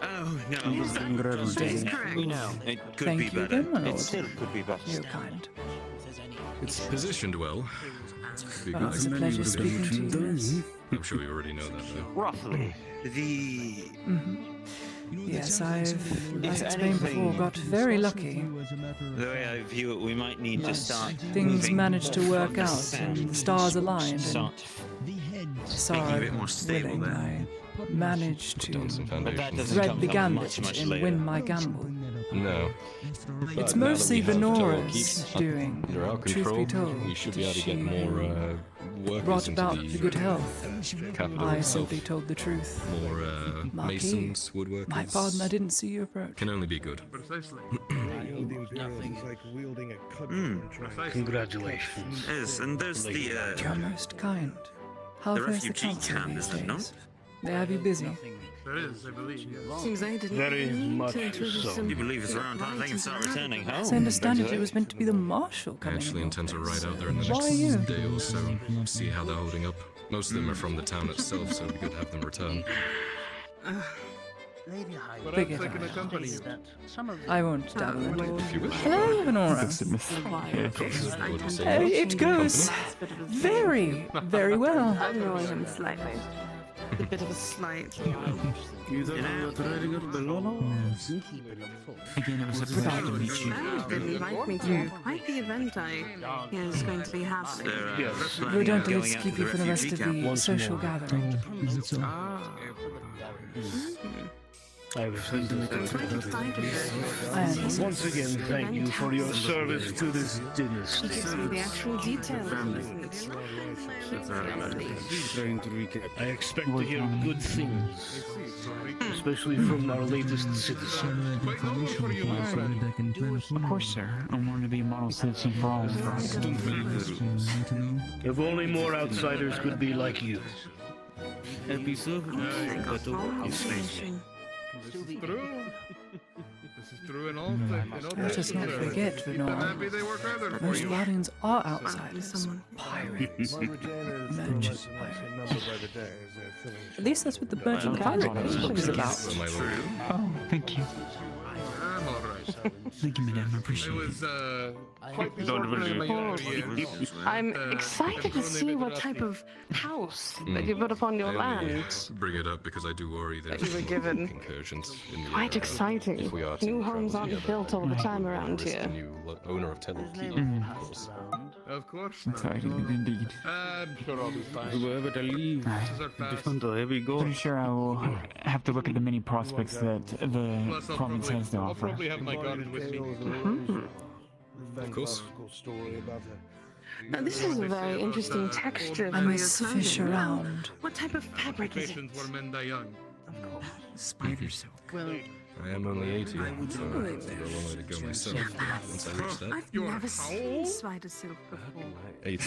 Oh, no. That's correct. We know. It could Thank be you better. again, my It lord. still could be better. You're kind. It's positioned well. Could be Oh, good. it's a pleasure speaking to you. Yes. I'm sure you already know that, though. Roughly. The... Yes, I've, If like explained before, anything- got very lucky. The way I view it, we might need to start. Things moving managed to from work the out sound. and the stars aligned. And Start. Sorry, a bit more stable willing, then. I managed to Done some But that foundations. doesn't thread come the from gambit much and later. win my gamble. No. It's But now that mostly we have Venora's Taraki's doing, under our truth control, be told. we should be able to She get more workers brought into about the the good health. capital I itself. simply told the truth. More Marquis. masons, woodworkers. My pardon, I didn't see you approach. Can only be good. Congratulations. Yes, and there's the, You're most kind. How the fares the refugee council camp, these is it not? days? They have you busy. There is, I believe. Yes. Seems I didn't Very need much to introduce so. some You believe it's around time they can start returning home? As I understand it, it was meant to be the marshal I coming actually in. intend to ride out there in the Why next you? day or so, see how they're holding up. Most of them are from the town itself, so it'd be good to have them return. Figured. Perhaps I can accompany you. I won't dabble into it. If you wish. Hello, Venora. It goes very, very well. I know him slightly. A bit of a slight. Again, it was a pleasure to meet you. That did invite me to quite the event I is going to be happening. We don't at least keep you for the rest of the social gathering. Is it so? I was I understand. once again thank you for your service to this He dynasty. gives me the actual details. Trying to recap. I expect to hear good things, especially from our latest citizen. Of course, sir. I wanted to be a model citizen for all. If only more outsiders could be like you. This is true. This is true in all Let us places. not forget, Keep them Venora, happy, they work harder that for most you. Guardians are outsiders. Pirates. Merchant At least that's what the Merchant Pirates book is about. Oh, thank you. I'm alright. Thank you, madam. I I appreciate it. was quite disorganized in my younger years. I'm excited to see what type of house that you put upon your land. Bring it up because I do worry that That you were given. incursions in the Quite exciting. if we are to New homes travel aren't together, built all the time around risk here. the new owner of Tellur Key, of course. Of course Excited indeed. I'm sure I'll be fine. Whoever to leave, This is our past. Pretty sure I will have to look at the many prospects that the Plus, province has to I'll offer. probably have my guard with me. Of course. Now, this is a very interesting texture I for your must fish clothing. around. What type of fabric is it? Patients where men die young. Spider silk. I am only 80, so I've got a long way to go myself. Once I reach that, I've never seen spider silk before. 80,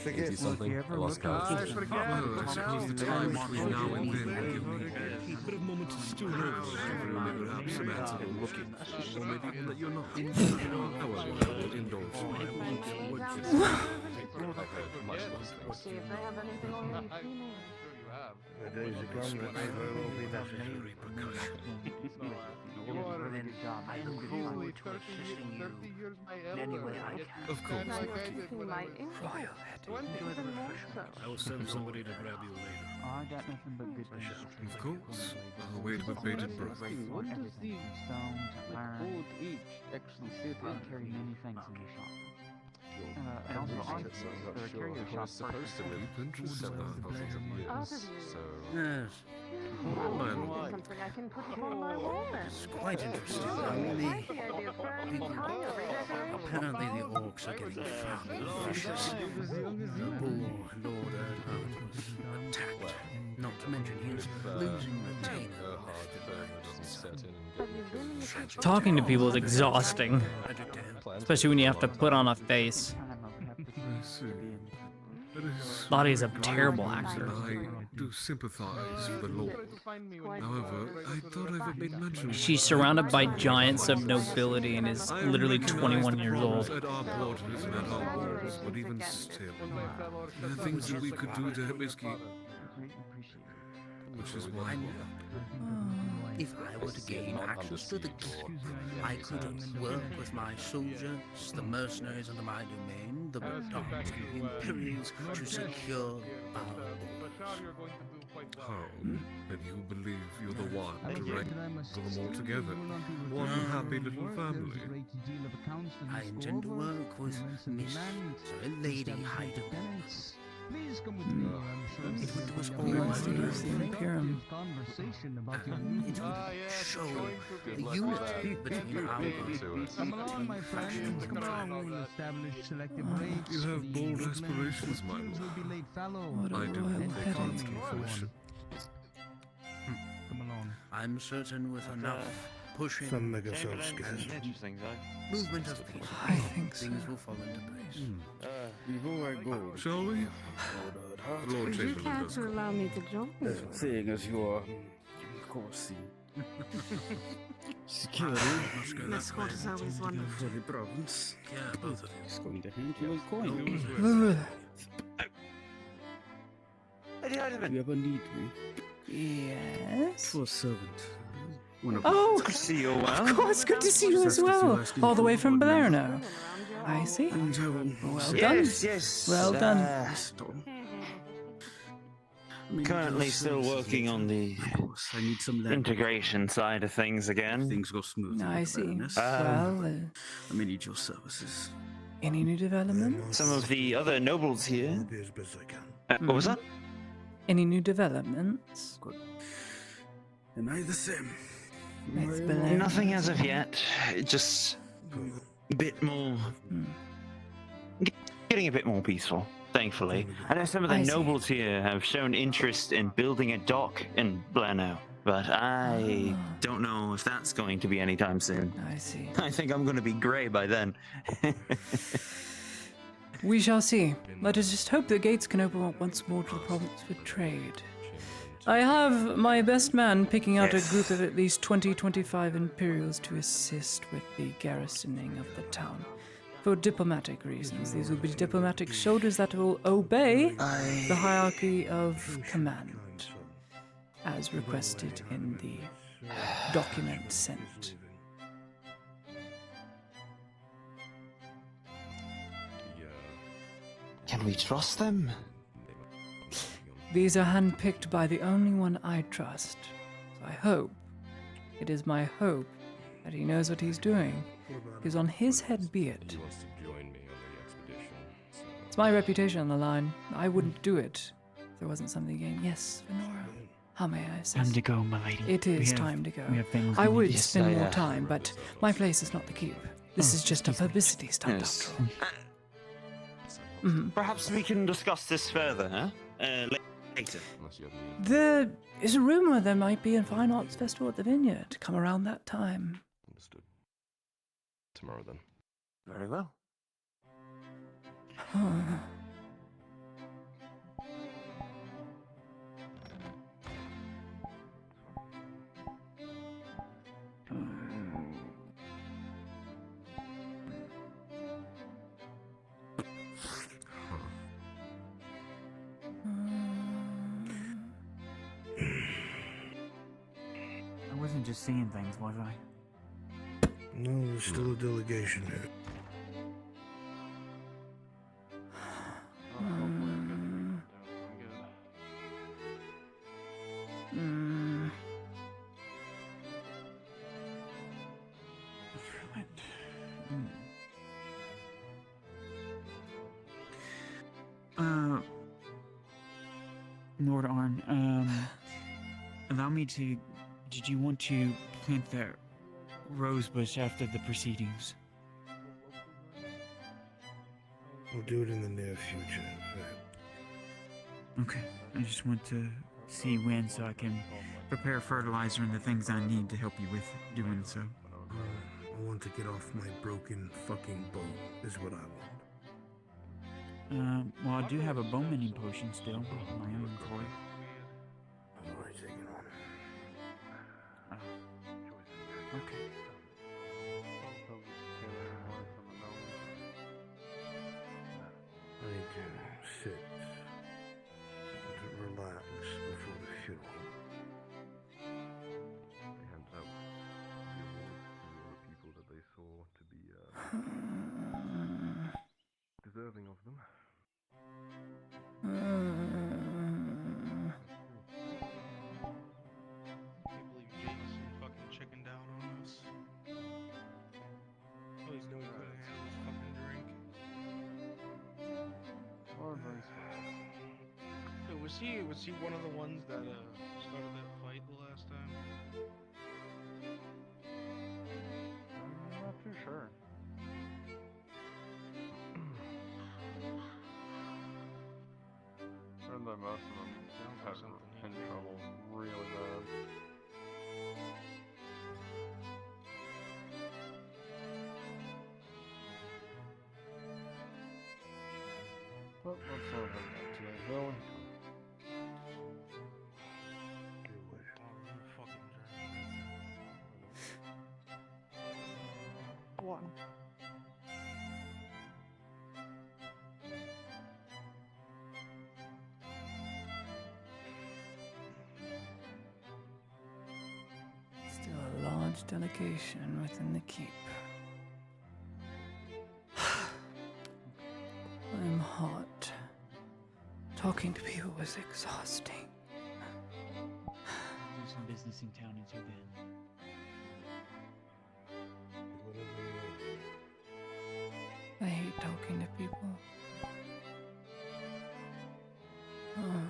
80 something, I lost count. I forget. Suppose the time between now and then will give me But a moment to stew perhaps a matter of looking, or maybe even that you're not. However, I will indulge you. See if they have anything already cleaning. The days are gone that never will be necessary. I'm easily 30 years my elder. Of course. My income. 20, even more so. I will send somebody to grab you later. I got nothing but good news. Of course. I'll wait with bated breath. Everything from stone to iron. Actually sit I carry many things in the shop. And also, I'm aren't not the sure carrier who shop is supposed to live partially for 7,000 of years, so... Yes. Maybe something I can put upon my wall then. It's quite interesting. I Only like the idea of burning tile redecoration. apparently the orcs are getting foul and vicious. The bull Lord Erdhard was attacked. Not to mention he is losing retainers. Talking to people is exhausting. Especially when you have to put on a face. Lottie's a terrible actor. I do sympathize with the Lord. However, I thought I've made mention. She's surrounded by giants of nobility and is literally 21 years old. At our borders and at our walls, but even still, there are things that we could do to help us keep. Which is why. If I were to gain access to the keep, I could work with my soldiers, the mercenaries under my domain, the Darks and the Imperials, to secure our borders. How? And you believe you're the one to wrangle them all together? One happy little family? I intend to work with Miss Lady Heidelberg. Please come with me. I'm sure It would do us all conversation about your it would show the unity between our groups. Come along, my friend. Come along. We'll establish selective rates. You have bold aspirations, my lord. Will be laid fallow. I do hope they can't come fruition. Come along. I'm certain with enough pushing, Some make ourselves scarce. Interesting, movement of people, I think so. things will fall into place. Before I go, Shall we? The Lord Would you Chamberlain care does to come. allow me to join you? seeing as you are, of course, the security This court is always wonderful. for the province, Yeah, both of you. is going to hand you a coin. If you ever need me, Yes. for a servant. One of Oh, Good to see you well. of course, good to see you as well. All the way from Balerno. I see. Well done. Yes. Well done. Currently still working on the I need some land. integration side of things again. Things go smoothly. I with the see. Baroness. Well, I may need your services. any new developments? Some of the other nobles here. Be as best as I can. What was that? Any new developments? Am I the same? With Balerno? Nothing as of yet. Just a bit more. Getting a bit more peaceful, thankfully. I know some of the I see. nobles here have shown interest in building a dock in Blerno, but I don't know if that's going to be anytime soon. I see. I think I'm going to be grey by then. We shall see. Let us just hope the gates can open up once more to the province for trade. I have my best man picking out Yes. a group of at least 20-25 Imperials to assist with the garrisoning of the town. For diplomatic reasons, these will be diplomatic soldiers that will obey the hierarchy of command, as requested in the document sent. Can we trust them? These are handpicked by the only one I trust. So I hope, it is my hope, that he knows what he's doing. Because on his head be it. He wants to join me on the expedition. So. It's my reputation on the line. I wouldn't do it if there wasn't something to gain. Yes, Venora. How may I assist? Time to go, my lady. It is We have- time to go. we have things I we would need to- spend Yes, more time, but my place is not the keep. This is just a publicity stunt Yes. after all. Mhm. Perhaps we can discuss this further, huh? Later. Unless you have any There is a rumor there might be a fine arts festival at the Vineyard. Come around that time. understood. Tomorrow then. Very well. I wasn't just seeing things, was I? No, there's still a delegation here. Lord Arn, allow me to. Did you want to plant that rose bush after the proceedings? We'll do it in the near future. Okay, I just want to see when so I can prepare fertilizer and the things I need to help you with doing so. I want to get off my broken fucking bow, is what I want. Well, I do have a bone mending potion still in my inventory. I've already taken one. Okay. I need to sit and to relax before the funeral. He hands out the awards to all the people that they saw to be deserving of them. Can't believe Jameson fucking chickened out on us. Oh, he's doing good to handle his fucking drink. Hey, was he one of the ones that started that fight the last time? I'm not too sure. Heard that most of them had in trouble really bad. But let's not have that today, shall we? One. Still a large delegation within the keep. I'm hot. Talking to people was exhausting. Do some business in town until then. I hate talking to people. Oh.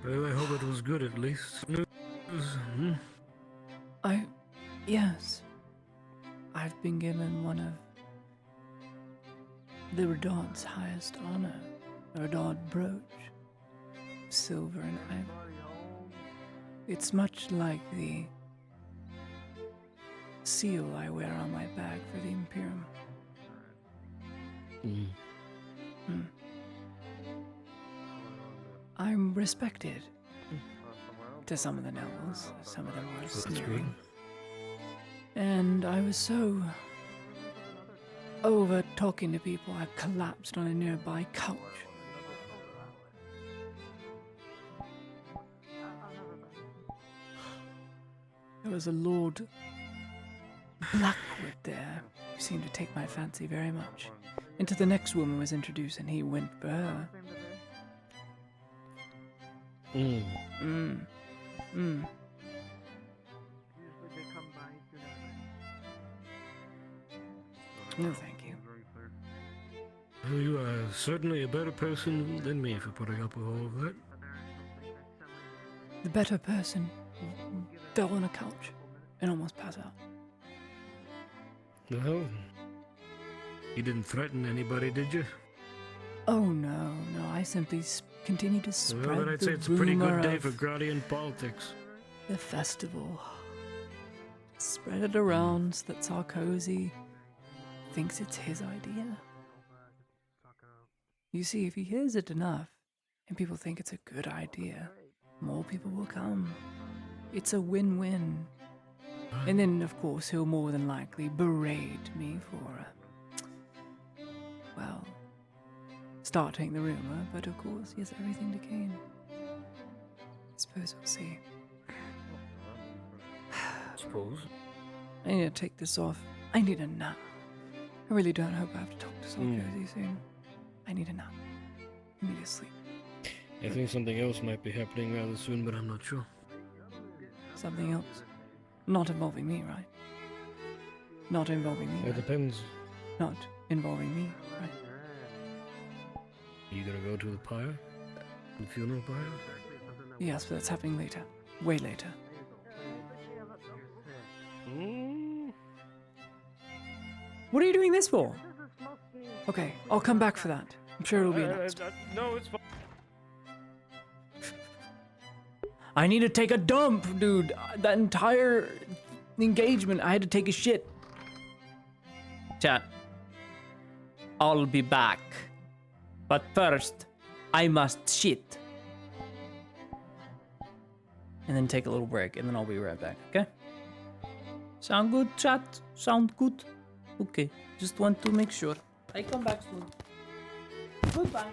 Well, I hope it was good at least. Yes. I've been given one of the Redod's highest honor, a Redod brooch, silver and ivory. It's much like the seal I wear on my bag for the Imperium. I'm respected to some of the nobles. Some of them were sneering. And I was so over talking to people, I collapsed on a nearby couch. There was a Lord Blackwood there who seemed to take my fancy very much. Until the next woman was introduced and he went for her. No, thank you. Well, you are certainly a better person than me for putting up with all of that. The better person fell on a couch and almost passed out. Well, you didn't threaten anybody, did you? Oh no, I simply continued to spread Well, then I'd say it's a pretty good day for Gradian politics. The festival. Spread it around so that Sarkozy thinks it's his idea. You see, if he hears it enough, and people think it's a good idea, more people will come. It's a win-win. And then, of course, he'll more than likely berate me for, well, starting the rumor, but of course he has everything to gain. I suppose we'll see. Suppose. I need to take this off. I need a nap. I really don't hope I have to talk to Sarkozy soon. I need a nap. I need to sleep. I think something else might be happening rather soon, but I'm not sure. Something else. Not involving me, right? Not involving me. It depends. Not involving me, right? Are you gonna go to the pyre? The funeral pyre? Yes, but that's happening later. Way later. What are you doing this for? Okay, I'll come back for that. I'm sure it'll be announced. No, it's fine. I need to take a dump, dude. That entire engagement, I had to take a shit. Chat. I'll be back. But first, I must shit. And then take a little break, and then I'll be right back, okay? Sound good, chat? Sound good? Okay, just want to make sure. I come back soon. Goodbye.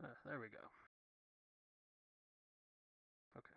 There we go. Okay.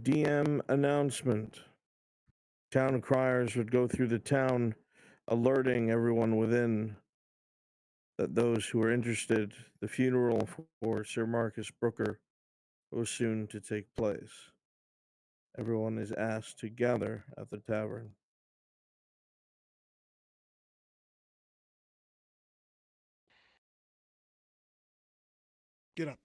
DM announcement. Town criers would go through the town, alerting everyone within that those who are interested, the funeral for Sir Marcus Brooker was soon to take place. Everyone is asked to gather at the tavern. Get up.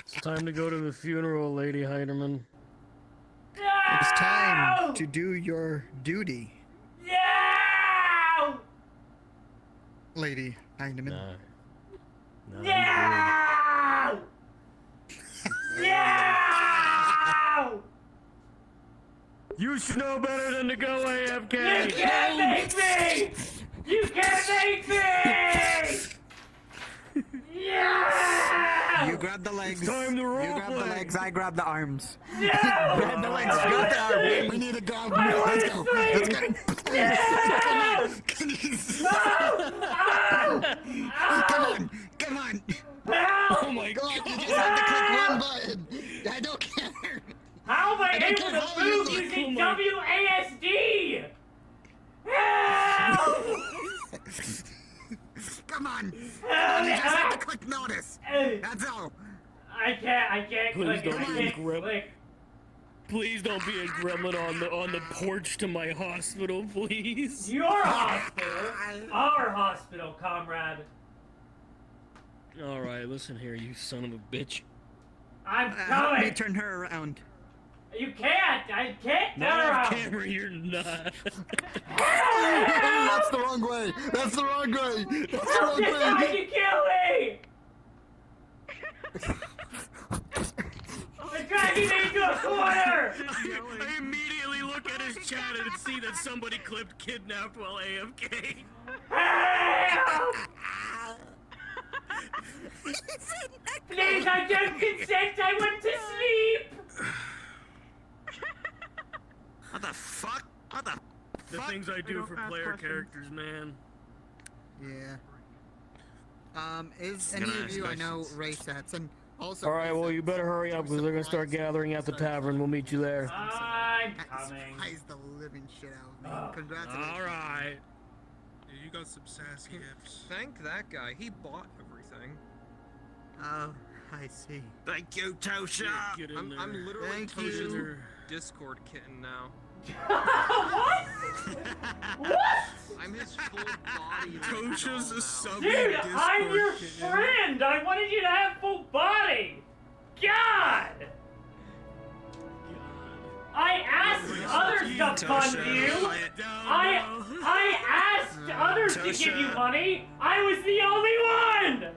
It's time to go to the funeral, Lady Heidemann. It's time to do your duty. No! Lady Heidemann. No. No! No! You should know better than to go AFK. You can't make me! You can't make me! Yeah! You grab the legs. It's time to roll You grab the legs. I grab the arms. No! Grab the legs. Grab the arms. We need to go. Let's go. Let's go. Come on. Come on. Oh my god. You just have to click one button. I don't care. How am I don't able care to how you move look. using WASD? Help! Come on. Come on. You just have to click notice. That's all. I can't Please click it. don't I be a can't gremlin. click. Please don't be a gremlin on the porch to my hospital, please. Your hospital. Our hospital, comrade. All right, listen here, you son of a bitch. I'm Help coming. me turn her around. You can't. I can't turn Not around. off camera, you're not. That's the wrong way. That's the wrong way. That's the Help wrong is trying way. to kill me. They're dragging me into a corner. I immediately look at his chat and see that somebody clipped kidnapped while AFK. Help! Please, I don't consent. I want to sleep. What the fuck? What the The things I do for player characters, man. Yeah. Is Gonna any of ask you I know questions. race sets and also. All right, well, you better hurry up because they're gonna start gathering at the tavern. We'll meet you there. I'm coming. Surprise the living shit out of me. Congratulations. All right. Yeah, you got some sassy hips. Thank that guy. He bought everything. Oh, I see. Thank you, Tosha. Get in there. I'm literally Thank Tosha's you. Discord kitten now. What? I'm his full body. Tosha's a sub Dude, Discord I'm your kitten. friend. I wanted you to have full body. God. I asked others to fund you. I asked others to give you money. I was the only one.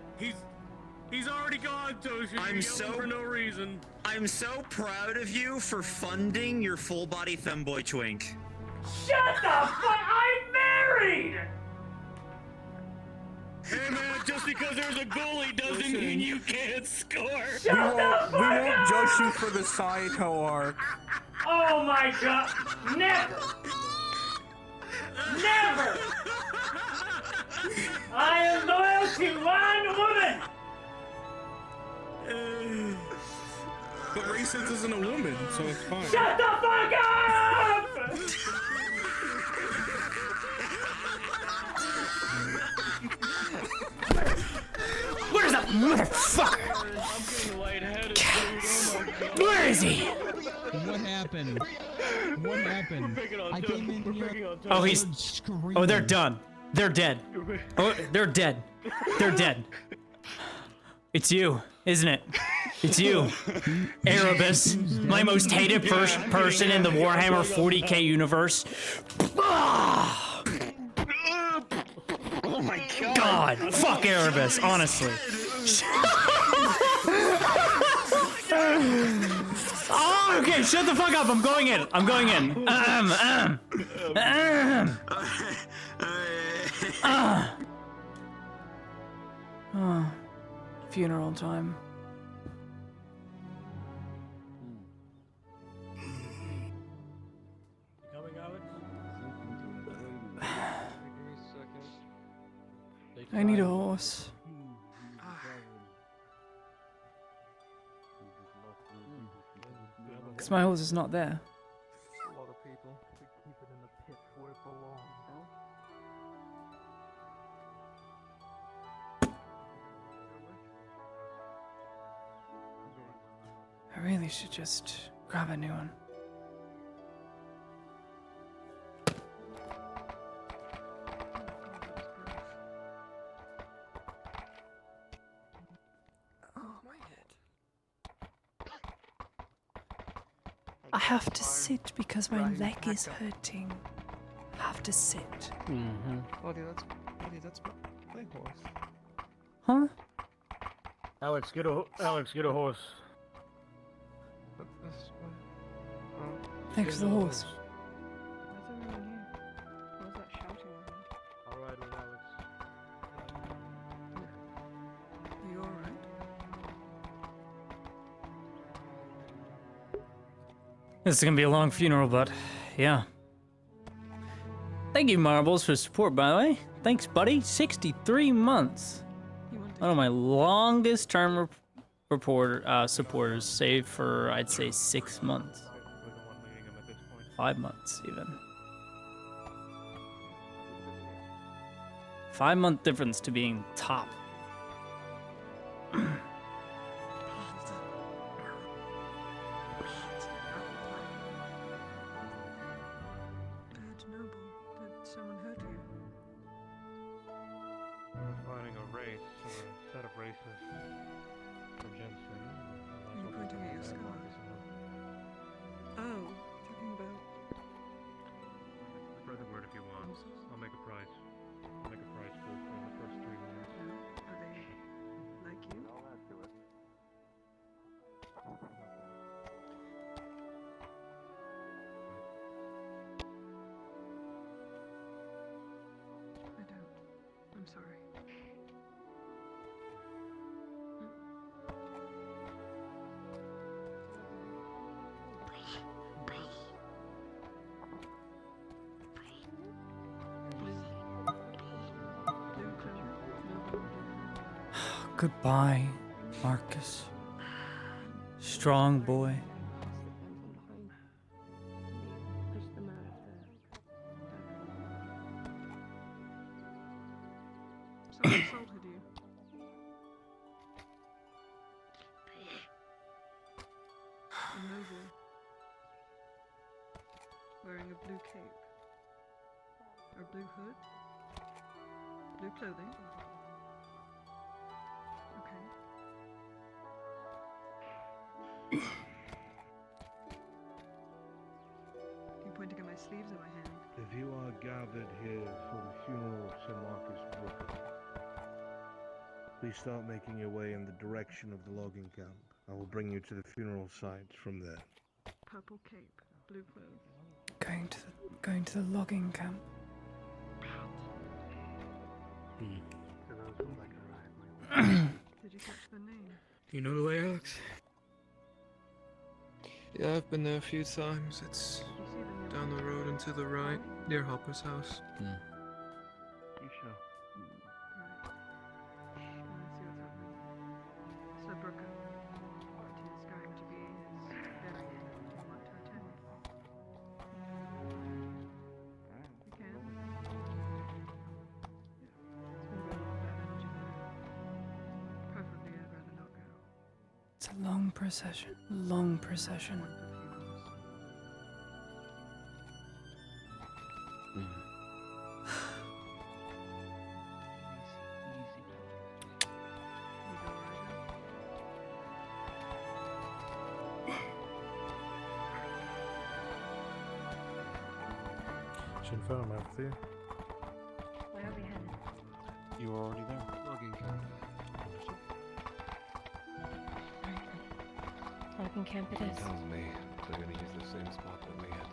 He's already gone, Tosha. I'm You're so- yelling for no reason. I'm so proud of you for funding your full body femboy twink. Shut the fuck! I'm married. Hey man, just because there's a goalie doesn't mean you can't score. Shut the fuck up! judge you for the Saito arc. Oh my god! Never! Never! I am loyal to one woman! woman! But racist isn't a woman, so it's fine. Shut the fuck up! Where's that motherfucker? Where is he? What happened? What happened? I came in here. Oh, he's. Oh, they're done. They're dead. Oh, they're dead. They're dead. It's you, isn't it? It's you, Erebus, my most hated person in the Warhammer 40k universe. Oh my god. Fuck Erebus, honestly. Oh, okay, shut the fuck up. I'm going in. I'm going in. Oh, funeral time. Coming, Alex? I need a horse. Because my horse is not there. A lot of people to keep it in the pit where it belongs. I really should just grab a new one. I have to sit because my leg is hurting. I have to sit. Buddy, that's my horse. Huh? Alex, get a horse. Thanks for the horse. I'll ride with Alex. Are you alright? This is gonna be a long funeral, but yeah. Thank you, Marbles, for support, by the way. Thanks, buddy. 63 months. One of my longest term supporters, save for, I'd say, 6 months. 5 months, even. 5-month difference to being top. Did someone hurt you? I was fighting a race, or a set of races for Jensen. Are you pointing at your scar? Oh, talking about... Spread the word if you want. I'll make a price. I'll make a price for the first 3 winners. Are they like you? I don't. I'm sorry. Goodbye, Marcus. Strong boy. Someone assaulted you. A noble. Wearing a blue cape. Or blue hood. Blue clothing. Okay. You pointing at my sleeves or my hand? If you are gathered here for the funeral of Sir Marcus Brooker, please start making your way in the direction of the logging camp. I will bring you to the funeral site from there. Purple cape, blue clothes. Going to the logging camp. To those who like to ride. Did you catch the name? Do you know the way, Alex? Yeah, I've been there a few times. It's down the road and to the right, near Hopper's house. You shall. Right. Let's see what's happening. It's a long procession. Long procession. Shinfo, I'm out with you. Where are we headed? You were already there. Logging. Logging camp it It is. tells me they're going to use the same spot that we had.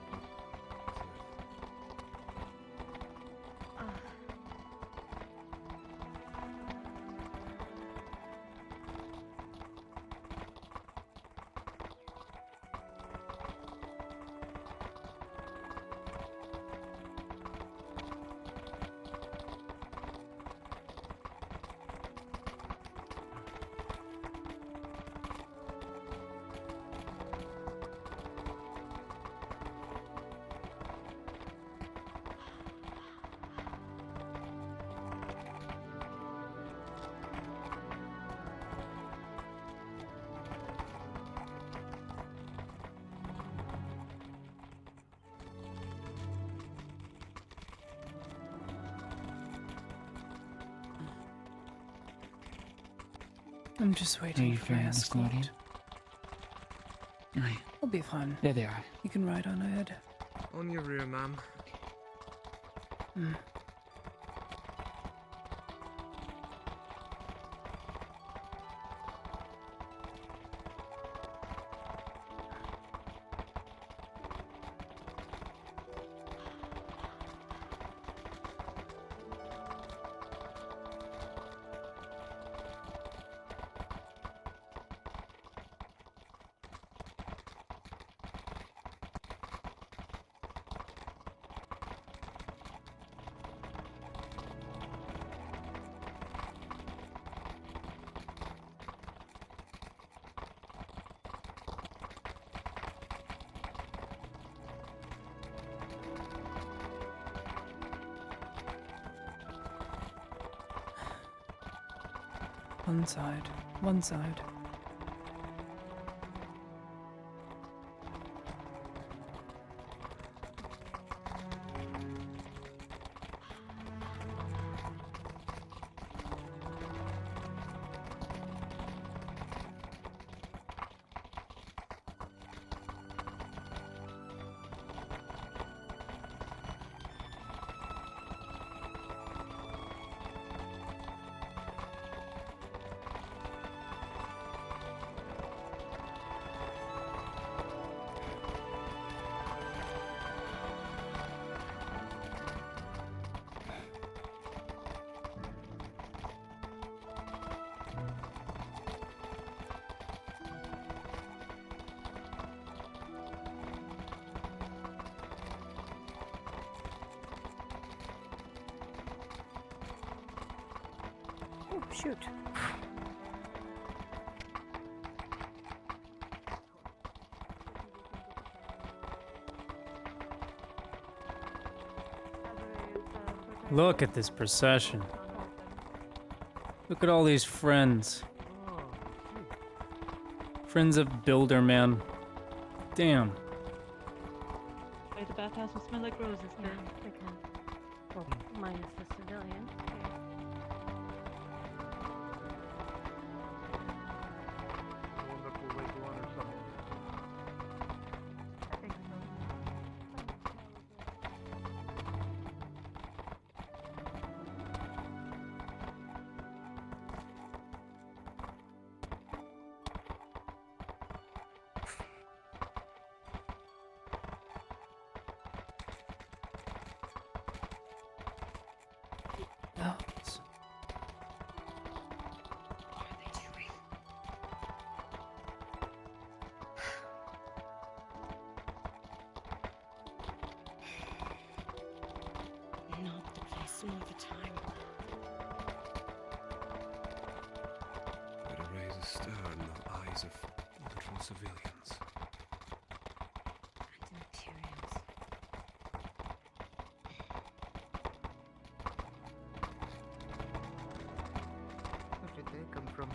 I'm just waiting for my escort. Aye. I'll be fine. There they are. You can ride on ahead. On your rear, ma'am. Hmm. One side. One side. Oh, shoot. Look at this procession. Look at all these friends. Friends of Builder, man. Damn. Wait, the bathhouse will smell like roses Yeah, then. they can. Well, minus the civilian. One that will wake one or something. I think so. Bells. What are they doing? Not the place, not the time. Way to raise a stir in the eyes of literal civilians. Anti-materials. Where did they come from?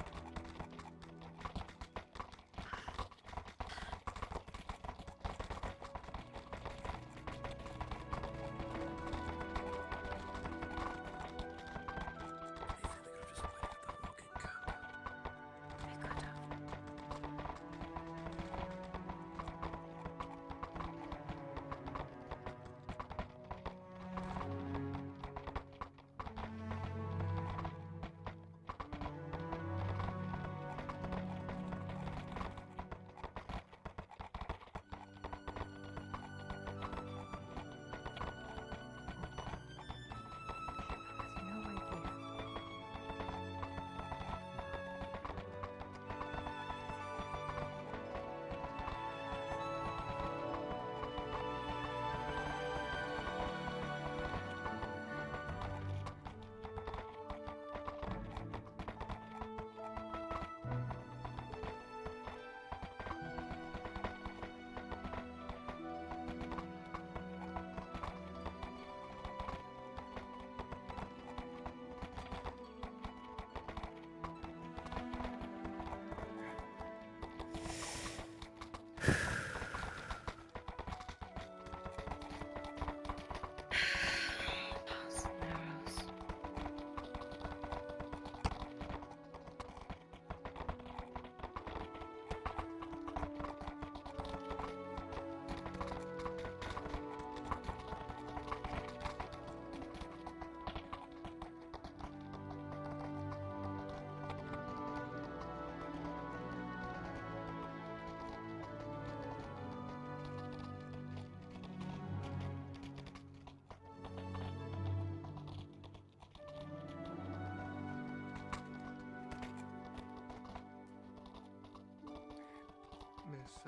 Yes,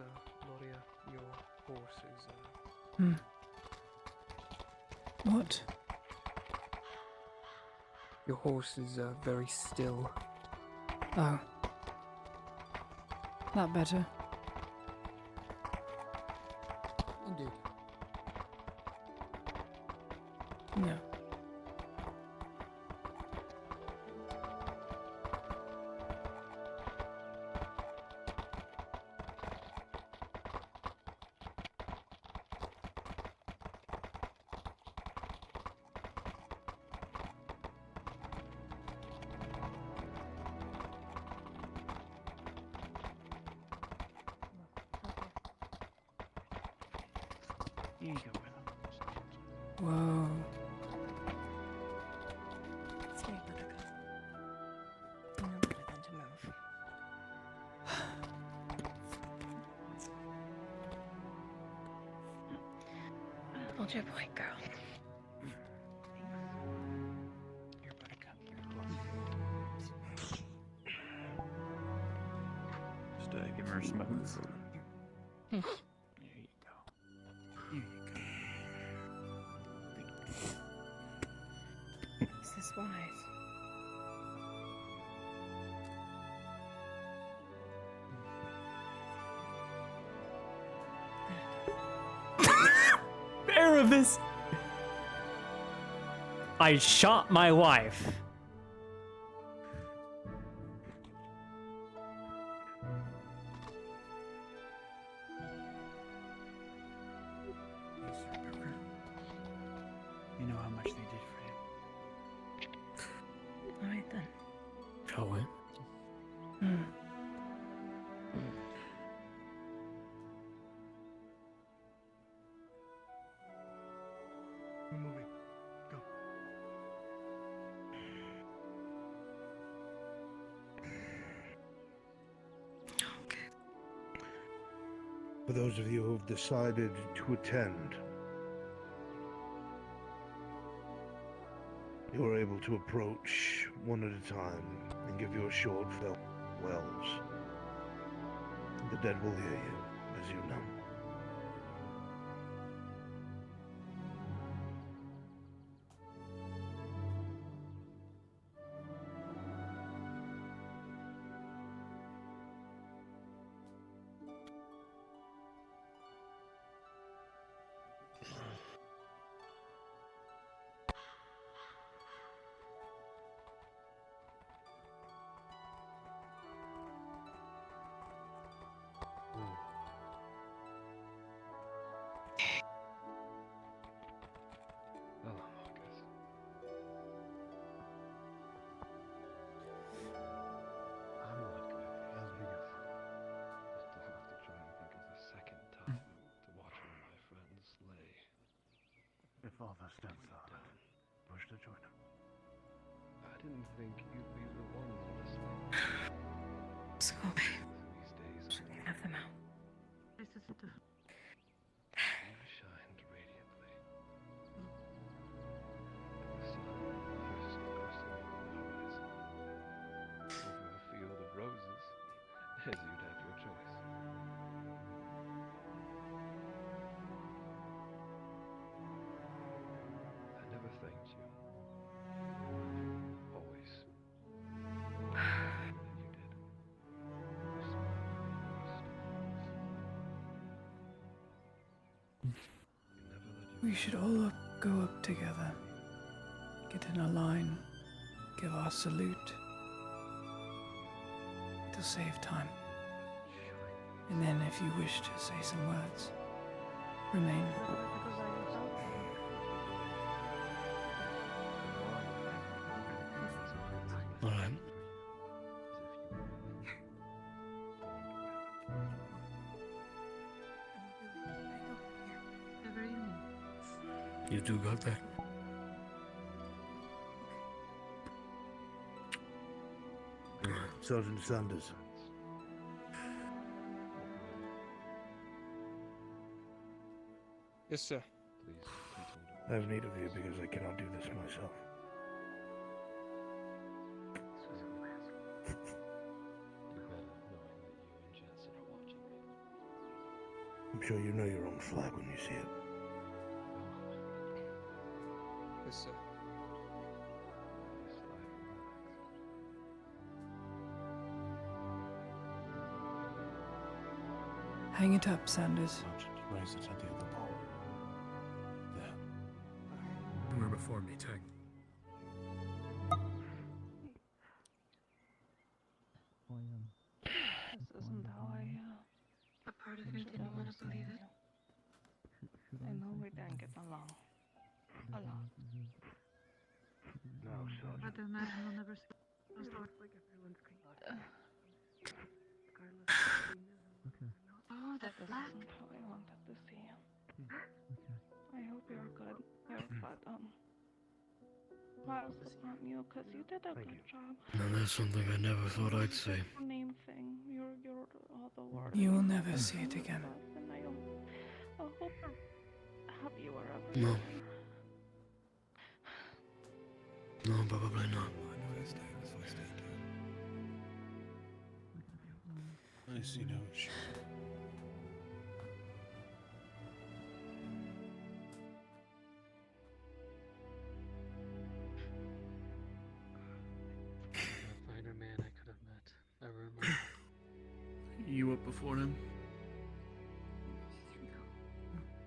Loria, your horse is, What? Your horse is, very still. Oh. That better. Indeed. No. Here you go, brother. Whoa. Stay, Buttercup. You know better than to move. Hold your boy, girl. Here, Buttercup. Just give her some moves. There you go. There you go. Is this wise? Erebus! I shot my wife. You know how much they did for him. All right then. Shall we? We're moving. Go. For those of you who have decided to attend, you are able to approach one at a time and give your short farewells. The dead will hear you, as you know. Hello, Marcus. I'm not good at these things. Just to have to try and think of the second time to watch one of my friends lay. Your father stands out. Push to join him. I didn't think you'd be the one listening. Let's go, babe. These days, Have them out. you shined radiantly. The sun first crossing the horizon. Over a field of roses, as you'd have your choice. I never thanked you. Always. That you did. We should all go up together. Get in a line. Give our salute. It'll save time. And then if you wish to say some words, remain. All right. You two got that? Sergeant Sanders. Yes, sir. I have need of you because I cannot do this myself. You better knowing that you and Jensen are watching me. I'm sure you know your own flag when you see it. Yes, sir. Hang it up, Sanders. Raise it at the other pole. There. You were before me, Tang. This isn't how a part of you didn't want to believe it. I know we didn't get along. A lot. No, Sergeant. But then that will never stop. Like everyone's Oh, that isn't how I wanted to see you. I hope you're good. But Miles, it's not you, because you did a good job. Now that's something I never thought I'd say. Name thing. You're all the word. You will never see it again. And I hope you're happy wherever No. you're. No, probably not. I see no issue. A finer man I could have met ever in my life. You up before him?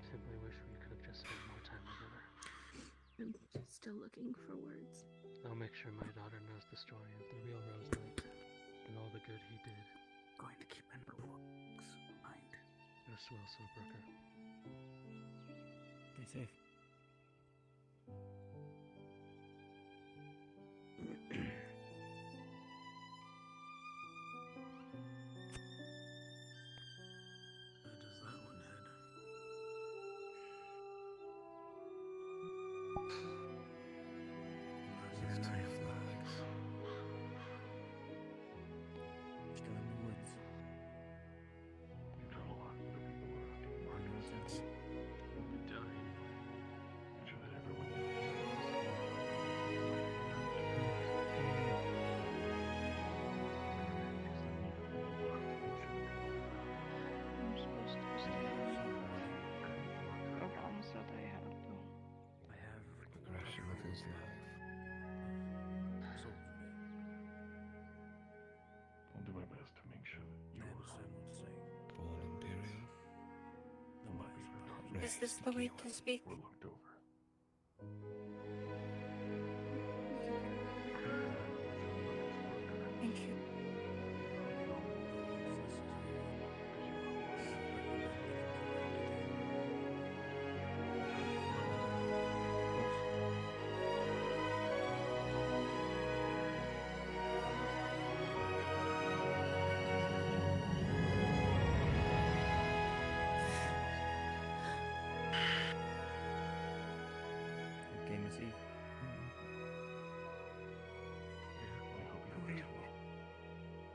Simply wish we could have just spent more time together. I'm still looking for words. I'll make sure my daughter knows the story of the real Rose Knight and all the good he did. Going to keep in Brooks' mind. Rest well, Silbrooker. Stay safe. Where does that one head? Your knife flags. Still in the woods. You've done a lot for the people around you, Marcus. You'll be dying. Make sure that everyone I'm supposed to stay. Your mom said I had to. I have the progression of his life. So, I'll do my best to make sure that you born Imperial. Is this the way to speak? were looked over. Thank you. Game is Eve.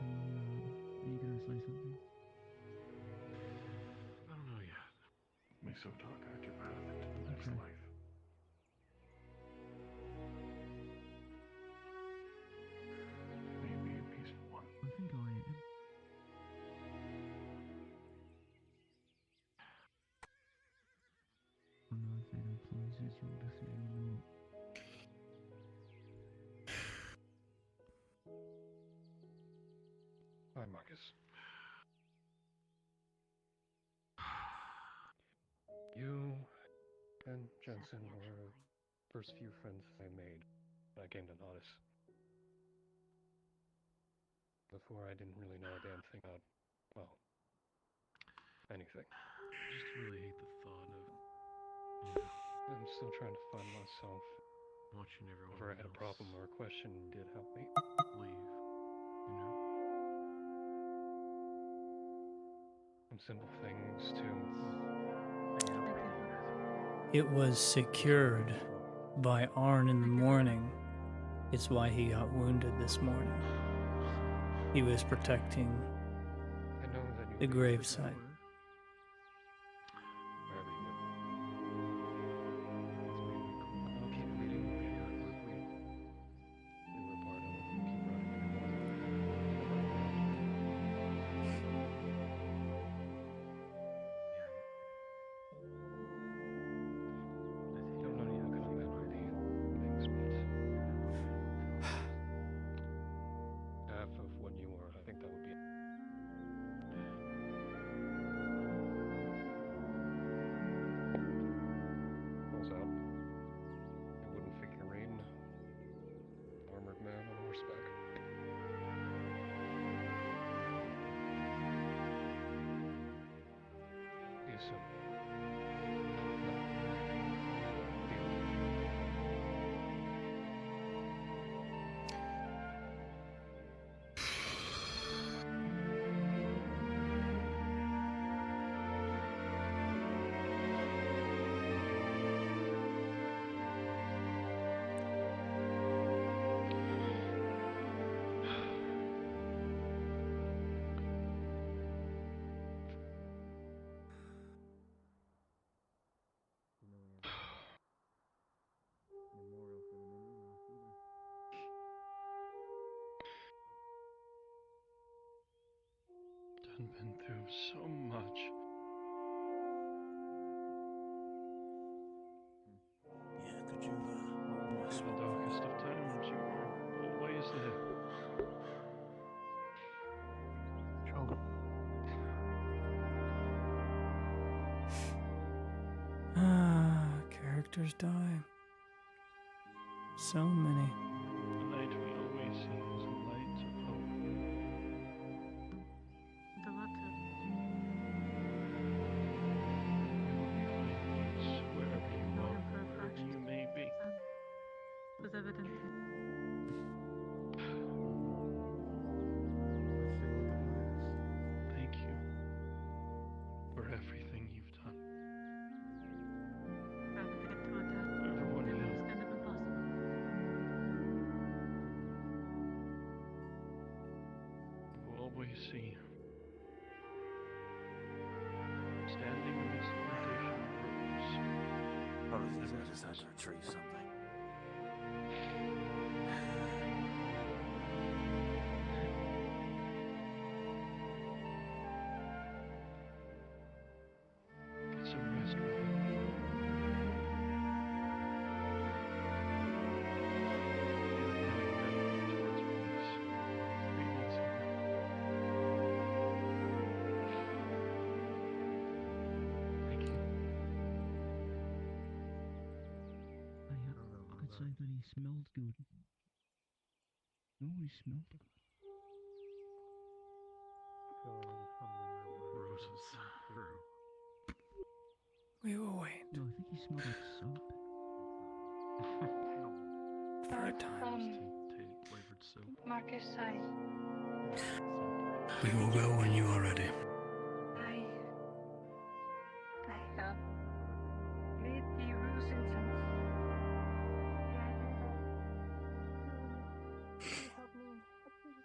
Are you gonna say something? I don't know yet. May so talk out your path into the next life. May it be a peaceful one. I think I am. I'm not if it influences your decision or not. Hi, Marcus. You and Jensen were the first few friends I made when I came to Nodus. Before, I didn't really know a damn thing about, well, anything. I just really hate the thought of I'm still trying to find myself. watching everyone Whenever I had a else problem or a question, you did help me. leave, you know? Some simple things to. It was secured by Arn in the morning. It's why he got wounded this morning. He was protecting I know that you the gravesite. Wherever you go. I'll keep reading the artwork we were a part of. Keep running it. through so much. Yeah, could you, In the darkest of times, you were always there. Sure. Characters die. So many. The light we always see is the light of hope. The letter. Peace wherever you are, wherever you may be. Was evident. Thank you for everything you've done. Rather to get to a death. Everyone It here. was kind of impossible. You always see. Standing amidst the plantation of rose. Apologies, I just had to retrieve something. Get some rest, brother. I'd say that he smelled good. He always smelled good. Roses. We will wait. No, I think he smelled like soap. For a time. Flavored soap. Marcus, We will go when you are ready. I made the rose incense. Help me, please.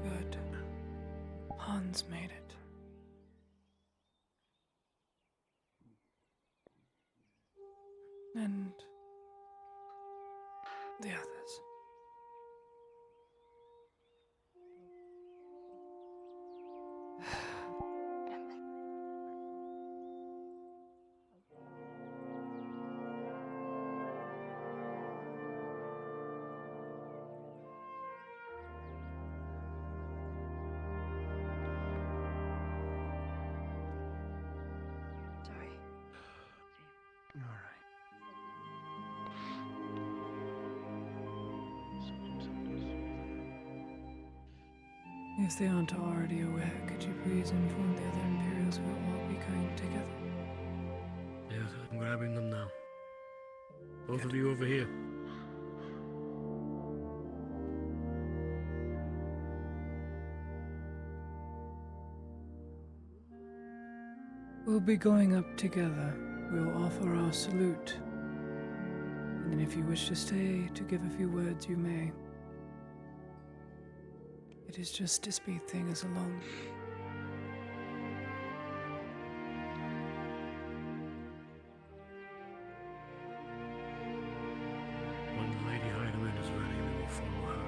Good. Hans made it. And the others. Sorry. All right. If they aren't already aware, could you please inform the other Imperials we'll all be going together? Yes, I'm grabbing them now. Both of you over here. We'll be going up together. We'll offer our salute. And then if you wish to stay to give a few words, you may. It is just to speed things along. When Lady Heidemann is ready, we will follow her.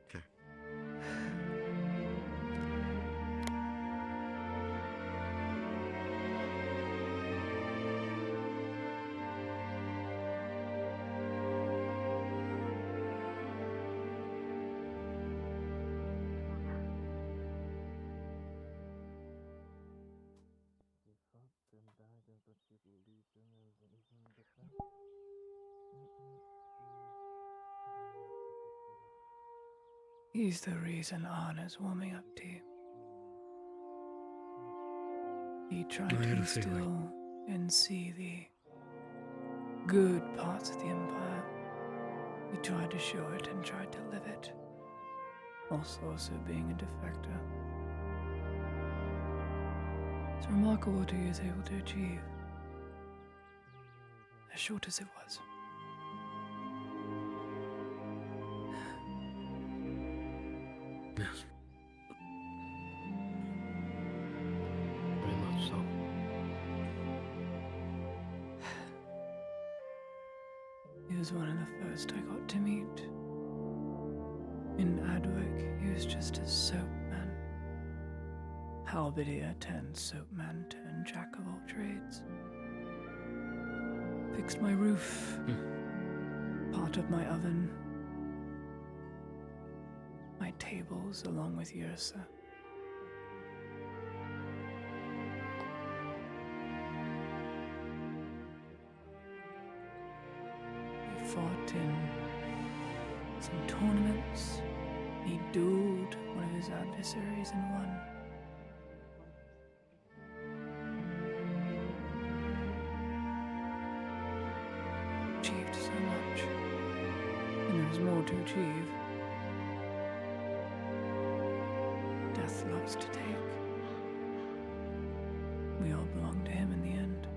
Okay. He's the reason Anna's warming up to you. He tried I to had a instill feeling. and see the good parts of the Empire. He tried to show it and tried to live it. Also being a defector. It's remarkable what he was able to achieve. As short as it was. Yes. Very much so. He was one of the first I got to meet. In Adwick, he was just a soapman. Halberdier turned soapman turned jack of all trades. Fixed my roof, part of my oven, my tables along with Yrsa. He fought in some tournaments. He dueled one of his adversaries and won. Achieved so much. And there was more to achieve. Death loves to take. We all belong to him in the end.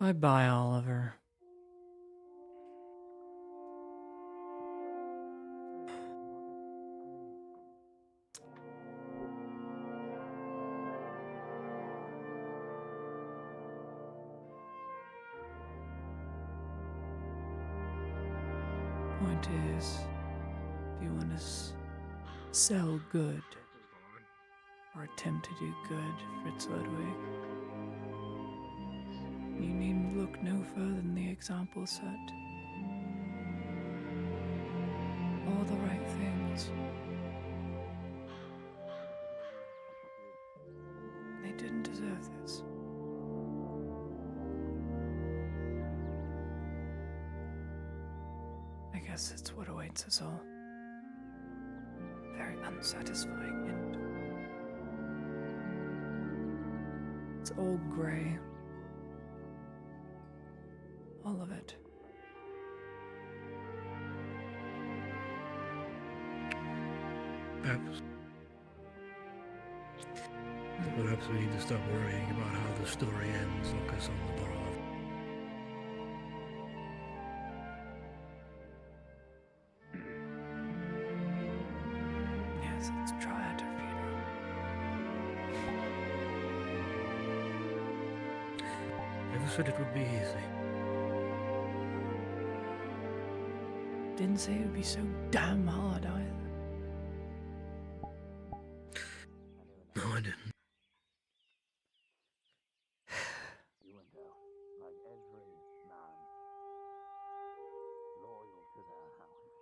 Bye-bye, Oliver. Point is, if you want to sell good, or attempt to do good, Fritz Ludwig, you need look no further than the example set. All the right things. They didn't deserve this. I guess it's what awaits us all. Very unsatisfying end. It's all grey. All of it. Perhaps we need to stop worrying about how the story ends. Focus on the moral. Yes, let's try at her funeral. Never said it would be easy. Didn't say it would be so damn hard either. No, I didn't. You went out like every man, loyal to their house,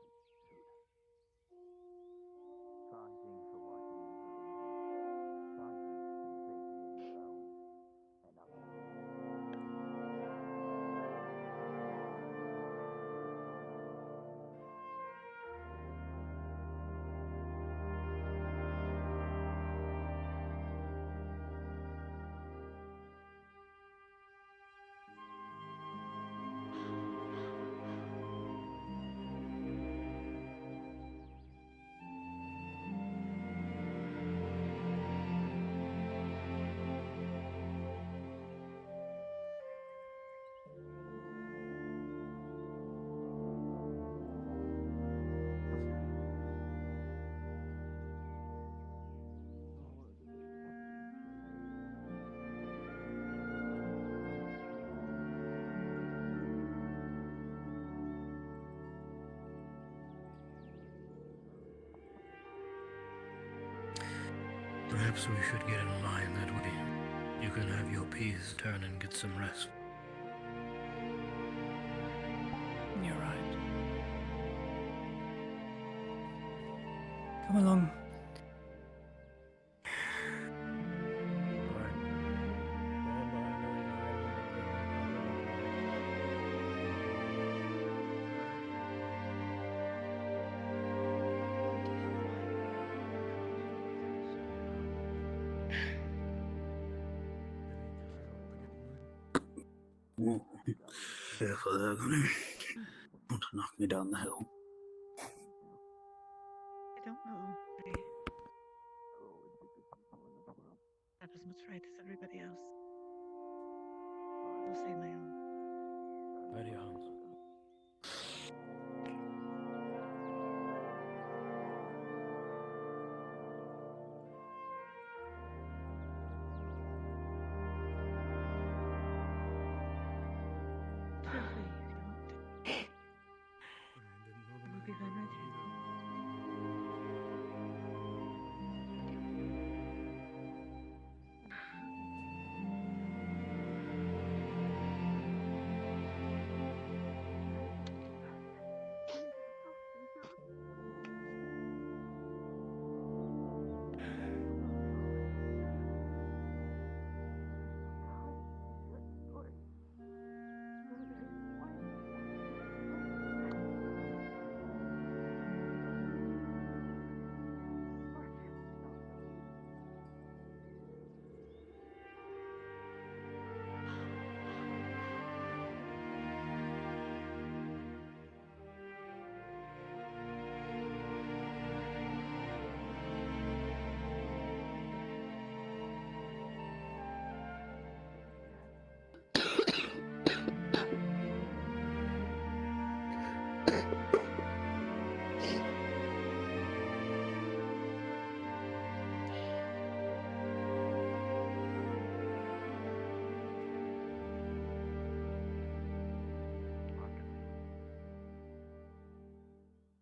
fighting for what you believe in, fighting for the safety of your own and others. Perhaps we should get in line that way. You can have your peace turn and get some rest. You're right. Come along. Careful there, Gunny. Want to knock me down the hill. I don't know. I have as much right as everybody else. I'll say my own. Ready, Hans. Feel free if you want to. We'll be done right here.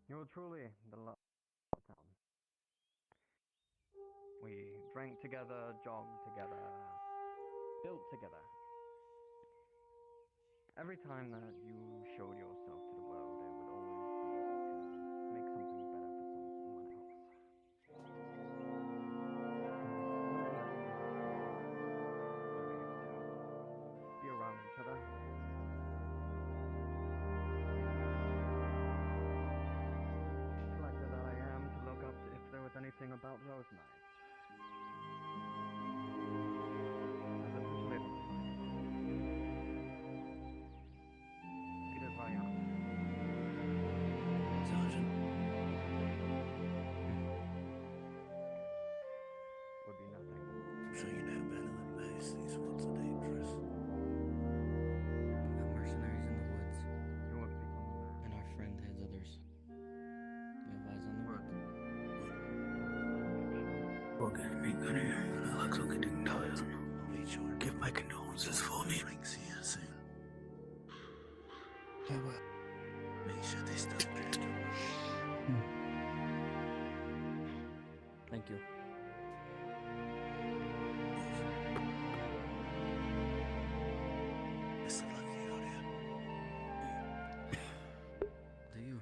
You were truly the love of the town. We drank together, jogged together, built together. Every time that you showed yourself to the world, it would always be to make something better for someone else. Be around each other. Collector that I am, to look up if there was anything about Rose Knight. As a little Peter Ryan. Sergeant. Would be nothing. So you know better than most. These woods are dangerous. We have mercenaries in the woods. You won't speak on that. And our friend has others. We have eyes on the road. Forget me, Gunny. I look like getting tired. I'll be sure to give my condolences for me. Drinks here soon. Oh well. Make sure they stop drinking. Thank you. Best of luck to you out here. Do you?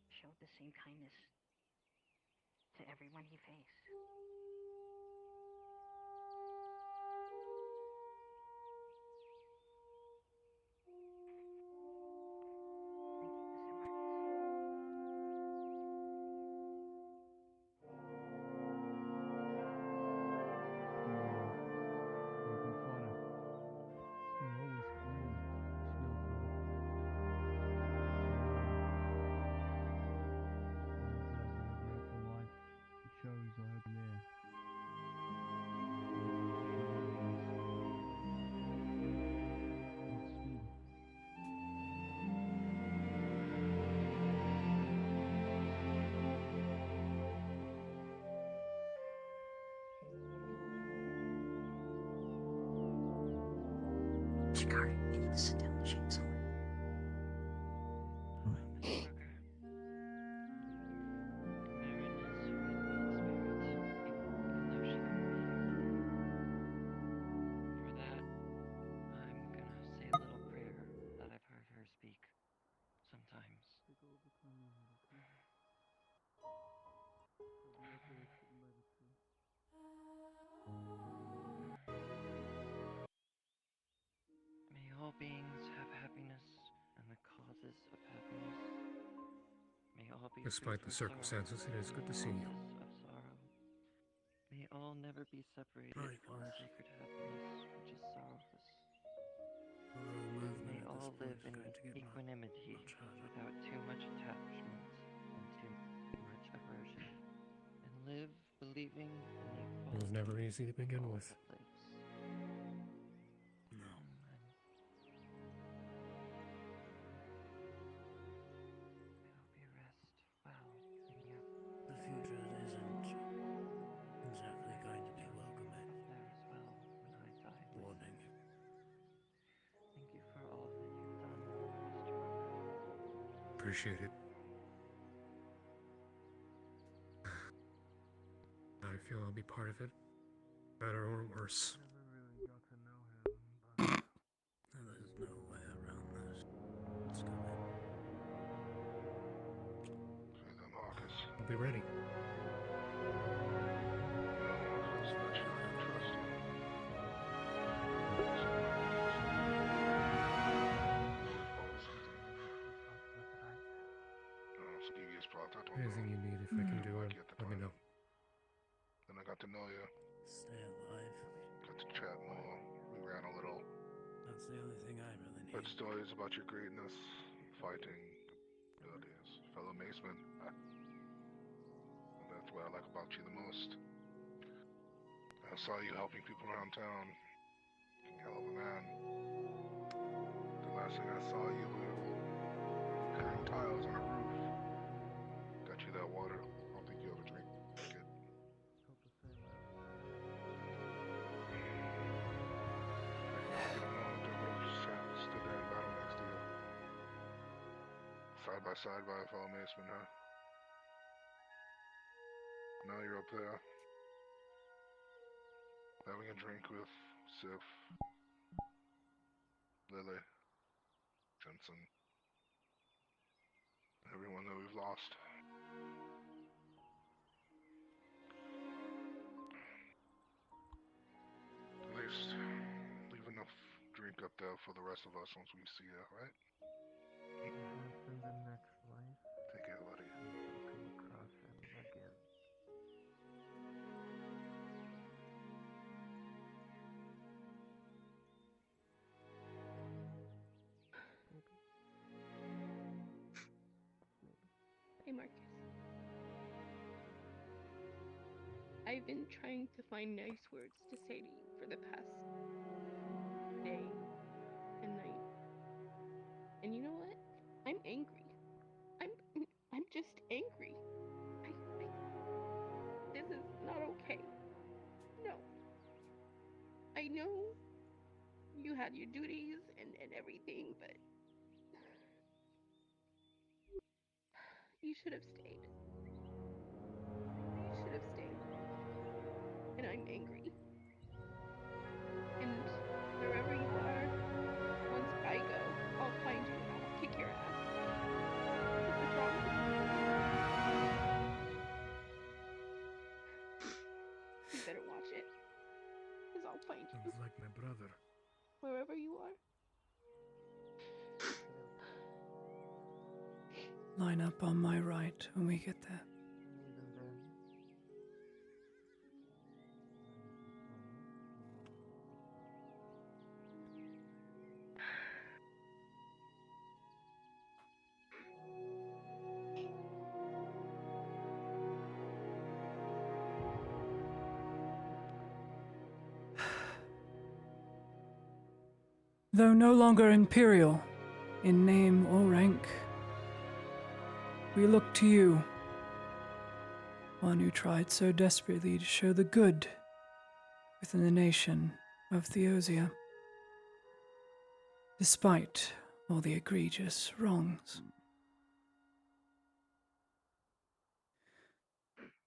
Showed the same kindness to everyone he faced. Shikari, you need to sit down and shake somewhere. For that, I'm gonna say a little prayer that I've heard her speak sometimes. be Despite free the from circumstances, sorrow, it is good to see you. fullness of sorrow. May all never be separated Right, from the sacred happiness which is sorrowless. Although the movement May at this all point live is in going to get equanimity, much harder. without too much attachment and too much aversion, and live believing in the It was never equality easy to begin of all with. that lives. No. Amen. I hope you rest well in your The future isn't exactly going to be welcoming. up there as well when I die. Warning. Thank you for all that you've done, Mr. Marker. Appreciate it. I feel I'll be part of it, better or worse. Never really got to know him, but There's no way around this. It's coming. Okay then, Marcus. I'll be ready. Trust that you can trust you. Previous plot, I don't Anything know. you need, if I can do it, Like at the let me time. know. Then I got to know you. Stay alive. Got to chat more. We ran a little. That's the only thing I really need. Heard stories about your greatness, fighting, abilities, fellow macemen. And that's what I like about you the most. I saw you helping people around town. Hell of a man. The last thing I saw you were repairing tiles on a roof. Got you that water. I don't think you have a drink. Take it. felt the same way. Stood there in battle next to you. Side by side by a fellow maceman, huh? Now you're up there. Having a drink with Sif, Lily, Jensen, everyone that we've lost. At least leave enough drink up there for the rest of us once we see you, right? Perhaps in the next life, Take care, buddy. we shall come across him again. Hey, Marcus. I've been trying to find nice words to say to you for the past day and night. And you know what? I'm angry. I'm just angry. This is not okay. No. I know you had your duties and everything, but you should have stayed. You should have stayed. And I'm angry. And wherever you are, once I go, I'll find you and I'll kick your ass. I promise. You better watch it. Because I'll find you. Sounds like my brother. Wherever you are. Line up on my right when we get there. Even then, Though no longer imperial in name or rank, we look to you, one who tried so desperately to show the good within the nation of Theosia, despite all the egregious wrongs.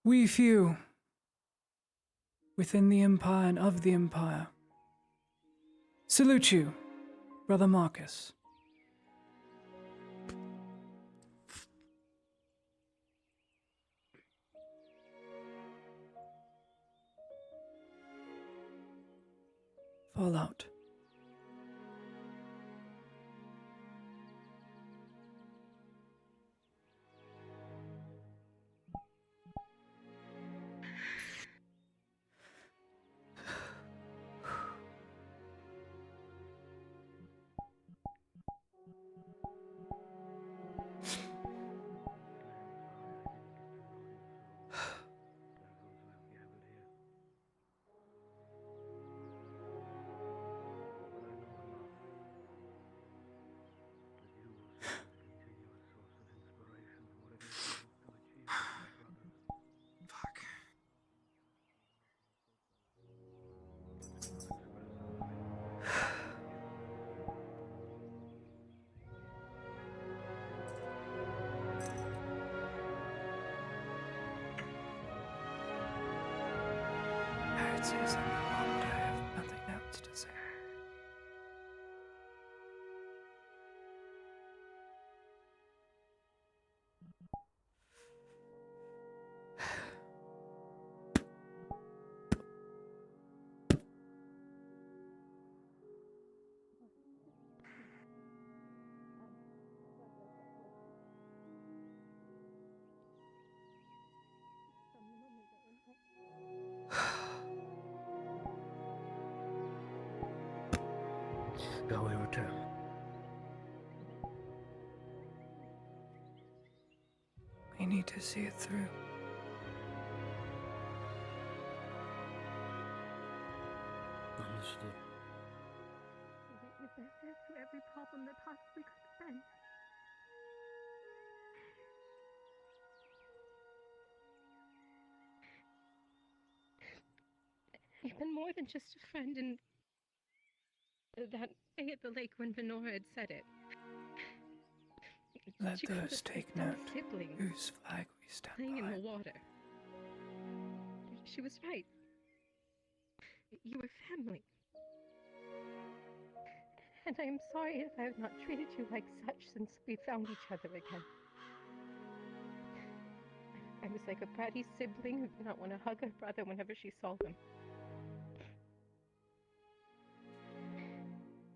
We few, within the Empire and of the Empire, salute you, Brother Marcus. Fallout. could say something more, but I have nothing else to say. Shall we return? We need to see it through. Understood. With answers to every problem that possibly could be been. You've been more than just a friend, and that day at the lake when Venora had said it. Let She called those us take dumb note siblings whose flag we stand playing in the behind. water. She was right. You were family. And I am sorry if I have not treated you like such since we found each other again. I was like a bratty sibling who did not want to hug her brother whenever she saw them.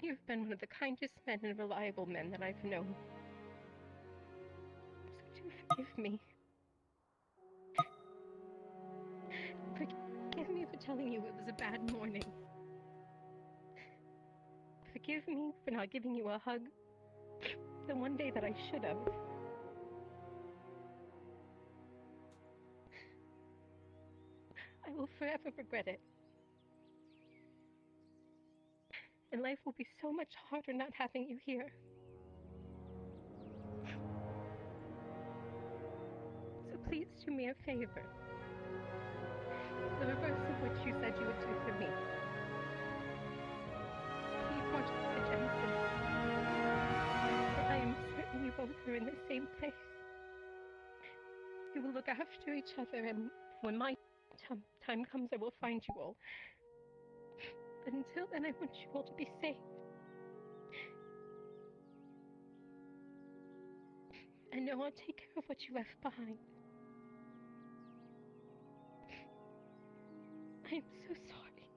You've been one of the kindest men and reliable men that I've known. So do forgive me. Forgive me for telling you it was a bad morning. Forgive me for not giving you a hug the one day that I should have. I will forever regret it. And life will be so much harder not having you here. So please do me a favor. The reverse of what you said you would do for me. Please watch the Jensen. I am certain you both are in the same place. You will look after each other, and when my time comes, I will find you all. But until then, I want you all to be safe. I know I'll take care of what you left behind. I am so sorry.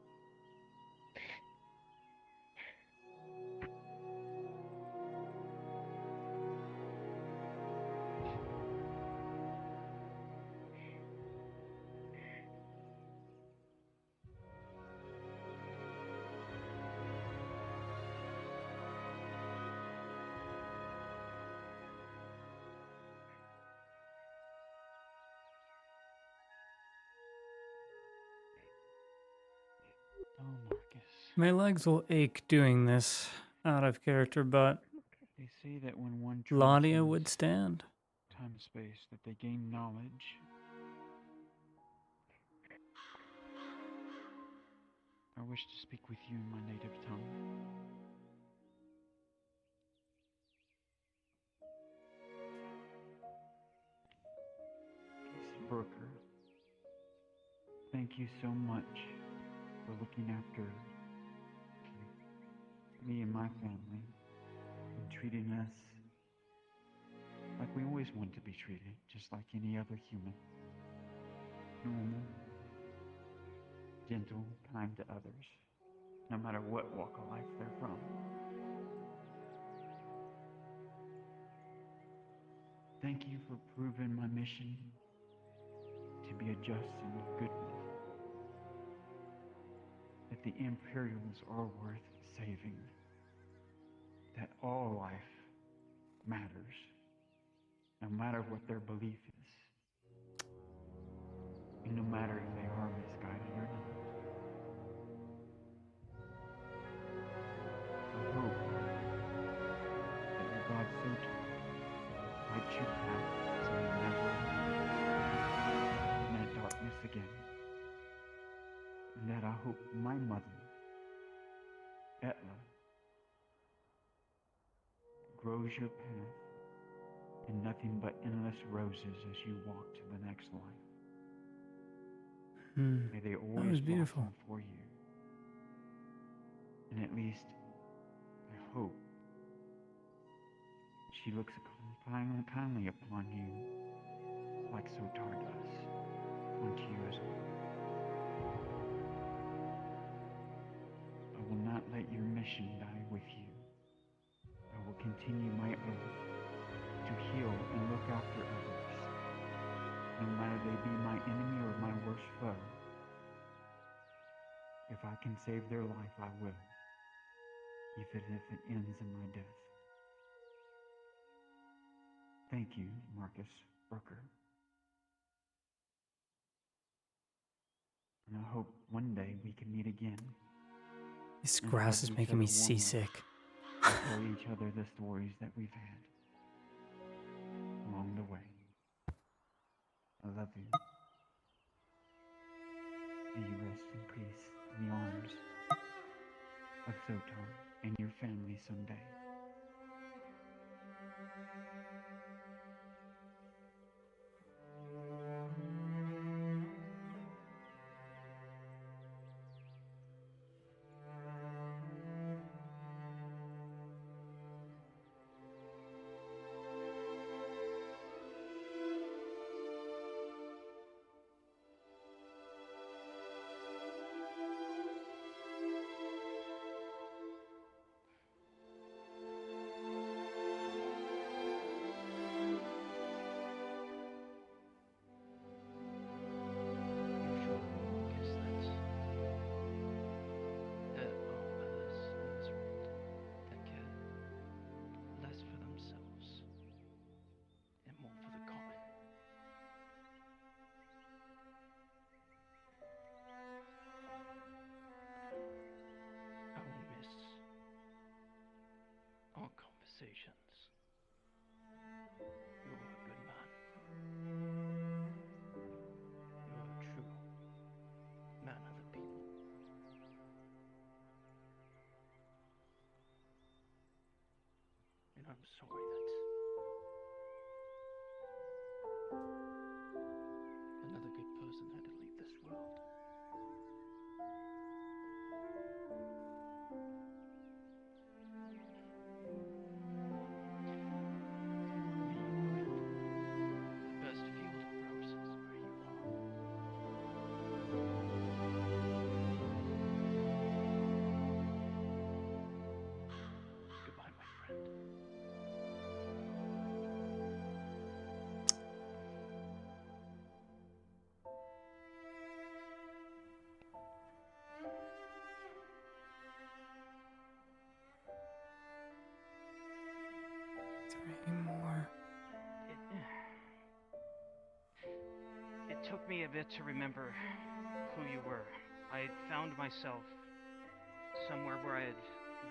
Oh, Marcus. My legs will ache doing this out of character, but They say that when one Ladia transcends would stand. time and space, that they gain knowledge. I wish to speak with you in my native tongue. Brooker, thank you so much for looking after me and my family and treating us like we always want to be treated, just like any other human. Normal, gentle, kind to others, no matter what walk of life they're from. Thank you for proving my mission to be a just and good one. That the Imperials are worth saving. That all life matters, no matter what their belief is. And no matter if they are misguided or not. I hope that your God so lights your path so you never in that darkness again. And that I hope my mother, Etla, grows your path in nothing but endless roses as you walk to the next life. May they That always was beautiful. blossom for you. And at least, I hope, she looks kindly upon you, like Sotar does onto you as well. I will not let your mission die with you. I will continue my oath to heal and look after others, no matter they be my enemy or my worst foe. If I can save their life, I will, even if it ends in my death. Thank you, Marcus Brooker. And I hope one day we can meet again. This and grass hug is each making me other warmly seasick. and tell each other the stories that we've had along the way. I love you. May you rest in peace in the arms of Sotar and your family someday. There are others in this world that care less for themselves and more for the common. I will miss our conversations. You are a good man. You are a true man of the people. And I'm sorry that another good person had to leave this world. May you find the best field of roses where you are. Goodbye, my friend. Three more. It took me a bit to remember who you were. I found myself somewhere where I had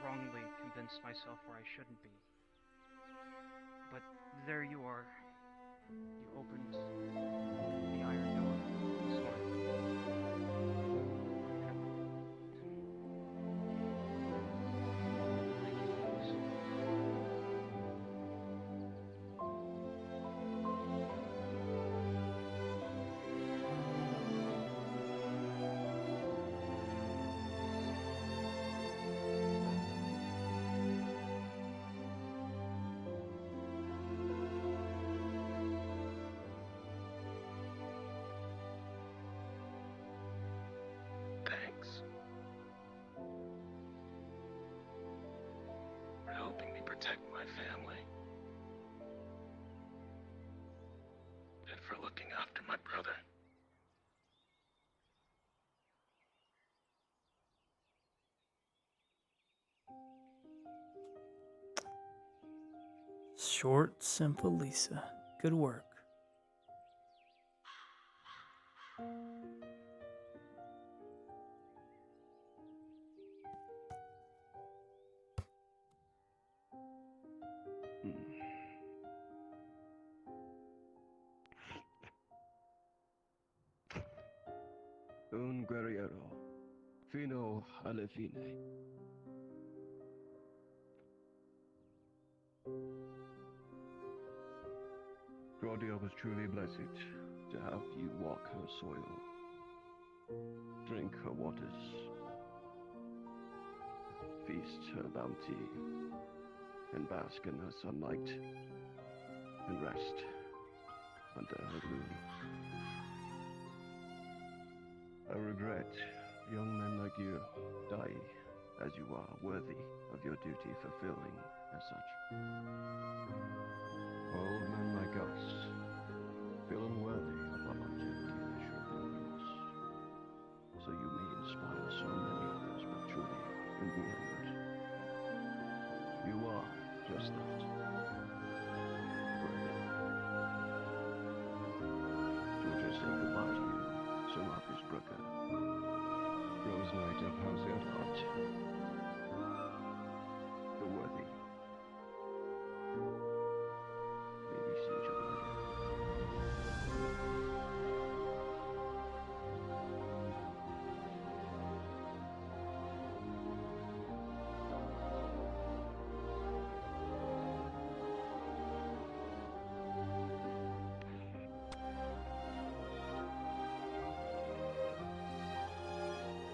wrongly convinced myself where I shouldn't be. But there you are. You opened the iron door, smiled. Thanks for helping me protect my family and for looking after my brother. Short, simple Lisa. Good work. Un guerriero, fino alla fine. Claudia was truly blessed to have you walk her soil. Drink her waters. Feast her bounty. And bask in her sunlight. And rest under her gloom. I regret young men like you die as you are worthy of your duty fulfilling as such. Old men like us feel unworthy of our longevity measure of yours. So you may inspire so many others, but truly, in the end, you are just that. Worthy. To just say goodbye to you, Sir Marcus Brooker. Rose Knight of House Earhart. The worthy. Maybe see each other again.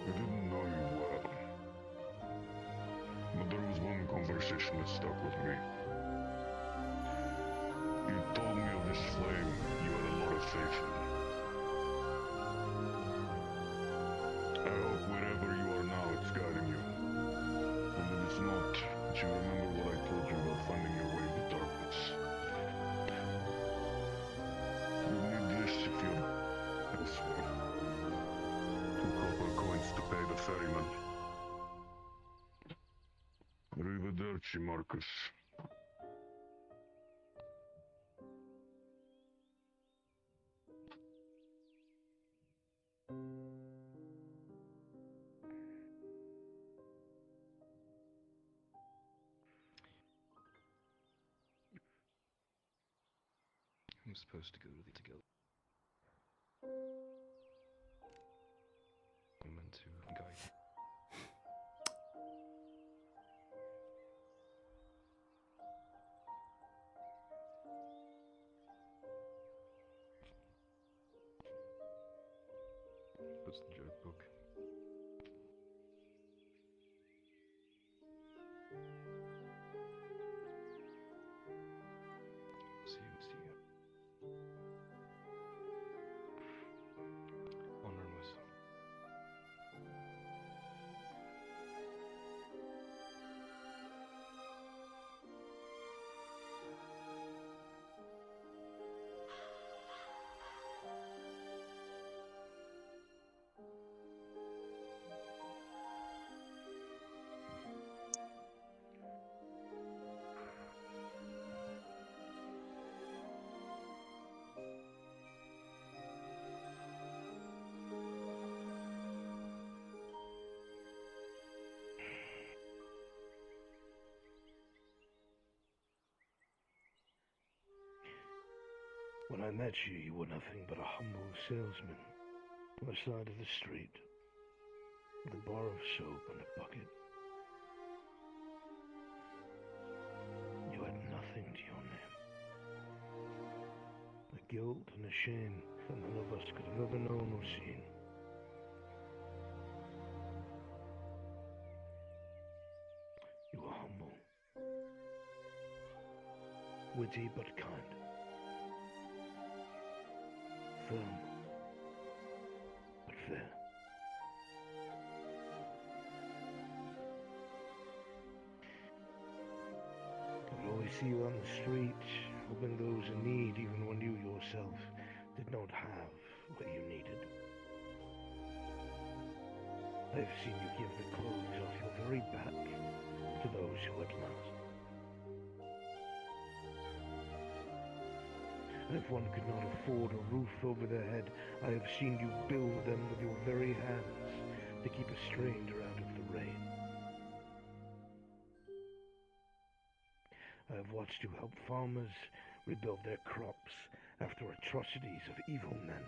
I didn't know you well, but there was one conversation that stuck with me. You told me of this flame you had a lot of faith in. I hope wherever you are now it's guiding you. And if it's not, that you remember what I told you about finding your way in the darkness. You need this if you're elsewhere. 2 copper coins to pay the ferryman. Arrivederci, Marcus. I'm supposed to go to the together. I'm meant to guide. What's the joke book? See you. Honor and wisdom. When I met you, you were nothing but a humble salesman on the side of the street, with a bar of soap and a bucket. You had nothing to your name. A guilt and a shame that none of us could have ever known or seen. You were humble, witty but kind, firm but fair. I would always see you on the street, helping those in need even when you yourself did not have what you needed. I've seen you give the clothes off your very back to those who had last. And if one could not afford a roof over their head, I have seen you build them with your very hands to keep a stranger out of the rain. I have watched you help farmers rebuild their crops after atrocities of evil men.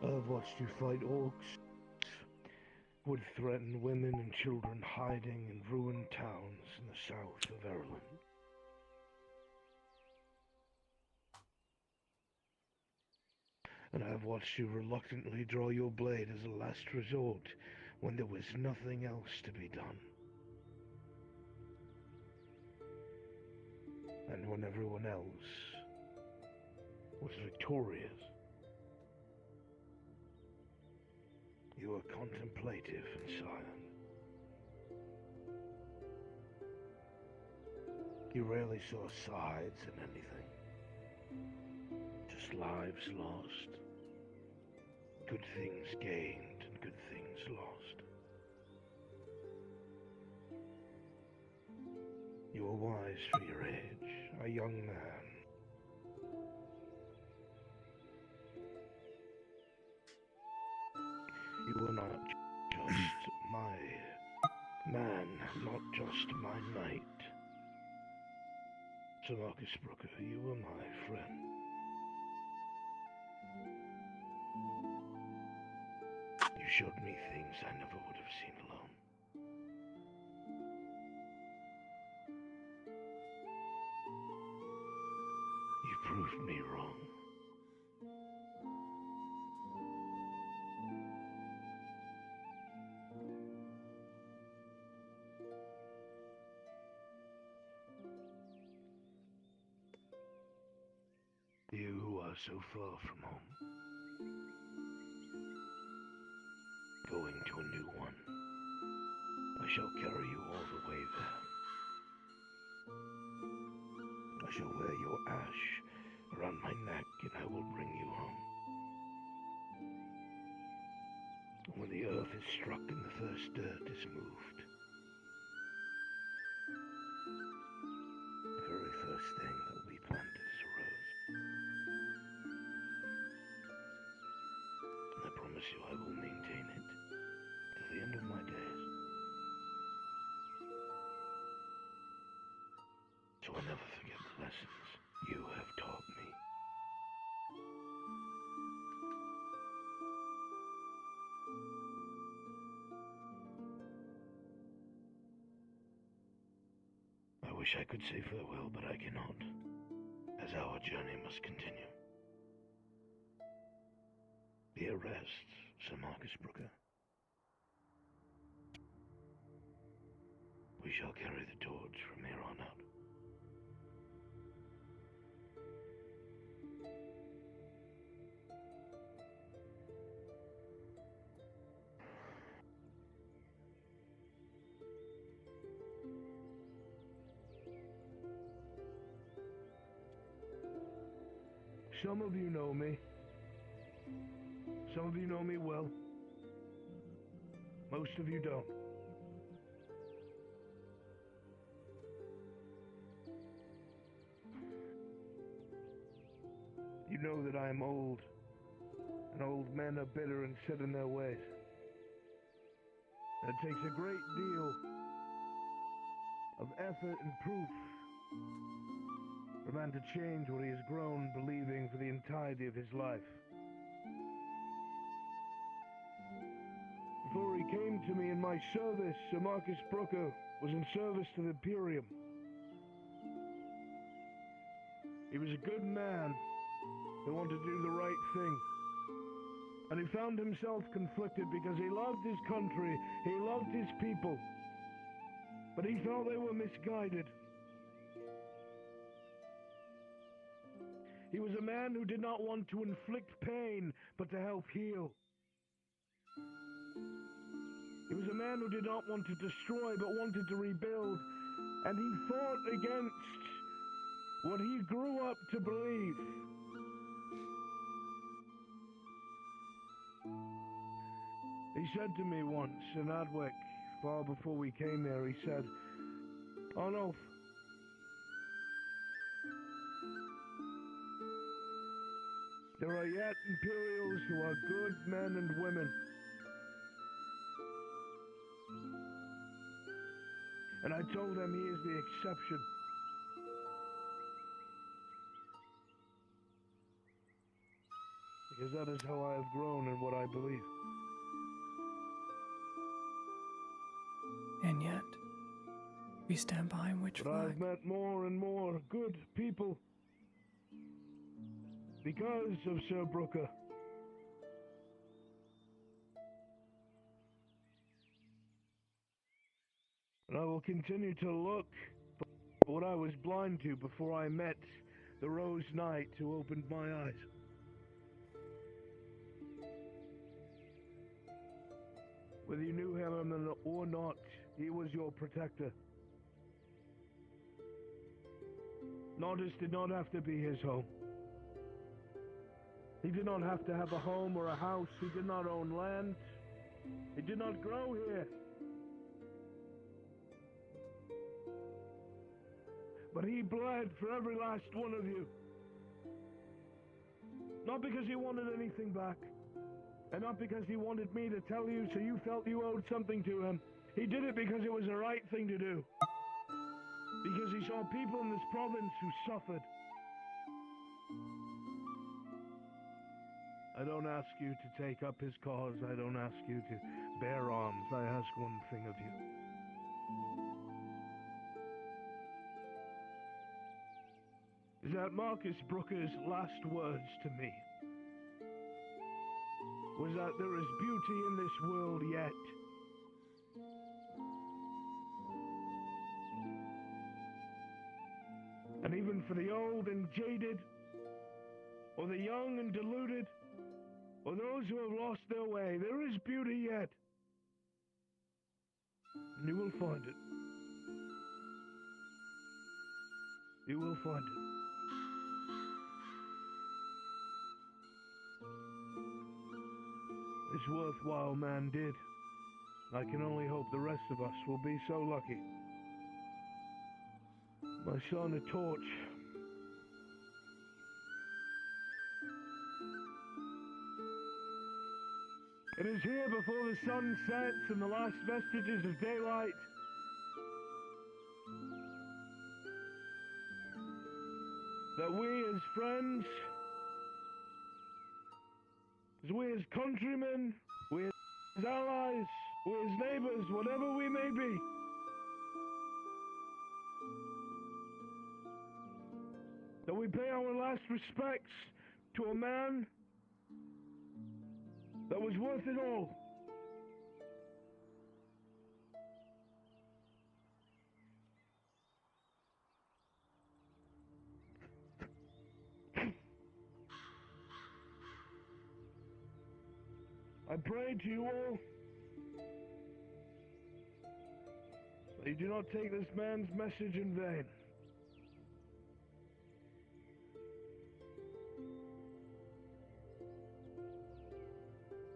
I have watched you fight orcs, would threaten women and children hiding in ruined towns in the south of Ireland. And I've watched you reluctantly draw your blade as a last resort when there was nothing else to be done. And when everyone else was victorious, you were contemplative and silent. You rarely saw sides in anything. Just lives lost. Good things gained and good things lost. You were wise for your age, a young man. You were not just my man, not just my knight. Sir Marcus Brooker, you were my friend. You showed me things I never would have seen alone. You proved me wrong. You who are so far from home, going to a new one. I shall carry you all the way there. I shall wear your ash around my neck, and I will bring you home. And when the earth is struck and the first dirt is moved, the very first thing that will be planted is a rose. And I promise you I will maintain it till the end of my days. So I never forget the lessons you have taught me. I wish I could say farewell, but I cannot, as our journey must continue. Here rests Sir Marcus Brooker. We shall carry the torch from here on out. Some of you know me. Some of you know me well. Most of you don't. You know that I am old, and old men are bitter and set in their ways. And it takes a great deal of effort and proof for a man to change what he has grown believing for the entirety of his life. Before he came to me in my service, Sir Marcus Brooker was in service to the Imperium. He was a good man who wanted to do the right thing. And he found himself conflicted because he loved his country, he loved his people, but he felt they were misguided. He was a man who did not want to inflict pain, but to help heal. He was a man who did not want to destroy, but wanted to rebuild. And he fought against what he grew up to believe. He said to me once in Adwick, far before we came there, he said, "Arnulf, there are yet Imperials who are good men and women. And I told him he is the exception. Because that is how I have grown in what I believe. And yet, we stand behind which But flag? I've met more and more good people because of Sir Brooker. And I will continue to look for what I was blind to before I met the Rose Knight who opened my eyes. Whether you knew him or not, he was your protector. Nardis did not have to be his home. He did not have to have a home or a house. He did not own land. He did not grow here. But he bled for every last one of you. Not because he wanted anything back. And not because he wanted me to tell you so you felt you owed something to him. He did it because it was the right thing to do. Because he saw people in this province who suffered. I don't ask you to take up his cause. I don't ask you to bear arms. I ask one thing of you. Is that Marcus Brooker's last words to me was that there is beauty in this world yet. And even for the old and jaded, or the young and deluded, or those who have lost their way, there is beauty yet. And you will find it. You will find it. This worthwhile man did. I can only hope the rest of us will be so lucky. My son, a torch. It is here before the sun sets and the last vestiges of daylight. That we as friends, we as countrymen, we as allies, we as neighbors, whatever we may be, that we pay our last respects to a man that was worth it all. I pray to you all that you do not take this man's message in vain.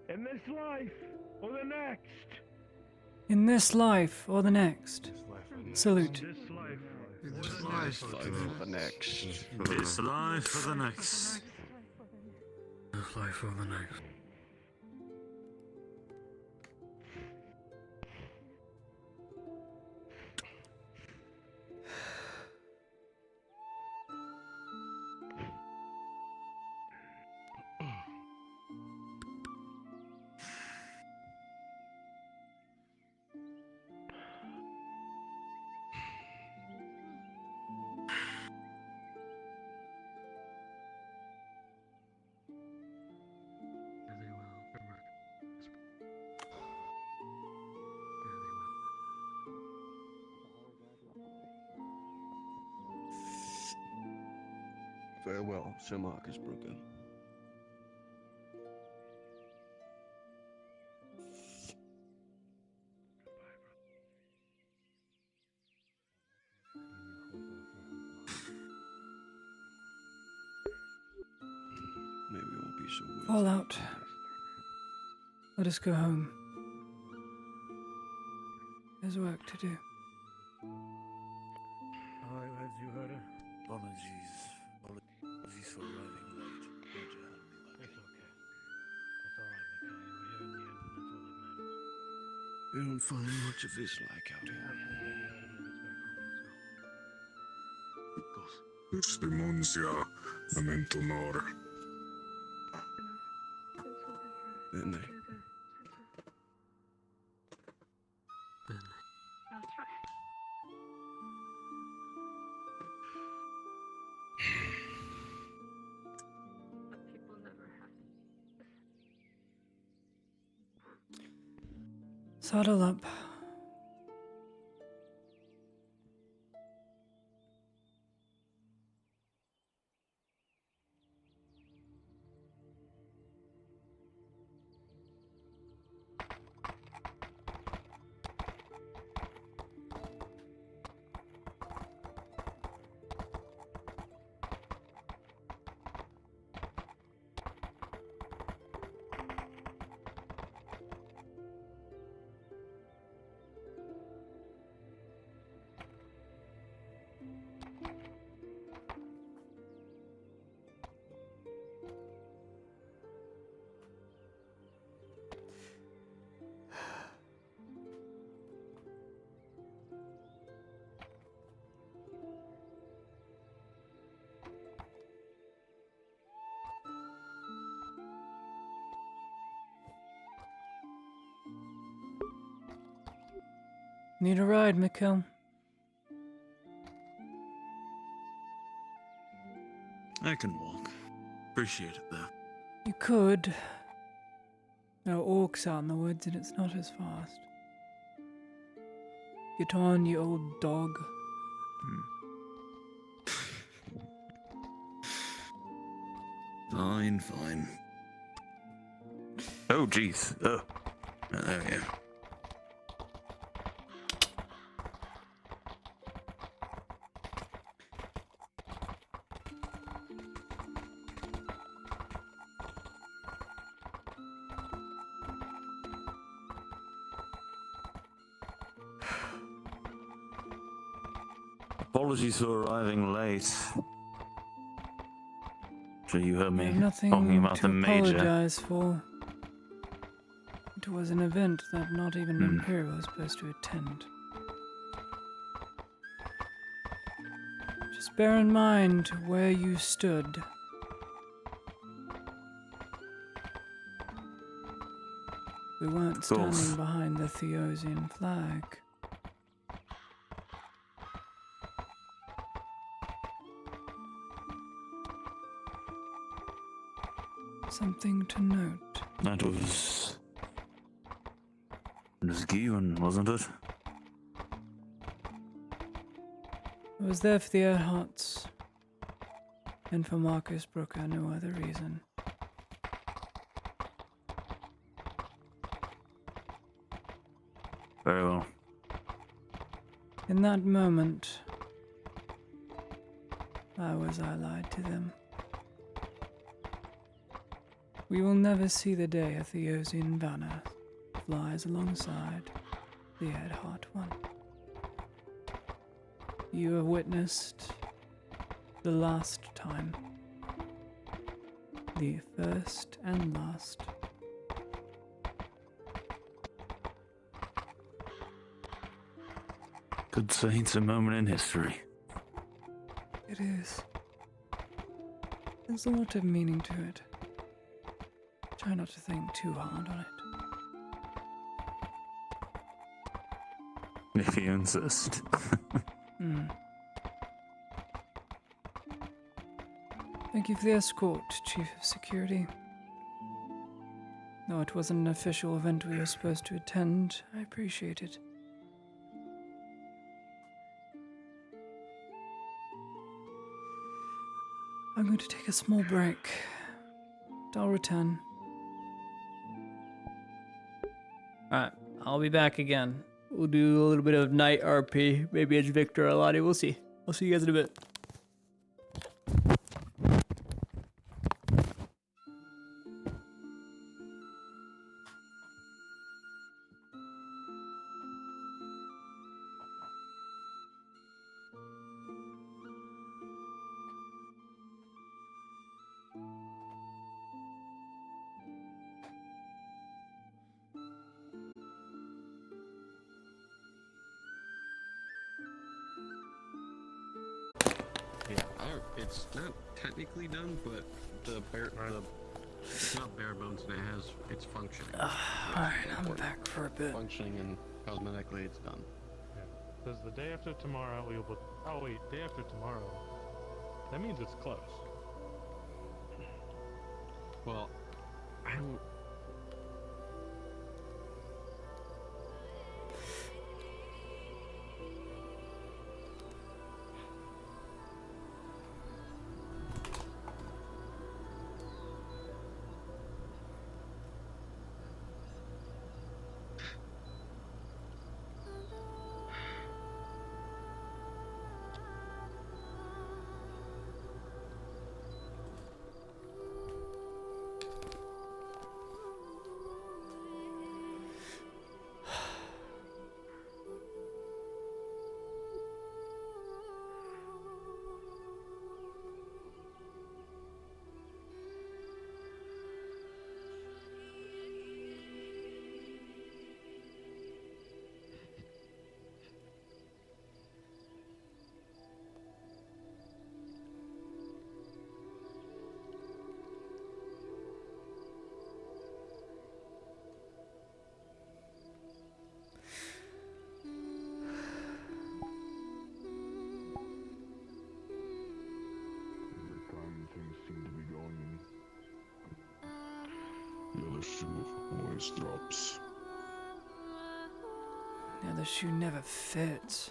In this life or the next. In this life or the next. Salute. This life. This life for the next. This life for the next. This life for the next. Farewell, Sir Marcus Brooker. May we all be so worthy. Fall out. Let us go home. There's work to do. Alright, lads, you heard her. Apologies for arriving late. It's okay. That's alright, Mikhail. We're here in the end, and that's all that matters. You don't find much of this like out here. Testimonsia Amentonor. Bene. Saddle up. Need a ride, Mikkel? I can walk. Appreciate it, though. You could. There are orcs out in the woods and it's not as fast. Get on, you old dog. Fine, fine. Oh, jeez. Oh. There we go. Apologies for arriving late. Sure you heard me You have nothing talking about to the major. apologize for. It was an event that not even Imperial was supposed to attend. Just bear in mind where you stood. We weren't standing behind the Theosian flag. Something to note. That was Given, wasn't it? I was there for the Earharts. And for Marcus Brooker, no other reason. Very well. In that moment, I lied to them. We will never see the day a Theosian banner flies alongside the Earhart one. You have witnessed the last time. The first and last. Could say it's a moment in history. It is. There's a lot of meaning to it. Try not to think too hard on it. If you insist. Thank you for the escort, Chief of Security. Though it wasn't an official event we were supposed to attend, I appreciate it. I'm going to take a small break. I'll return. Alright, I'll be back again. We'll do a little bit of night RP. Maybe it's Victor or Lottie. We'll see. I'll see you guys in a bit. Yeah, it's not technically done, but it's not bare bones and it's functioning. Alright, I'm back for a bit. Functioning and cosmetically it's done. Yeah. Says the day after tomorrow we will. Oh wait, day after tomorrow. That means it's close. Well, I don't. other shoe always drops. The other shoe never fits.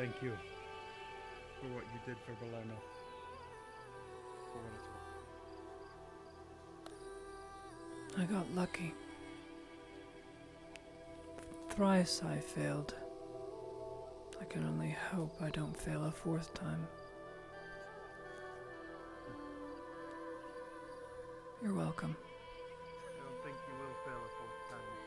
Thank you for what you did for Belena. For what it's worth. I got lucky. Thrice I failed. I can only hope I don't fail a fourth time. You're welcome. I don't think you will fail a fourth time.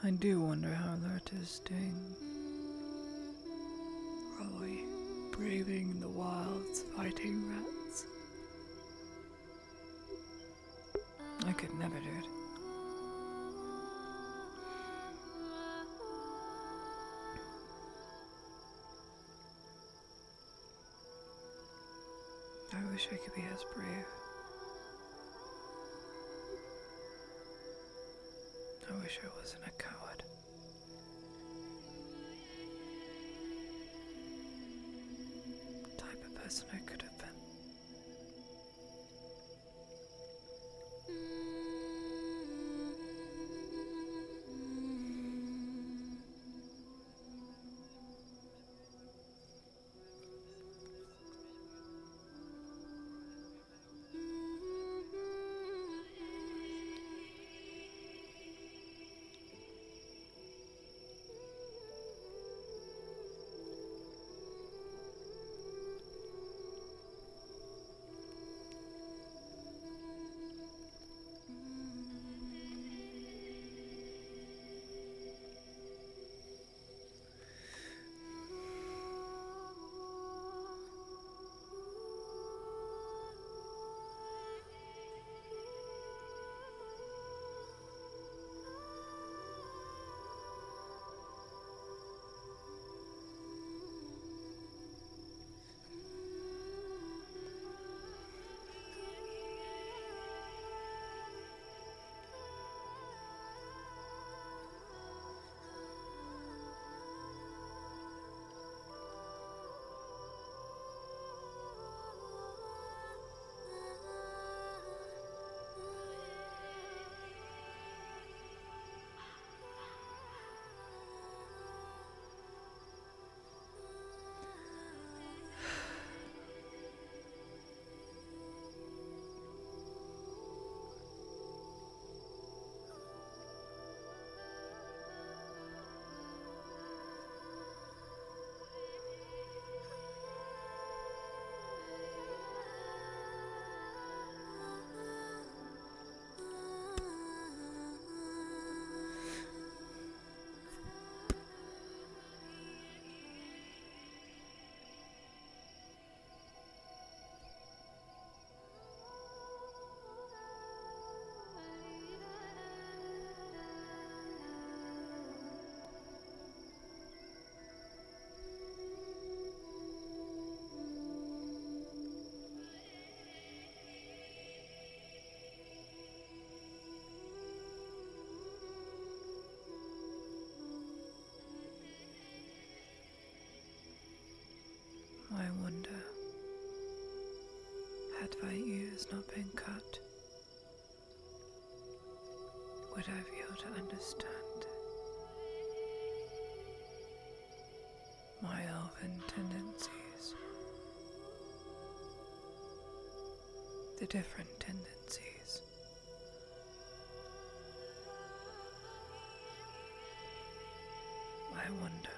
I do wonder how Lurta's doing. Probably braving the wilds, fighting rats. I could never do it. I wish I could be as brave. I wish I wasn't a coward. The type of person I could have been. I wonder, had my ears not been cut, would I be able to understand my elven tendencies? The different tendencies. I wonder.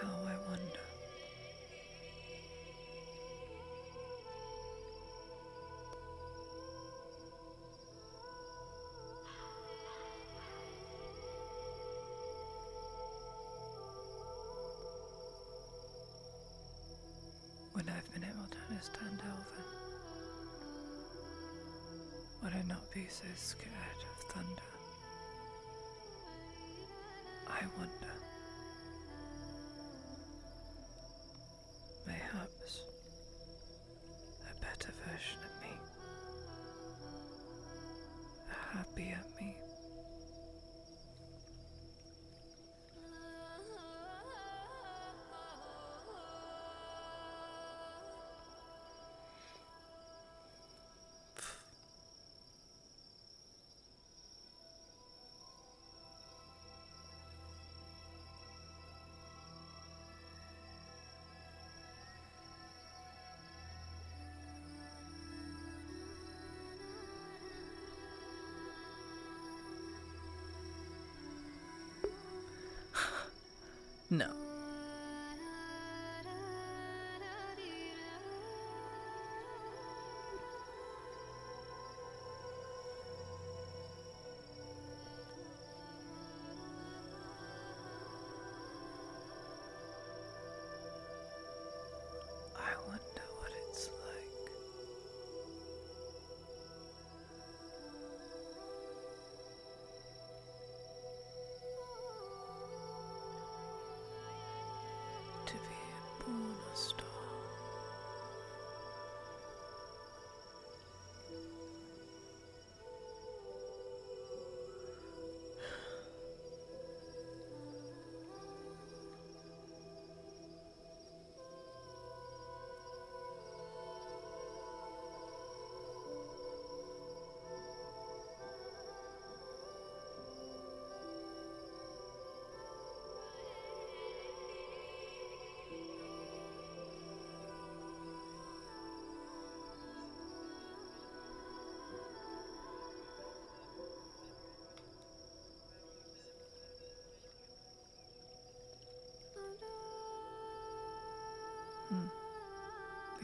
How I wonder. When I've been able to understand Elven, would I not be so scared of thunder? I wonder. Mayhaps a better version of me, a happier me. No. I wonder what it's like. To be born a star.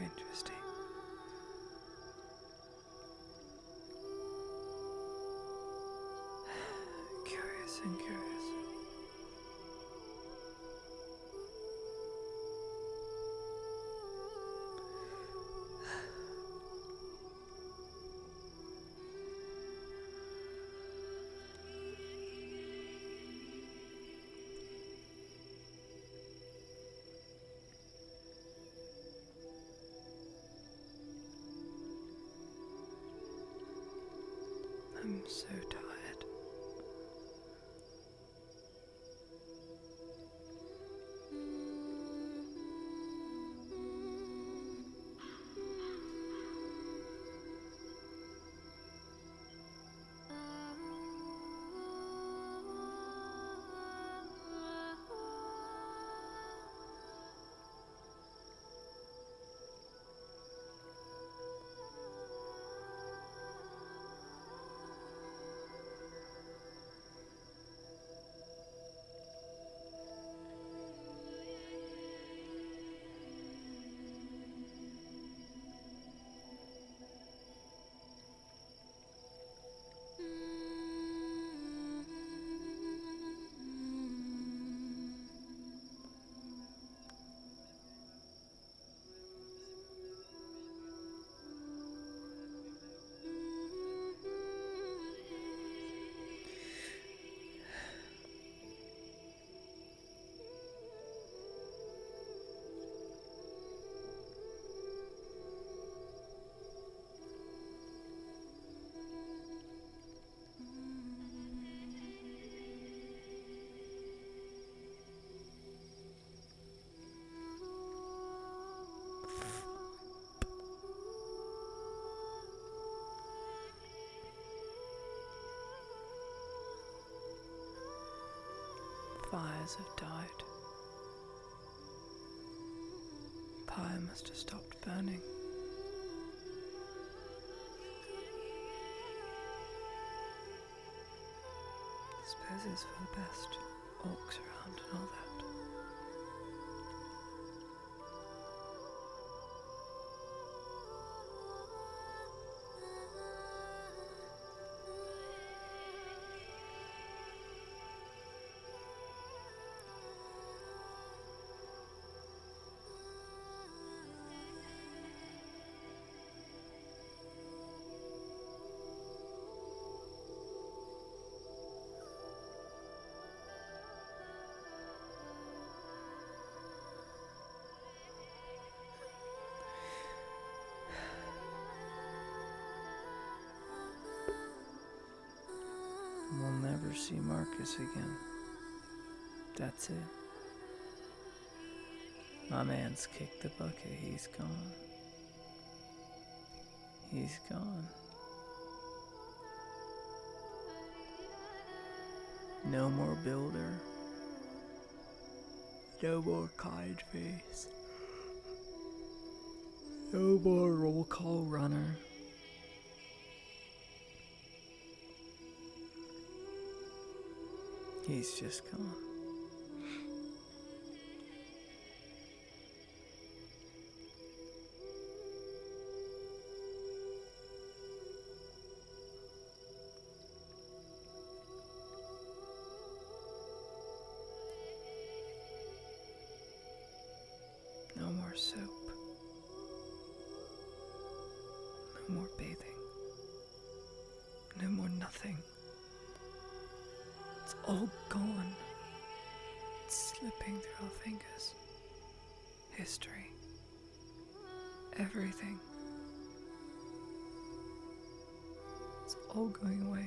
Interesting. Curious and curious. I'm so tired. Fires have died. Pyre must have stopped burning. Suppose it's for the best. Orcs around and all that. We'll never see Marcus again. That's it. My man's kicked the bucket. He's gone. He's gone. No more builder. No more kind face. No more roll call runner. He's just gone. more soap. No more bathing. No more nothing. It's all gone. It's slipping through our fingers. History. Everything. It's all going away.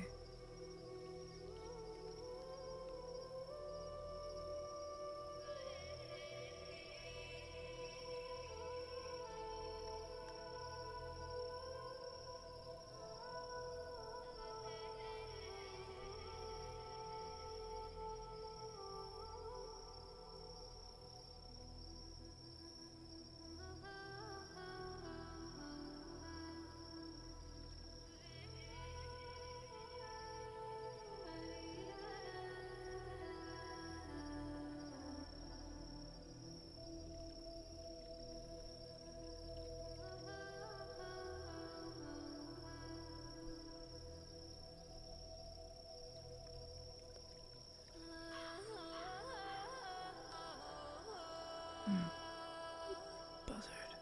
Buzzard.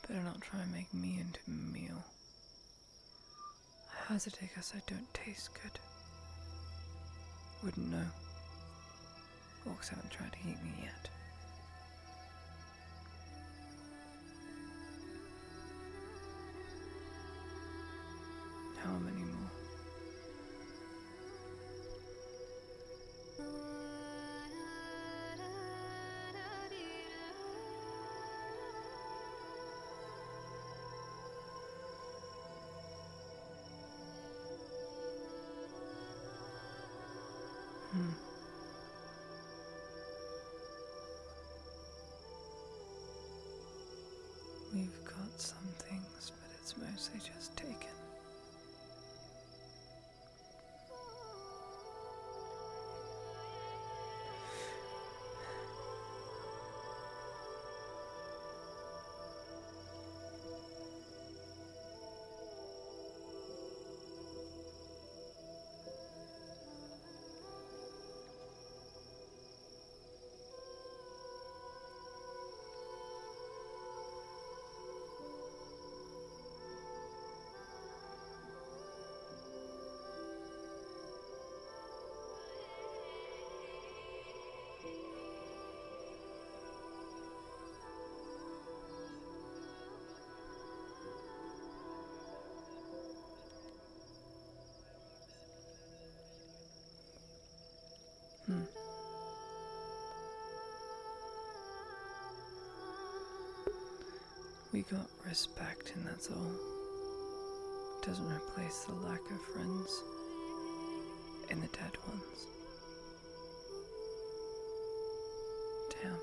Better not try and make me into a meal. I hazard a guess I don't taste good. Wouldn't know. Walks out and tried to eat me yet. How many more? We've got some things, but it's mostly just taken. We got respect, and that's all. It doesn't replace the lack of friends and the dead ones. Damn.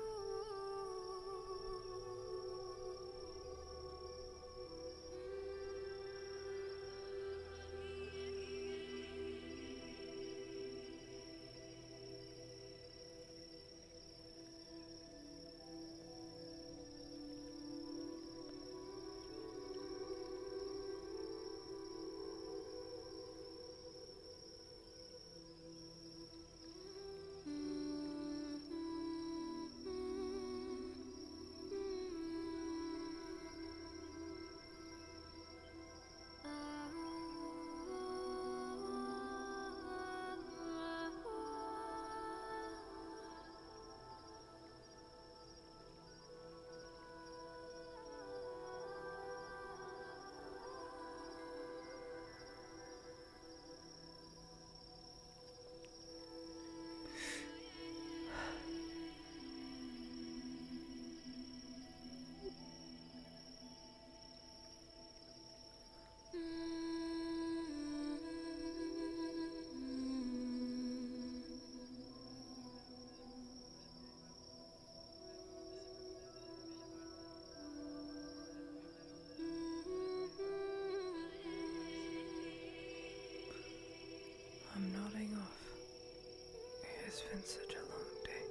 I'm nodding off. It's been such a long day.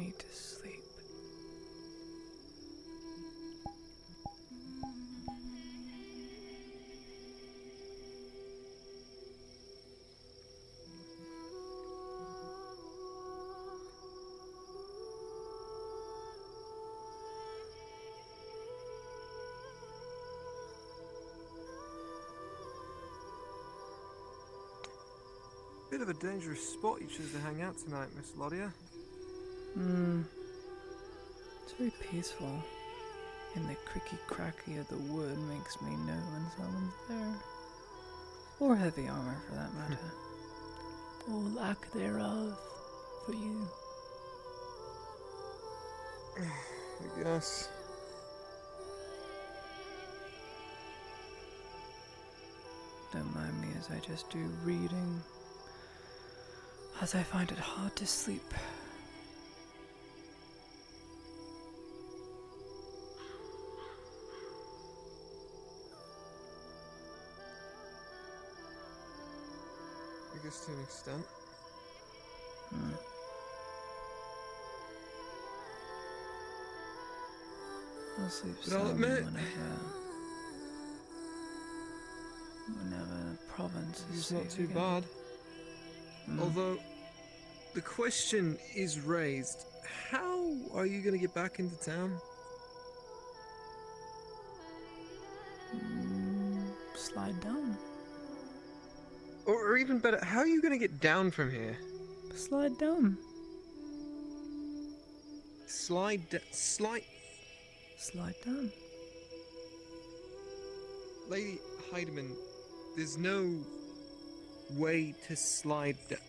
Need to sleep. bit of a dangerous spot you chose to hang out tonight, Miss Lodia. It's very peaceful. And the cricky cracky of the wood makes me know when someone's there. Or heavy armor, for that matter. Or lack thereof, for you. I guess. Don't mind me as I just do reading, as I find it hard to sleep. I guess to an extent. I'll sleep But I'll sound admit, whenever the province is it's safe not too again. bad. Although, the question is raised, how are you going to get back into town? Slide down. Or even better, how are you going to get down from here? Slide down. Slide down. Lady Heidemann, there's no way to slide down.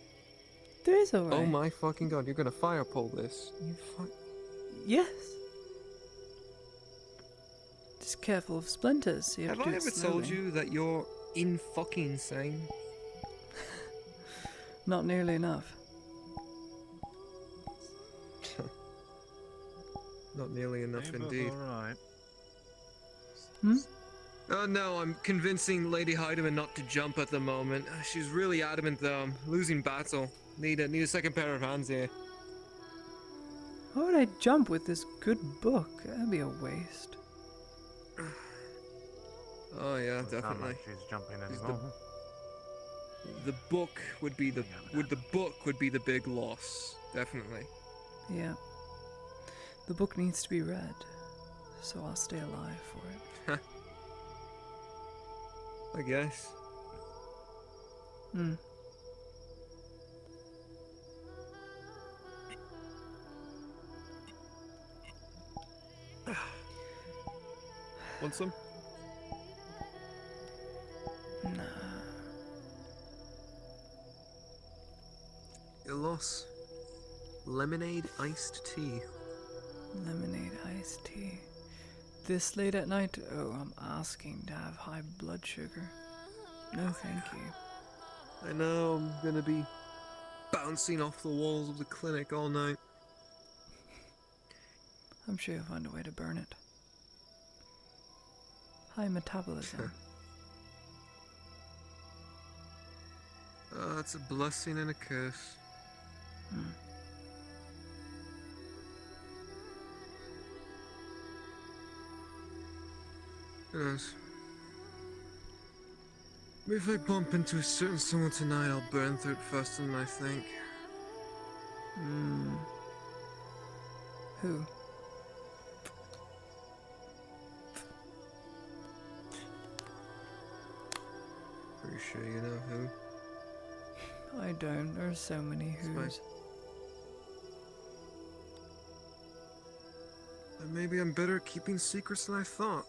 There is a way. Oh my fucking god, you're gonna fire pole this. You Yes. Just careful of splinters. So you have Have to I do it ever told slowly. you that you're in fucking insane? Not nearly enough. Not nearly enough Hey, Bob, indeed. alright. Oh no, I'm convincing Lady Heidemann not to jump at the moment. She's really adamant though. I'm losing battle. Need a second pair of hands here. Why would I jump with this good book? That'd be a waste. Oh yeah, Doesn't sound definitely. like she's jumping She's anymore. The book would be the big loss, definitely. Yeah. The book needs to be read, so I'll stay alive for it. I guess. Want some? Nah. Your loss. Lemonade iced tea. Lemonade iced tea. This late at night? Oh, I'm asking to have high blood sugar. No, thank you. I know I'm gonna be bouncing off the walls of the clinic all night. I'm sure you'll find a way to burn it. High metabolism. Oh, it's a blessing and a curse. Who knows? Maybe if I bump into a certain someone tonight, I'll burn through it faster than I think. Who? Pretty sure you know who. I don't. There's so many who's. And maybe I'm better at keeping secrets than I thought.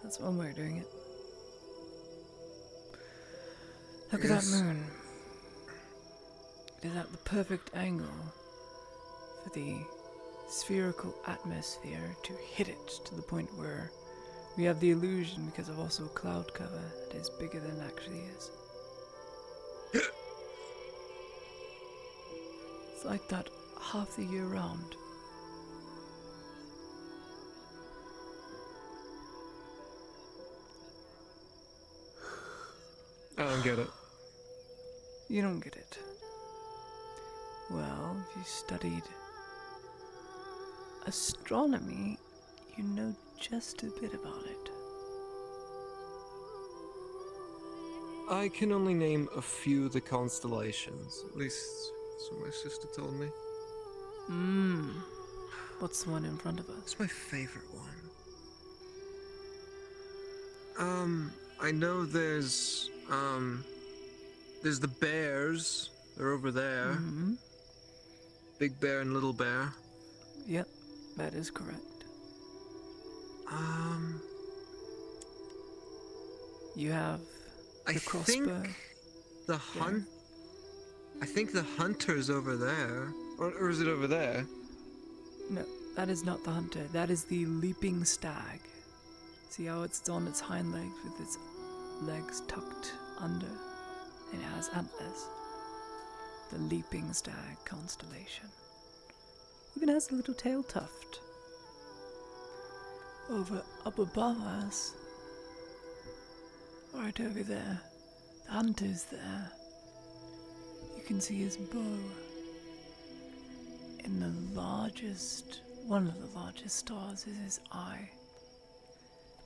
That's one way of doing it. Look at that moon. It is at the perfect angle for the spherical atmosphere to hit it to the point where we have the illusion, because of also cloud cover, that is bigger than it actually is. It's like that half the year round. I don't get it. You don't get it. Well, if you studied astronomy, you know just a bit about it. I can only name a few of the constellations. At least that's what my sister told me. What's the one in front of us? It's my favorite one. I know there's the bears. They're over there. Mm-hmm. Big bear and little bear. Yep, that is correct. You have the crossbow. I think the hunter's over there. Or is it over there? No, that is not the hunter. That is the leaping stag. See how it's on its hind legs with its legs tucked under, and it has antlers. The leaping stag constellation. Even has a little tail tuft. Up above us, right over there, the hunter's there. You can see his bow. And one of the largest stars is his eye.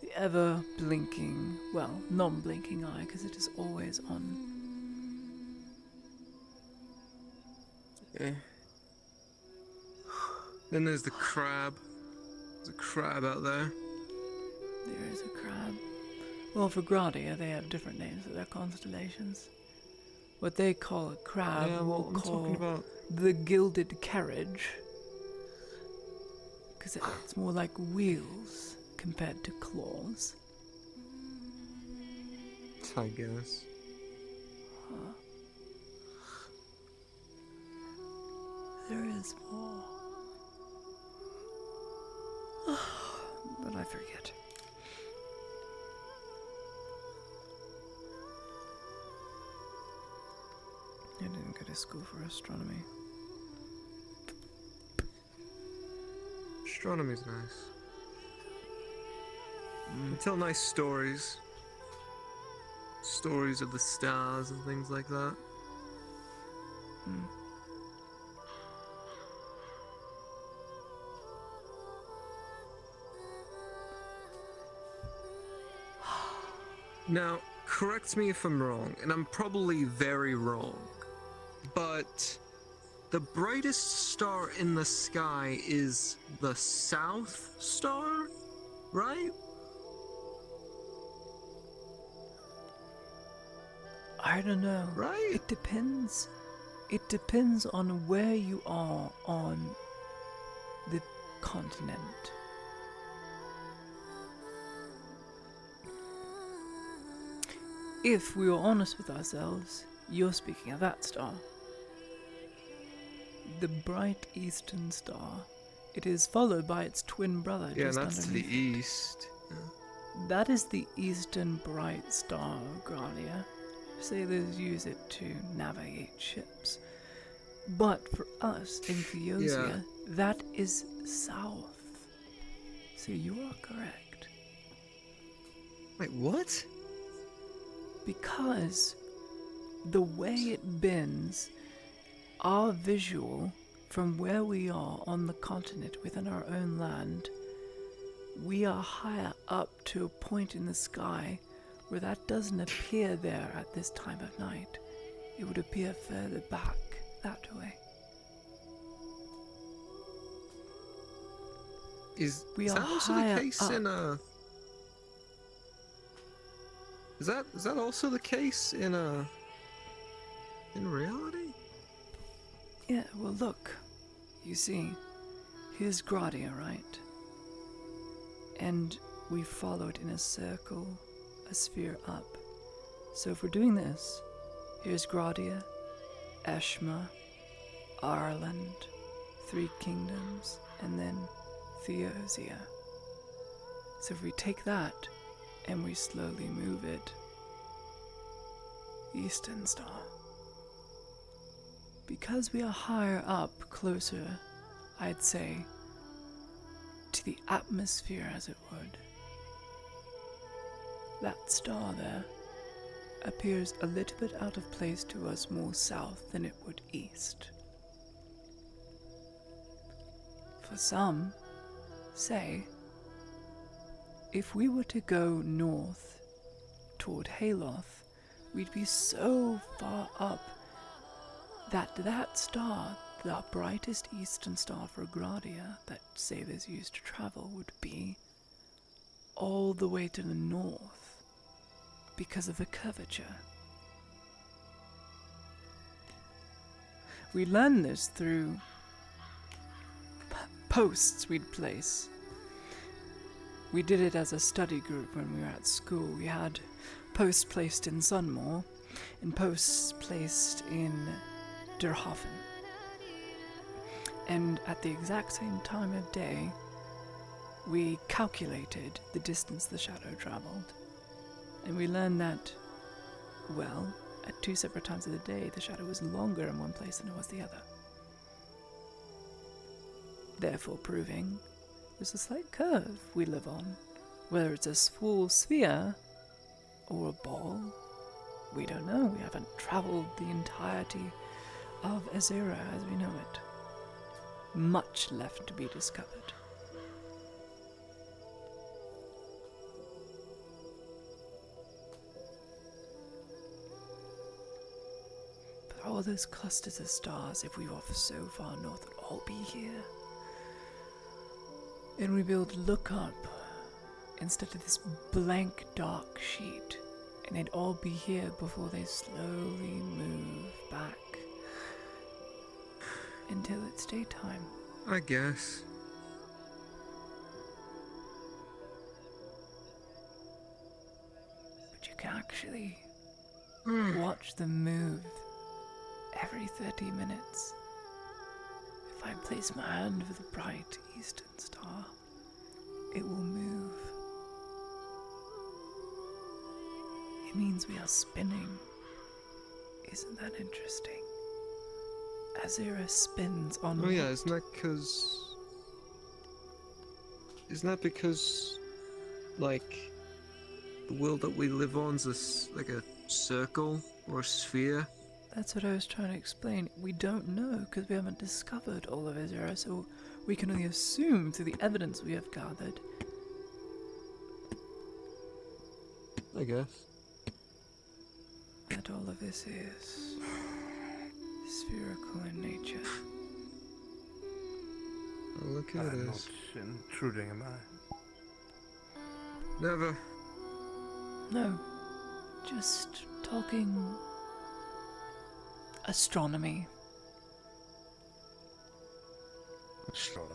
The ever blinking, well, non-blinking eye, because it is always on. Yeah. Then there's the crab. There's a crab out there. There is a crab. Well, for Gradia, they have different names for their constellations. What they call a crab, Yeah, well, we'll I'm call talking about the gilded carriage. Because it's more like wheels compared to claws. I guess. Huh. There is more. But I forget. I didn't go to school for astronomy. Astronomy's nice. You tell nice stories. Stories of the stars and things like that. Now, correct me if I'm wrong, and I'm probably very wrong, but the brightest star in the sky is the South Star, right? I don't know. Right? It depends. It depends on where you are on the continent. If we were honest with ourselves, you're speaking of that star. The bright eastern star. It is followed by its twin brother Yeah, just that's to the underneath it. east. Yeah. That is the eastern bright star of Gradia. Sailors use it to navigate ships. But for us in Theosia, that is south. So you are correct. Wait, what? Because the way it bends, our visual from where we are on the continent within our own land, we are higher up to a point in the sky where that doesn't appear there at this time of night. It would appear further back that way. Is We that are also the higher case up. in Is that also the case in reality? Yeah, well look, you see, here's Gradia, right? And we follow it in a circle, a sphere up. So if we're doing this, here's Gradia, Eshma, Ireland, Three Kingdoms, and then Theosia. So if we take that and we slowly move it, Eastern Star. Because we are higher up, closer, I'd say, to the atmosphere as it would, that star there appears a little bit out of place to us more south than it would east. For some, say, if we were to go north toward Haloth, we'd be so far up that star, the brightest eastern star for Gradia that sailors used to travel would be all the way to the north because of the curvature. We learned this through posts we'd place. We did it as a study group when we were at school. We had posts placed in Sunmore and posts placed in Derhofen. And at the exact same time of day, we calculated the distance the shadow traveled. And we learned that, well, at 2 separate times of the day, the shadow was longer in one place than it was the other. Therefore proving there's a slight curve we live on. Whether it's a full sphere or a ball, we don't know. We haven't traveled the entirety of Azera as we know it. Much left to be discovered. But all those clusters of stars, if we were so far north, would all be here. And we build look up instead of this blank dark sheet, and they'd all be here before they slowly move back until it's daytime. I guess. But you can actually watch them move every 30 minutes. If I place my hand over the bright eastern star, it will move. It means we are spinning. Isn't that interesting? Azera spins on. Oh yeah, isn't that because, like, the world that we live on is like a circle or a sphere? That's what I was trying to explain. We don't know because we haven't discovered all of Azera, so we can only assume through the evidence we have gathered. I guess. That all of this is spherical in nature. Oh, look at I'm this. not intruding, am I? Never. No, just talking astronomy. Astronomy.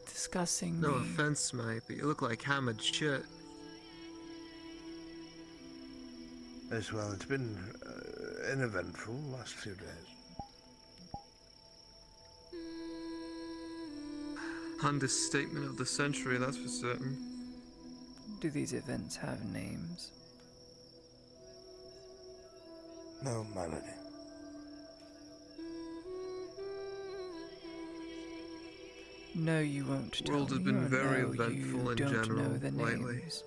Discussing No the offense, mate, but you look like hammered shit. As well, it's been an eventful last few days. Understatement of the century, that's for certain. Do these events have names? No, my lady. No, you won't The tell world has me, been or very no, eventful you in don't general know the lately. names.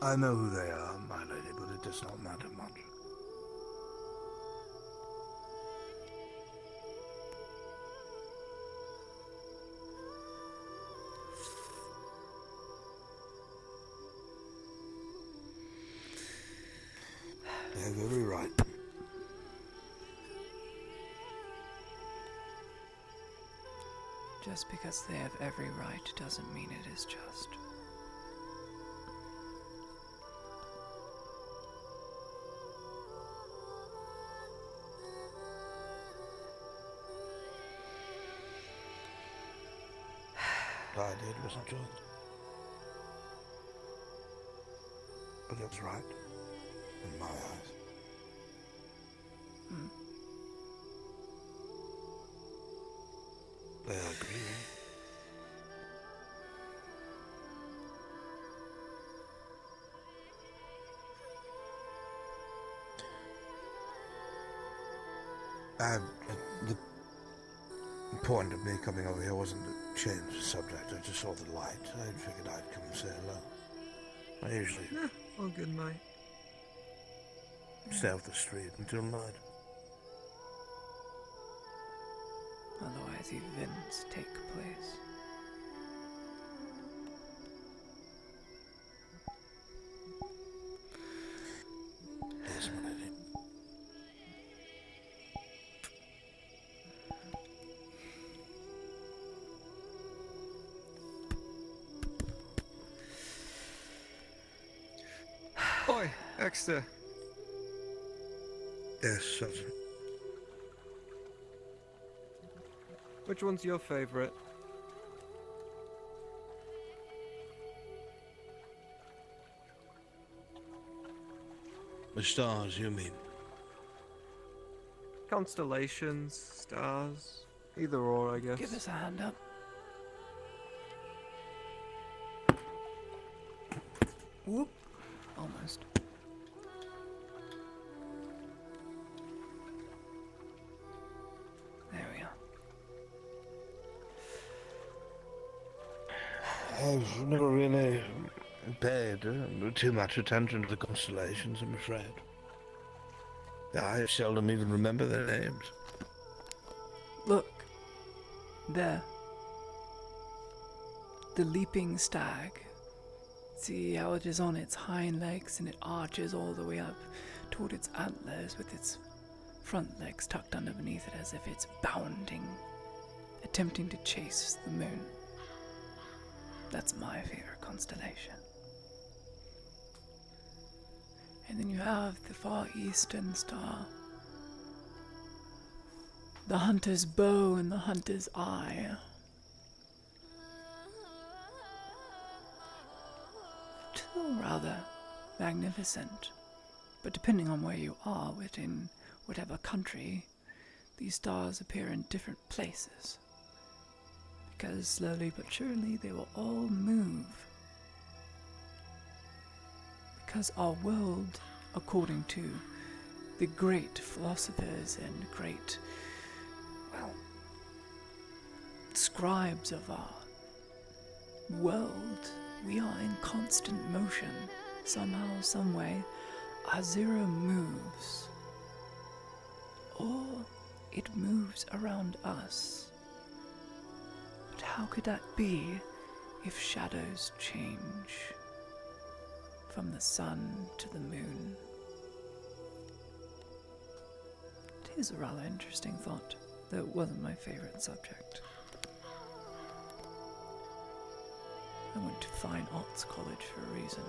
I know who they are, my lady, but it does not matter much. They're very right. Just because they have every right doesn't mean it is just. What I did wasn't just. But it was right. In my eyes. They are grieving. The point of me coming over here wasn't to change the subject. I just saw the light. I figured I'd come and say hello. I usually... Yeah, all good, mate. Stay off the street until night. Otherwise, events take place. Yes, my lady. Oi, Exeter. Yes, Sergeant. Which one's your favourite? The stars, you mean? Constellations, stars, either or, I guess. Give us a hand up. Whoop. Almost. There we are. I've never really paid too much attention to the constellations, I'm afraid. I seldom even remember their names. Look. There. The leaping stag. See how it is on its hind legs and it arches all the way up toward its antlers with its front legs tucked under beneath it as if it's bounding, attempting to chase the moon. That's my favorite constellation. And then you have the far eastern star, the hunter's bow and the hunter's eye. Still rather magnificent, but depending on where you are within whatever country, these stars appear in different places. Because slowly but surely they will all move. Because our world, according to the great philosophers and great, scribes of our world, we are in constant motion. Somehow, someway, our zero moves. Or it moves around us. But how could that be if shadows change from the sun to the moon? It is a rather interesting thought, though it wasn't my favorite subject. I went to Fine Arts College for a reason.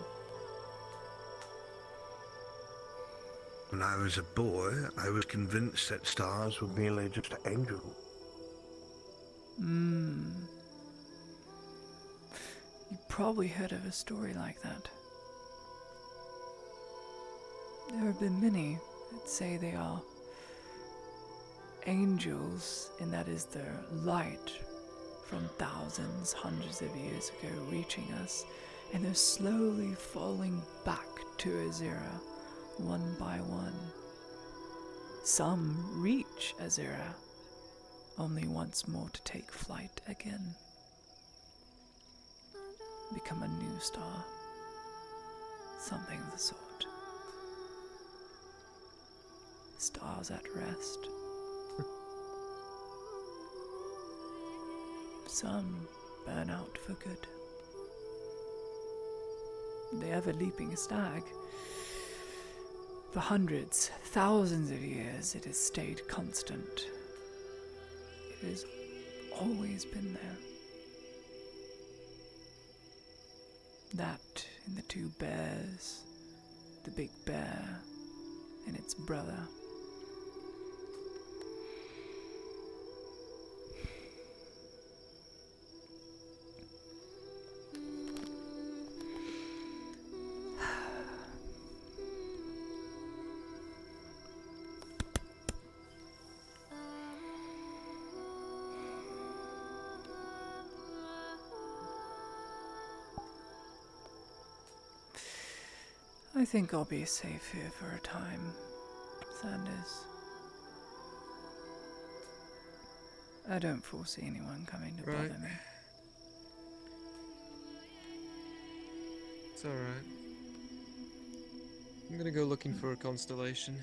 When I was a boy, I was convinced that stars were merely just angels. You probably heard of a story like that. There have been many that say they are angels, and that is their light from thousands, hundreds of years ago reaching us, and they're slowly falling back to a zero, one by one. Some reach a zero, only once more to take flight again. Become a new star. Something of the sort. Stars at rest. Some burn out for good. The ever-leaping stag. For hundreds, thousands of years, it has stayed constant. It has always been there. That and the two bears, the big bear and its brother. I think I'll be safe here for a time, Sanders. I don't foresee anyone coming to bother me. It's alright. I'm gonna go looking for a constellation.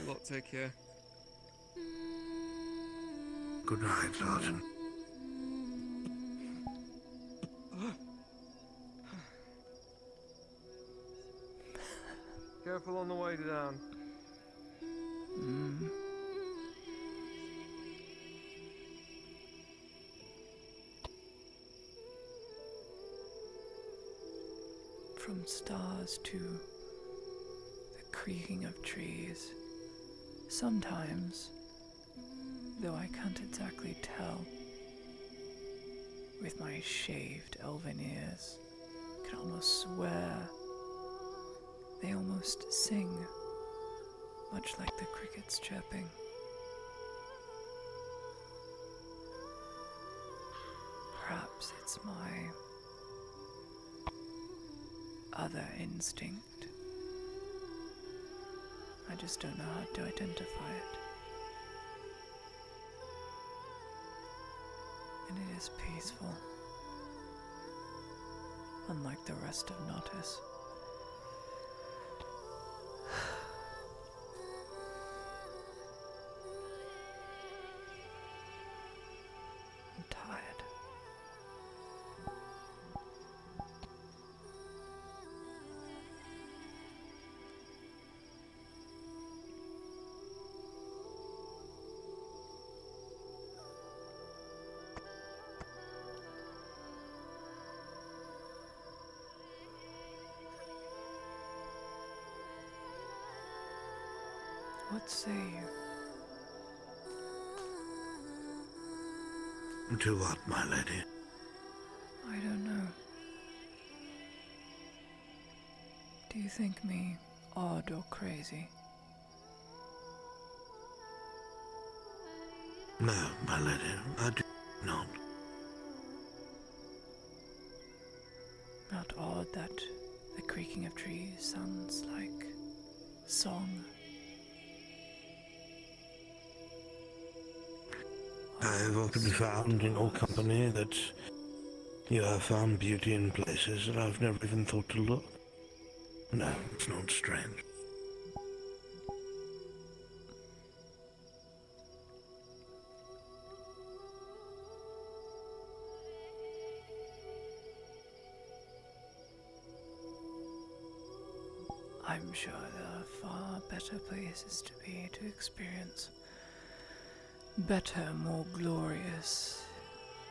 You lot take care. Good night, Sergeant. Careful on the way down. From stars to the creaking of trees. Sometimes, though I can't exactly tell, with my shaved elven ears, I can almost swear they almost sing, much like the crickets chirping. Perhaps it's my other instinct. I just don't know how to identify it. And it is peaceful, unlike the rest of Nautis. I'm tired. What say you? To what, my lady? I don't know. Do you think me odd or crazy? No, my lady, I do not. Not odd that the creaking of trees sounds like song. I have often found in all company that you have found beauty in places that I've never even thought to look. No, it's not strange. I'm sure there are far better places to be to experience better, more glorious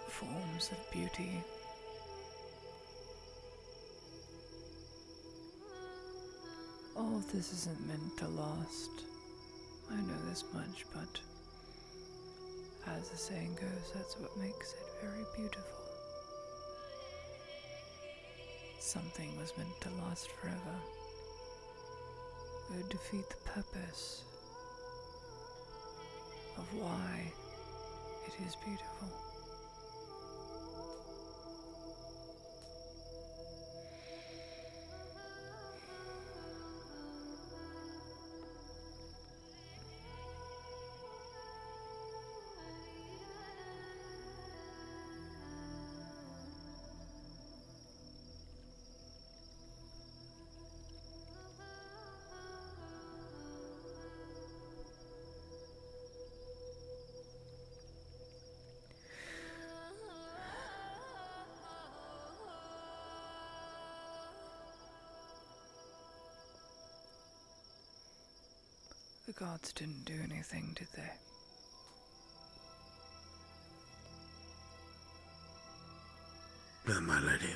forms of beauty. All of this isn't meant to last. I know this much, but as the saying goes, that's what makes it very beautiful. Something was meant to last forever. It would defeat the purpose of why it is beautiful. The gods didn't do anything, did they? No, my lady.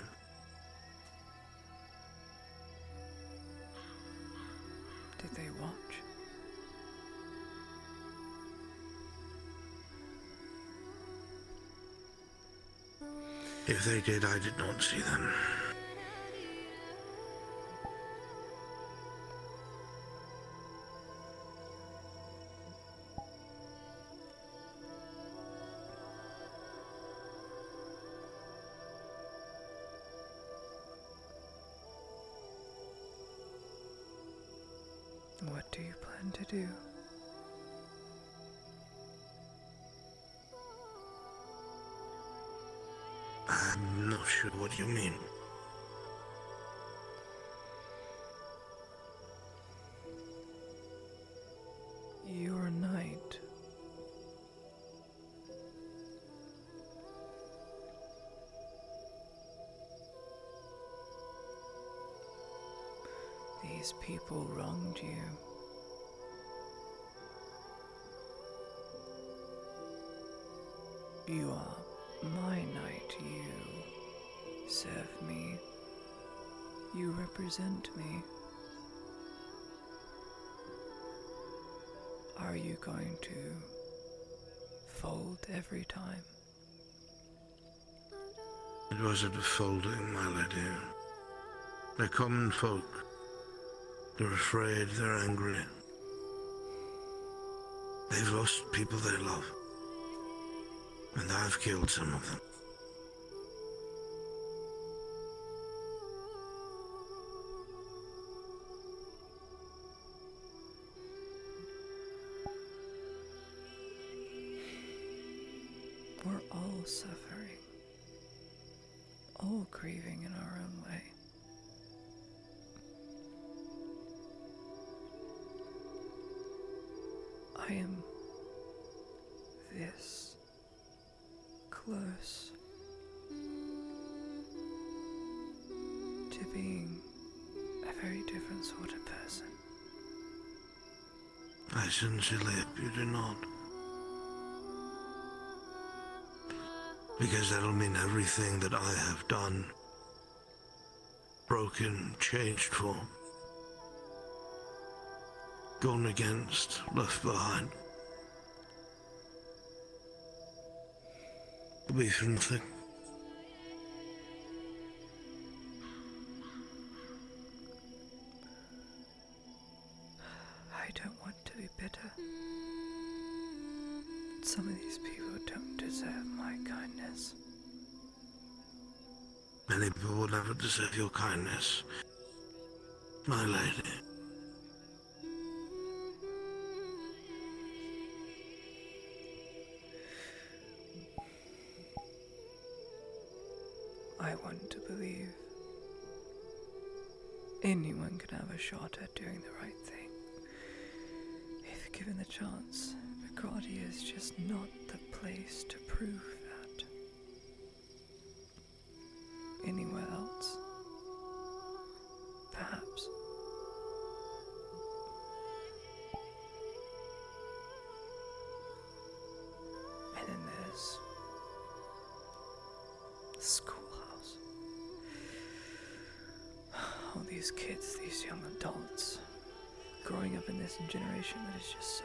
Did they watch? If they did, I did not see them. What do you plan to do? I'm not sure what you mean. these people wronged you. You are my knight, you serve me, you represent me. Are you going to fold every time? It wasn't a folding, my lady. They're common folk. They're afraid, they're angry. They've lost people they love. And I've killed some of them. We're all suffering, all grieving in our own way. I am this close to being a very different sort of person. I sincerely hope you do not. Because that'll mean everything that I have done, broken, changed for, gone against, left behind, will be for nothing. I don't want to be bitter. Some of these people don't deserve my kindness. Many people will never deserve your kindness, my lady. I want to believe anyone can have a shot at doing the right thing, if given the chance. Bugatti is just not the place to prove that. Anywhere else, perhaps. And then there's the schoolhouse. All these kids, these young adults, growing up in this generation that is just so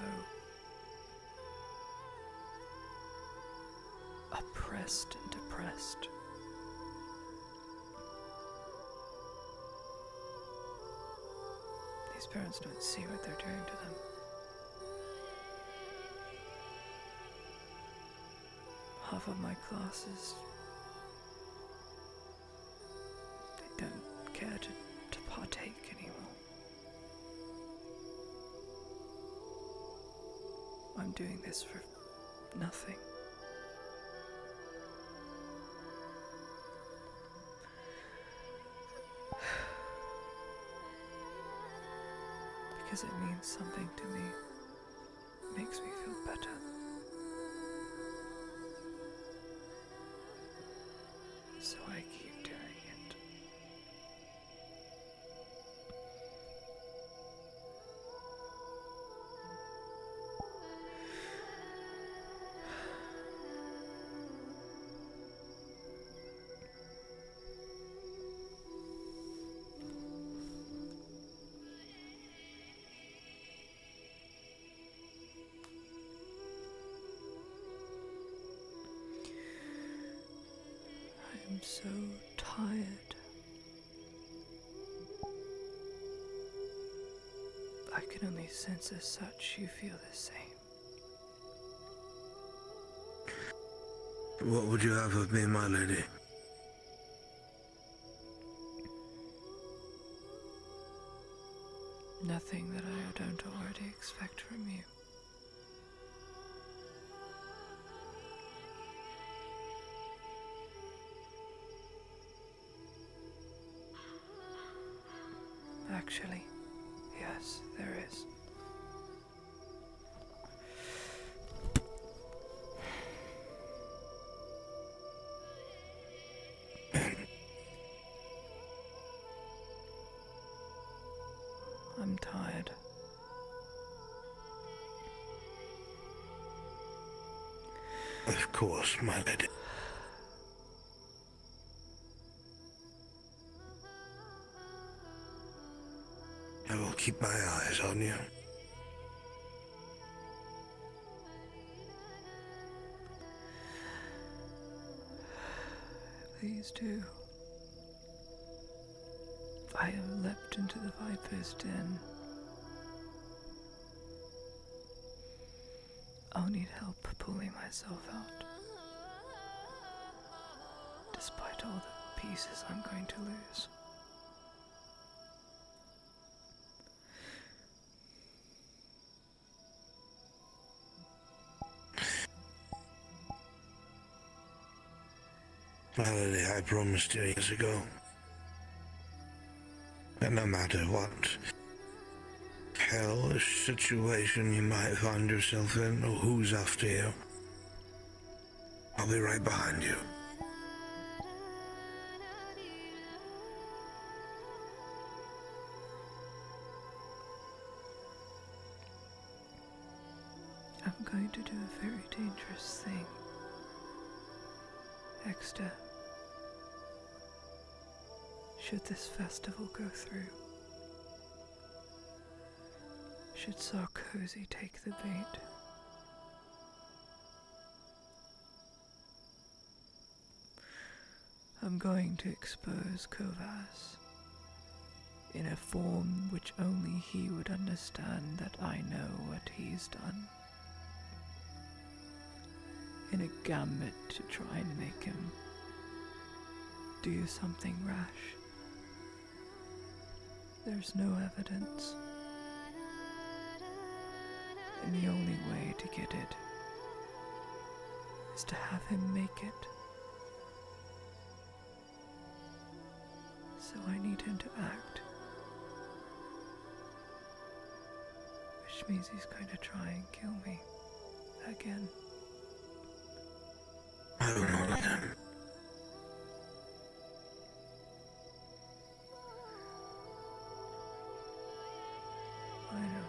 oppressed and depressed. These parents don't see what they're doing to them. Half of my classes, they don't care to partake anymore. I'm doing this for nothing. Because it means something to me. It makes me feel better. So I keep doing it. I'm so tired. I can only sense as such you feel the same. What would you have of me, my lady? Nothing that I don't already expect from you. Actually, yes, there is. Of course, my lady. I will keep my eyes on you. Please do. I have leapt into the viper's den. I'll need help pulling myself out. Despite all the pieces I'm going to lose. My lady, I promised you years ago that no matter what hellish situation you might find yourself in, or who's after you, I'll be right behind you. I'm going to do a very dangerous thing. Exter, should this festival go through, should Sarkozy take the bait, I'm going to expose Kovas in a form which only he would understand that I know what he's done. In a gambit to try and make him do something rash. There's no evidence. And the only way to get it is to have him make it. So I need him to act. Which means he's going to try and kill me again. I will not let him. I know.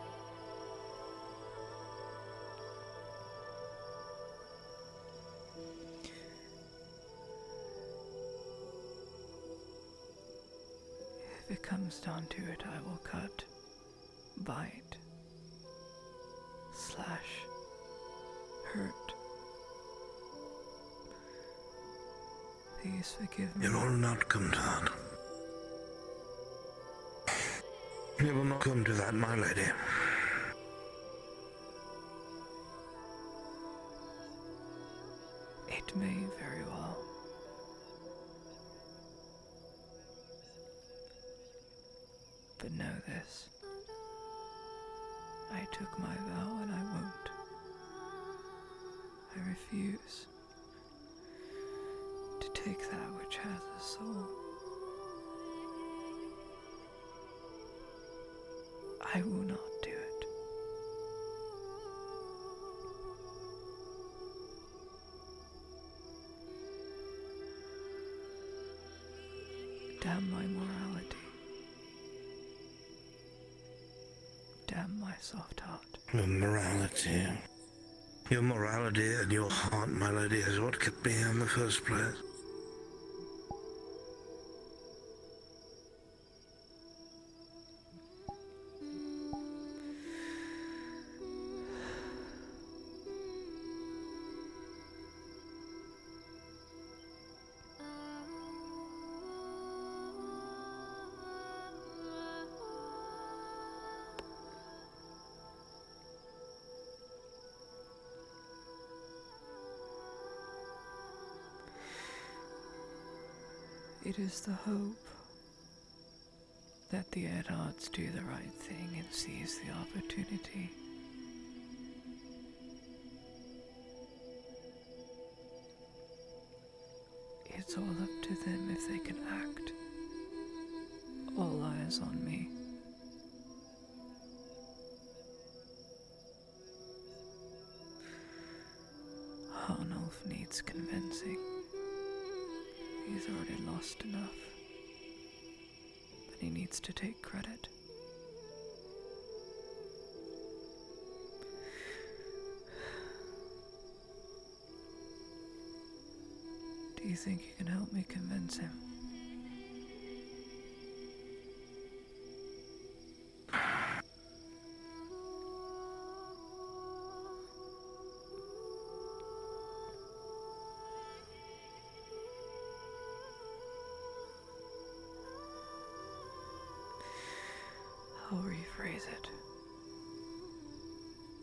If it comes down to it, I will cut, bite, slash, hurt. Please forgive me. It will not come to that. It will not come to that, my lady. It may very well. But know this. I took my vow and I won't. I refuse to take that which has a soul. I will not do it. Damn my morality. Damn my soft heart. Your morality. Your morality and your heart, my lady, is what kept me here in the first place. It is the hope that the Edards do the right thing and seize the opportunity. It's all up to them if they can act. All eyes on me. Harnulf needs convincing. He's already lost enough. But he needs to take credit. you think you can help me convince him? I'll rephrase it.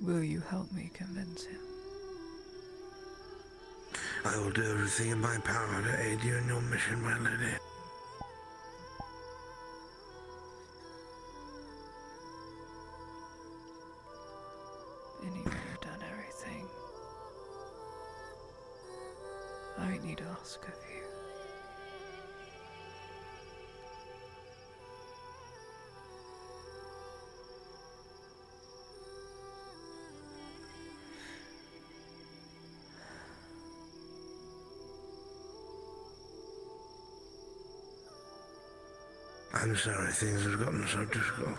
Will you help me convince him? I will do everything in my power to aid you in your mission, my lady. And you've never done everything I need to ask of you. I'm sorry things have gotten so difficult.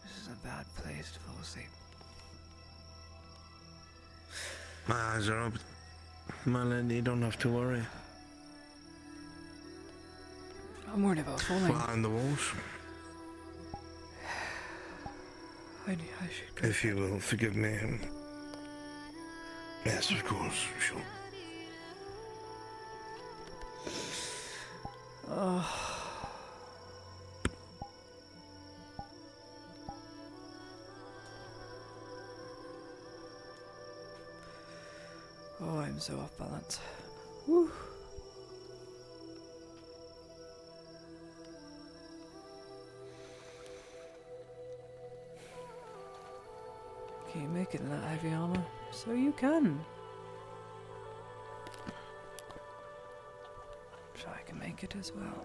This is a bad place to fall asleep. My eyes are open. My lady, you don't have to worry. I'm worried about falling. Behind the walls. I should go. If you will, forgive me. Yes, of course, sure. Oh, I'm so off balance. Woo. Can you make it in that heavy armor? So you can. So I can make it as well.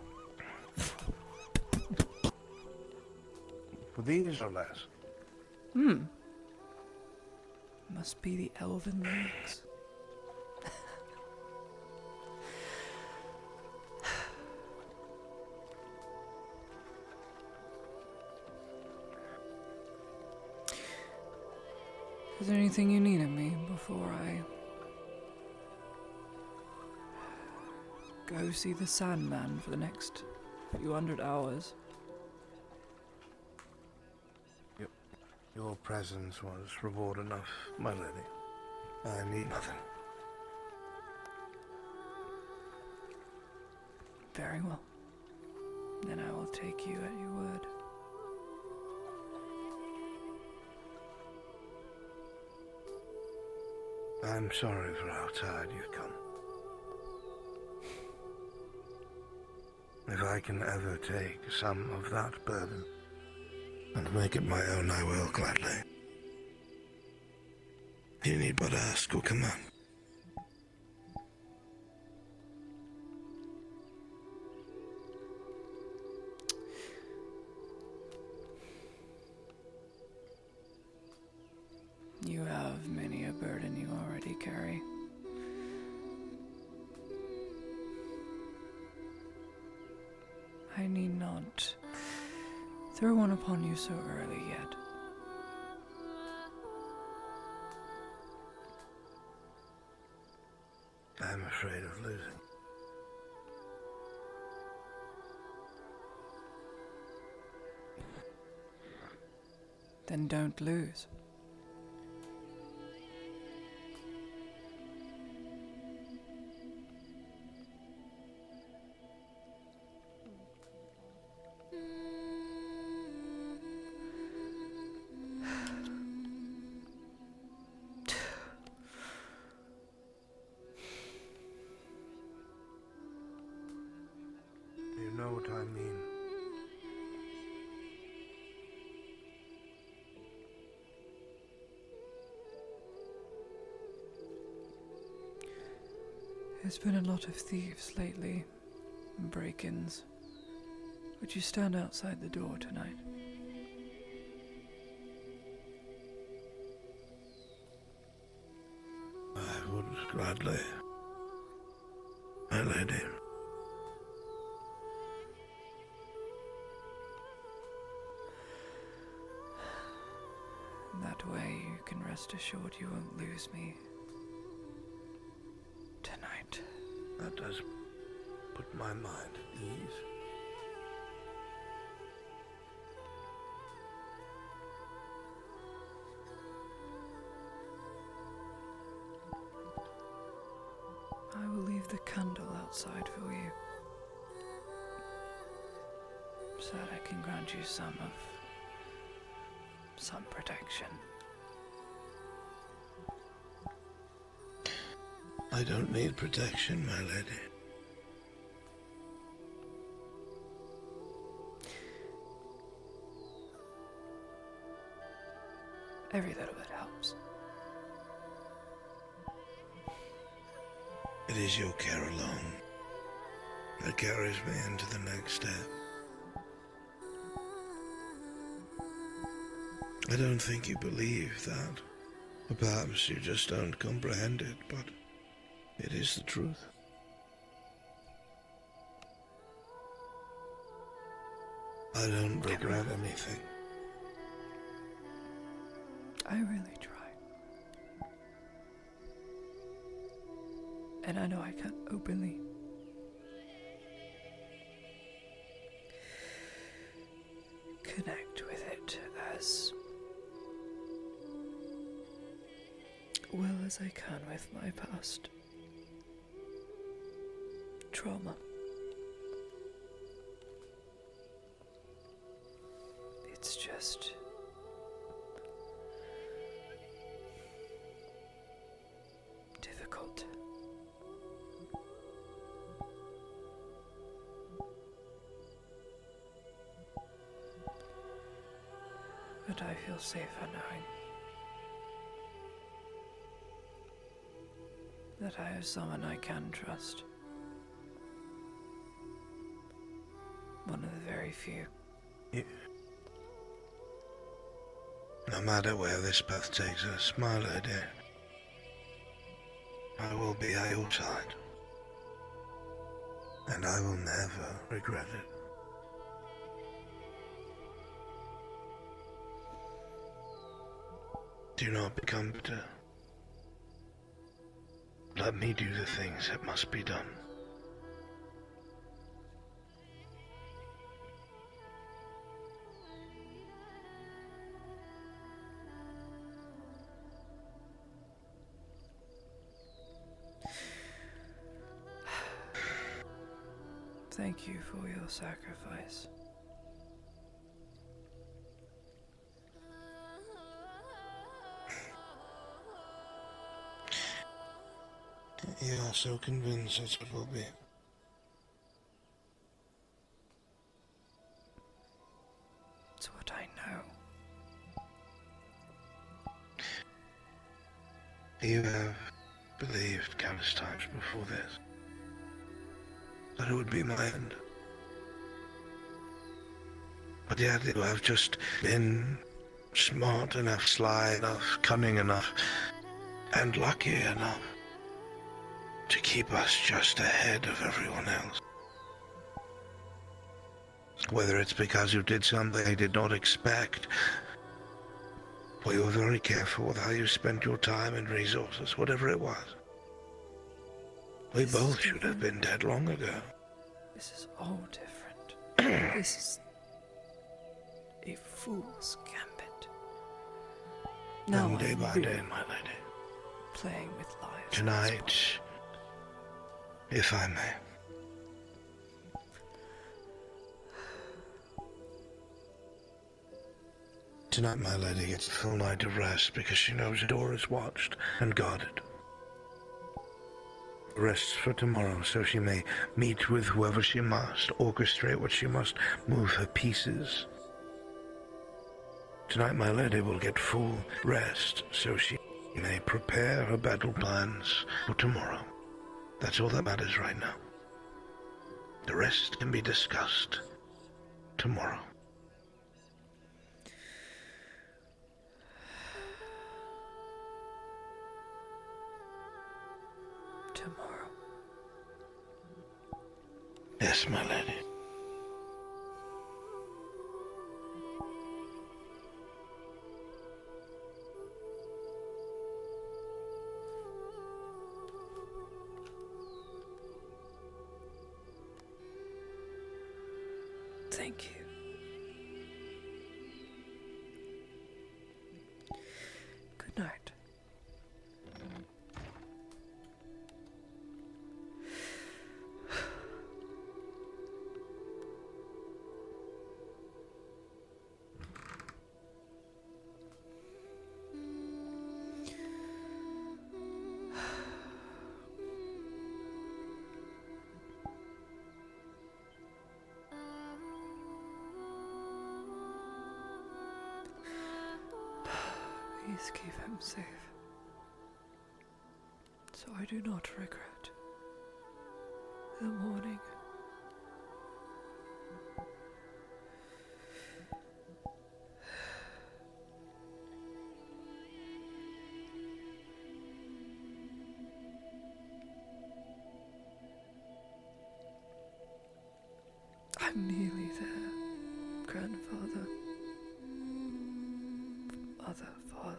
For these or less? Must be the elven legs. Is there anything you need of me before I go see the Sandman for the next few hundred hours? Your presence was reward enough, my lady. I need nothing. Very well. Then I will take you at your word. I'm sorry for how tired you've come. If I can ever take some of that burden and make it my own, I will gladly. You need but ask or command. You have many a burden you already carry. I need not throw one upon you so early yet. I'm afraid of losing. Then don't lose. You know what I mean. There's been a lot of thieves lately, and break-ins. Would you stand outside the door tonight? I would gladly, my lady. That way you can rest assured you won't lose me tonight. That does put my mind at ease. I will leave the candle outside for you, so that I can grant you some protection. I don't need protection, my lady. Every little bit helps. It is your care alone that carries me into the next step. I don't think you believe that. Or perhaps you just don't comprehend it, but it is the truth. I don't regret anything. I really try. And I know I can't openly connect with it as well as I can with my past trauma. It's just difficult. But I feel safer knowing that I have someone I can trust. One of the very few. No matter where this path takes us, my lady, I will be at your side. And I will never regret it. Do not become bitter. Let me do the things that must be done. Thank you for your sacrifice. You are so convinced that it will be. It's what I know. You have believed countless times before this that it would be my end. But yet you have just been smart enough, sly enough, cunning enough, and lucky enough to keep us just ahead of everyone else. Whether it's because you did something I did not expect, or you were very careful with how you spent your time and resources, whatever it was. We both should have been dead long ago. This is all different. This is a fool's gambit. Now And day I'm by really day, my lady. playing with lives. Tonight, if I may. Tonight, my lady gets a full night of rest because she knows the door is watched and guarded. Rests for tomorrow so she may meet with whoever she must, orchestrate what she must, move her pieces. Tonight, my lady will get full rest so she may prepare her battle plans for tomorrow. That's all that matters right now. The rest can be discussed tomorrow. Tomorrow. Yes, my lady. Thank you. Good night. Please keep him safe, so I do not regret the morning. I'm nearly there, grandfather. Mother, father.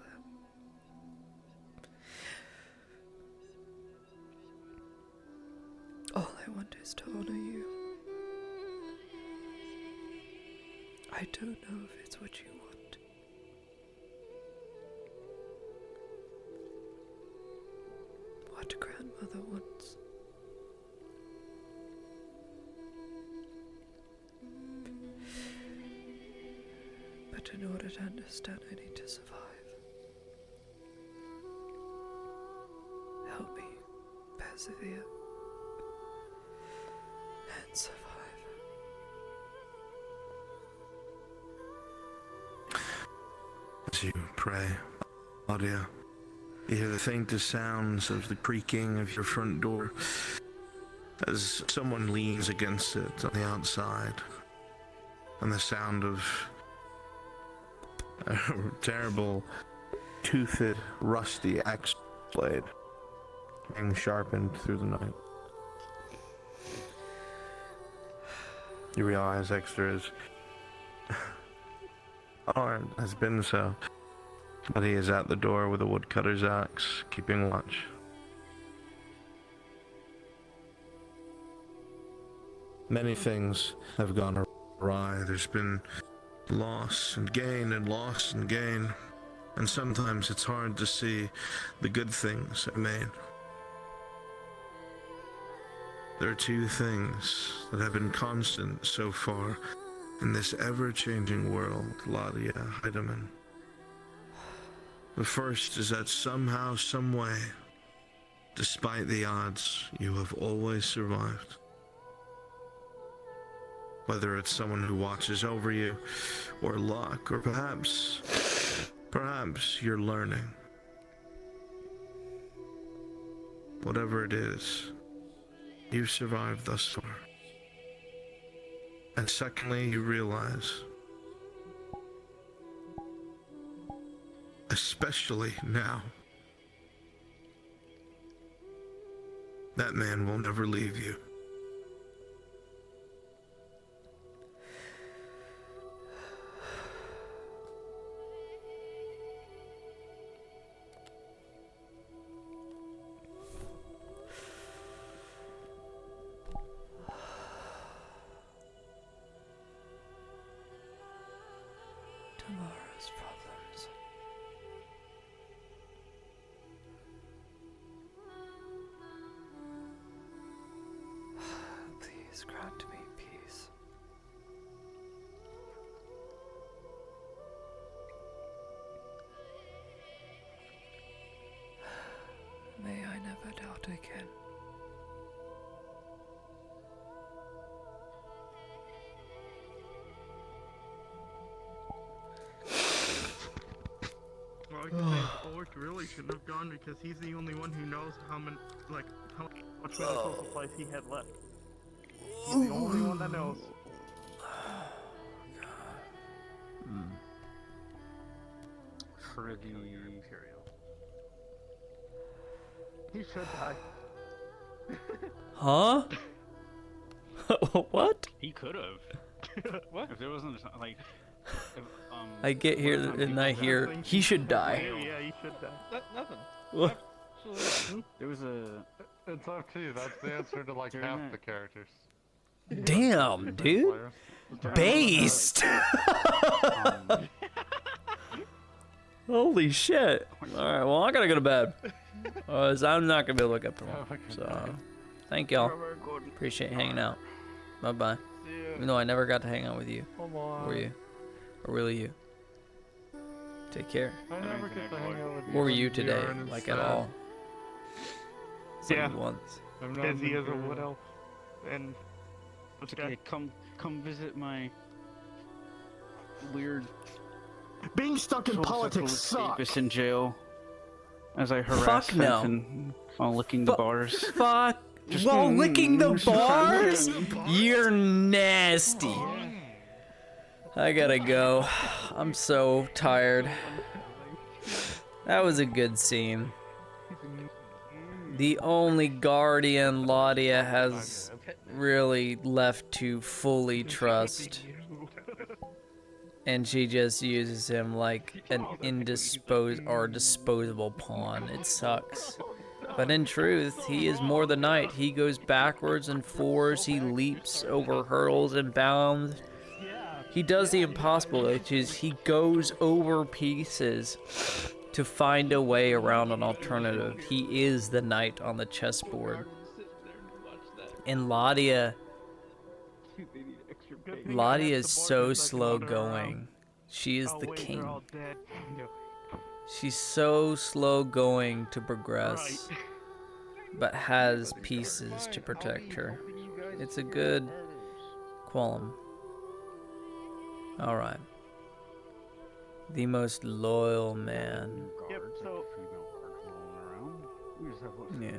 All I want is to honor you. I don't know if it's what you want. What grandmother wants. But in order to understand, I need to survive. Help me persevere and survive. As you pray, Claudia, you hear the faintest sounds of the creaking of your front door as someone leans against it on the outside, and the sound of a terrible, toothed, rusty axe blade being sharpened through the night. You realize Exeter's arm has been so, but he is at the door with a woodcutter's axe, keeping watch. Many things have gone awry. There's been loss and gain and loss and gain, and sometimes it's hard to see the good things I made. There are two things that have been constant so far in this ever-changing world, Ladia Heidemann. The first is that somehow, some way, despite the odds, you have always survived. Whether it's someone who watches over you, or luck, or perhaps you're learning. Whatever it is, you've survived thus far. And secondly, you realize, especially now, that man will never leave you. Tomorrow's problems. Please grant me peace. May I never doubt again. Well, I can say Bullock really shouldn't have gone because he's the only one who knows how much medical supplies he had left. He's the only one that knows. For the Imperial. He should die. Huh? What? He could have. What? If there wasn't like, if, I get here and I hear he should die. Yeah, he should die. Nothing. What? There was a. It's up to you. That's the answer to like half the characters. Damn, dude. Based. Holy shit. Alright, well, I gotta go to bed. So I'm not gonna be able to look up tomorrow. So, thank y'all. Appreciate hanging out. Bye bye. Even though I never got to hang out with you. Were you? Or really you? Take care. I never get to hang out with you. Where were you today? Like at all? Yeah. Once. I'm busy as a wood elf. And It's okay. Come visit my weird. Being stuck in politics sucks. In jail, as I harass Fenton while licking the bars. Fuck. While licking the bars? You're nasty. I gotta go. I'm so tired. That was a good scene. The only guardian Ladia has really left to fully trust. And she just uses him like an disposable pawn. It sucks. But in truth, he is more the knight. He goes backwards and forwards. He leaps over hurdles and bounds. He does the impossible, which is he goes over pieces to find a way around an alternative. He is the knight on the chessboard. And Ladia is so slow going. She is the king. She's so slow going to progress, but has pieces to protect her. It's a good qualm. Alright. The most loyal man. Yep, so Yeah.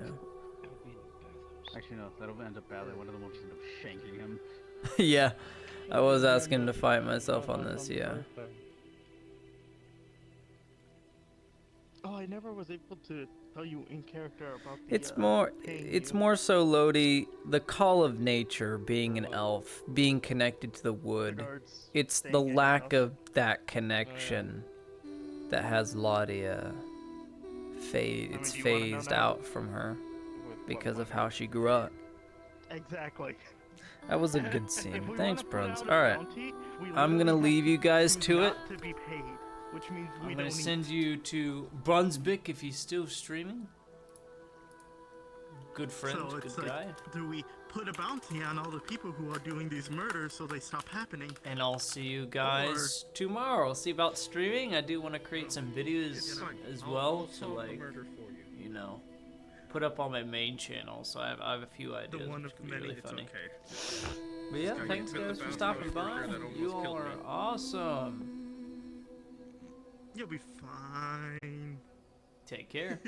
Actually, no, that'll end up badly. One of them will just end up shanking him. Yeah. I was asking to fight myself on this, yeah. Oh, I never was able to tell you in character about the, It's more so Lodi, the call of nature, being an elf, being connected to the wood. It's the lack of that connection that has Ladia it's phased out from her because of how she grew up. Exactly. That was a good scene. Thanks, Bruns. Alright. I'm gonna leave you guys to it. Which means we I'm gonna don't send you to Brunswick if he's still streaming. Good friend, so it's good like, guy. Do we put a bounty on all the people who are doing these murders so they stop happening. And I'll see you guys tomorrow. See about streaming. I do want to create some videos as well to like, you know, put up on my main channel. So I have a few ideas. The one which of could be many. really funny. Okay. But yeah, thanks guys for stopping by. You all are awesome. You'll be fine. Take care.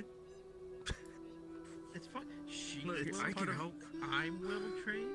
It's fine. No, it's I part can of- help. I'm well trained.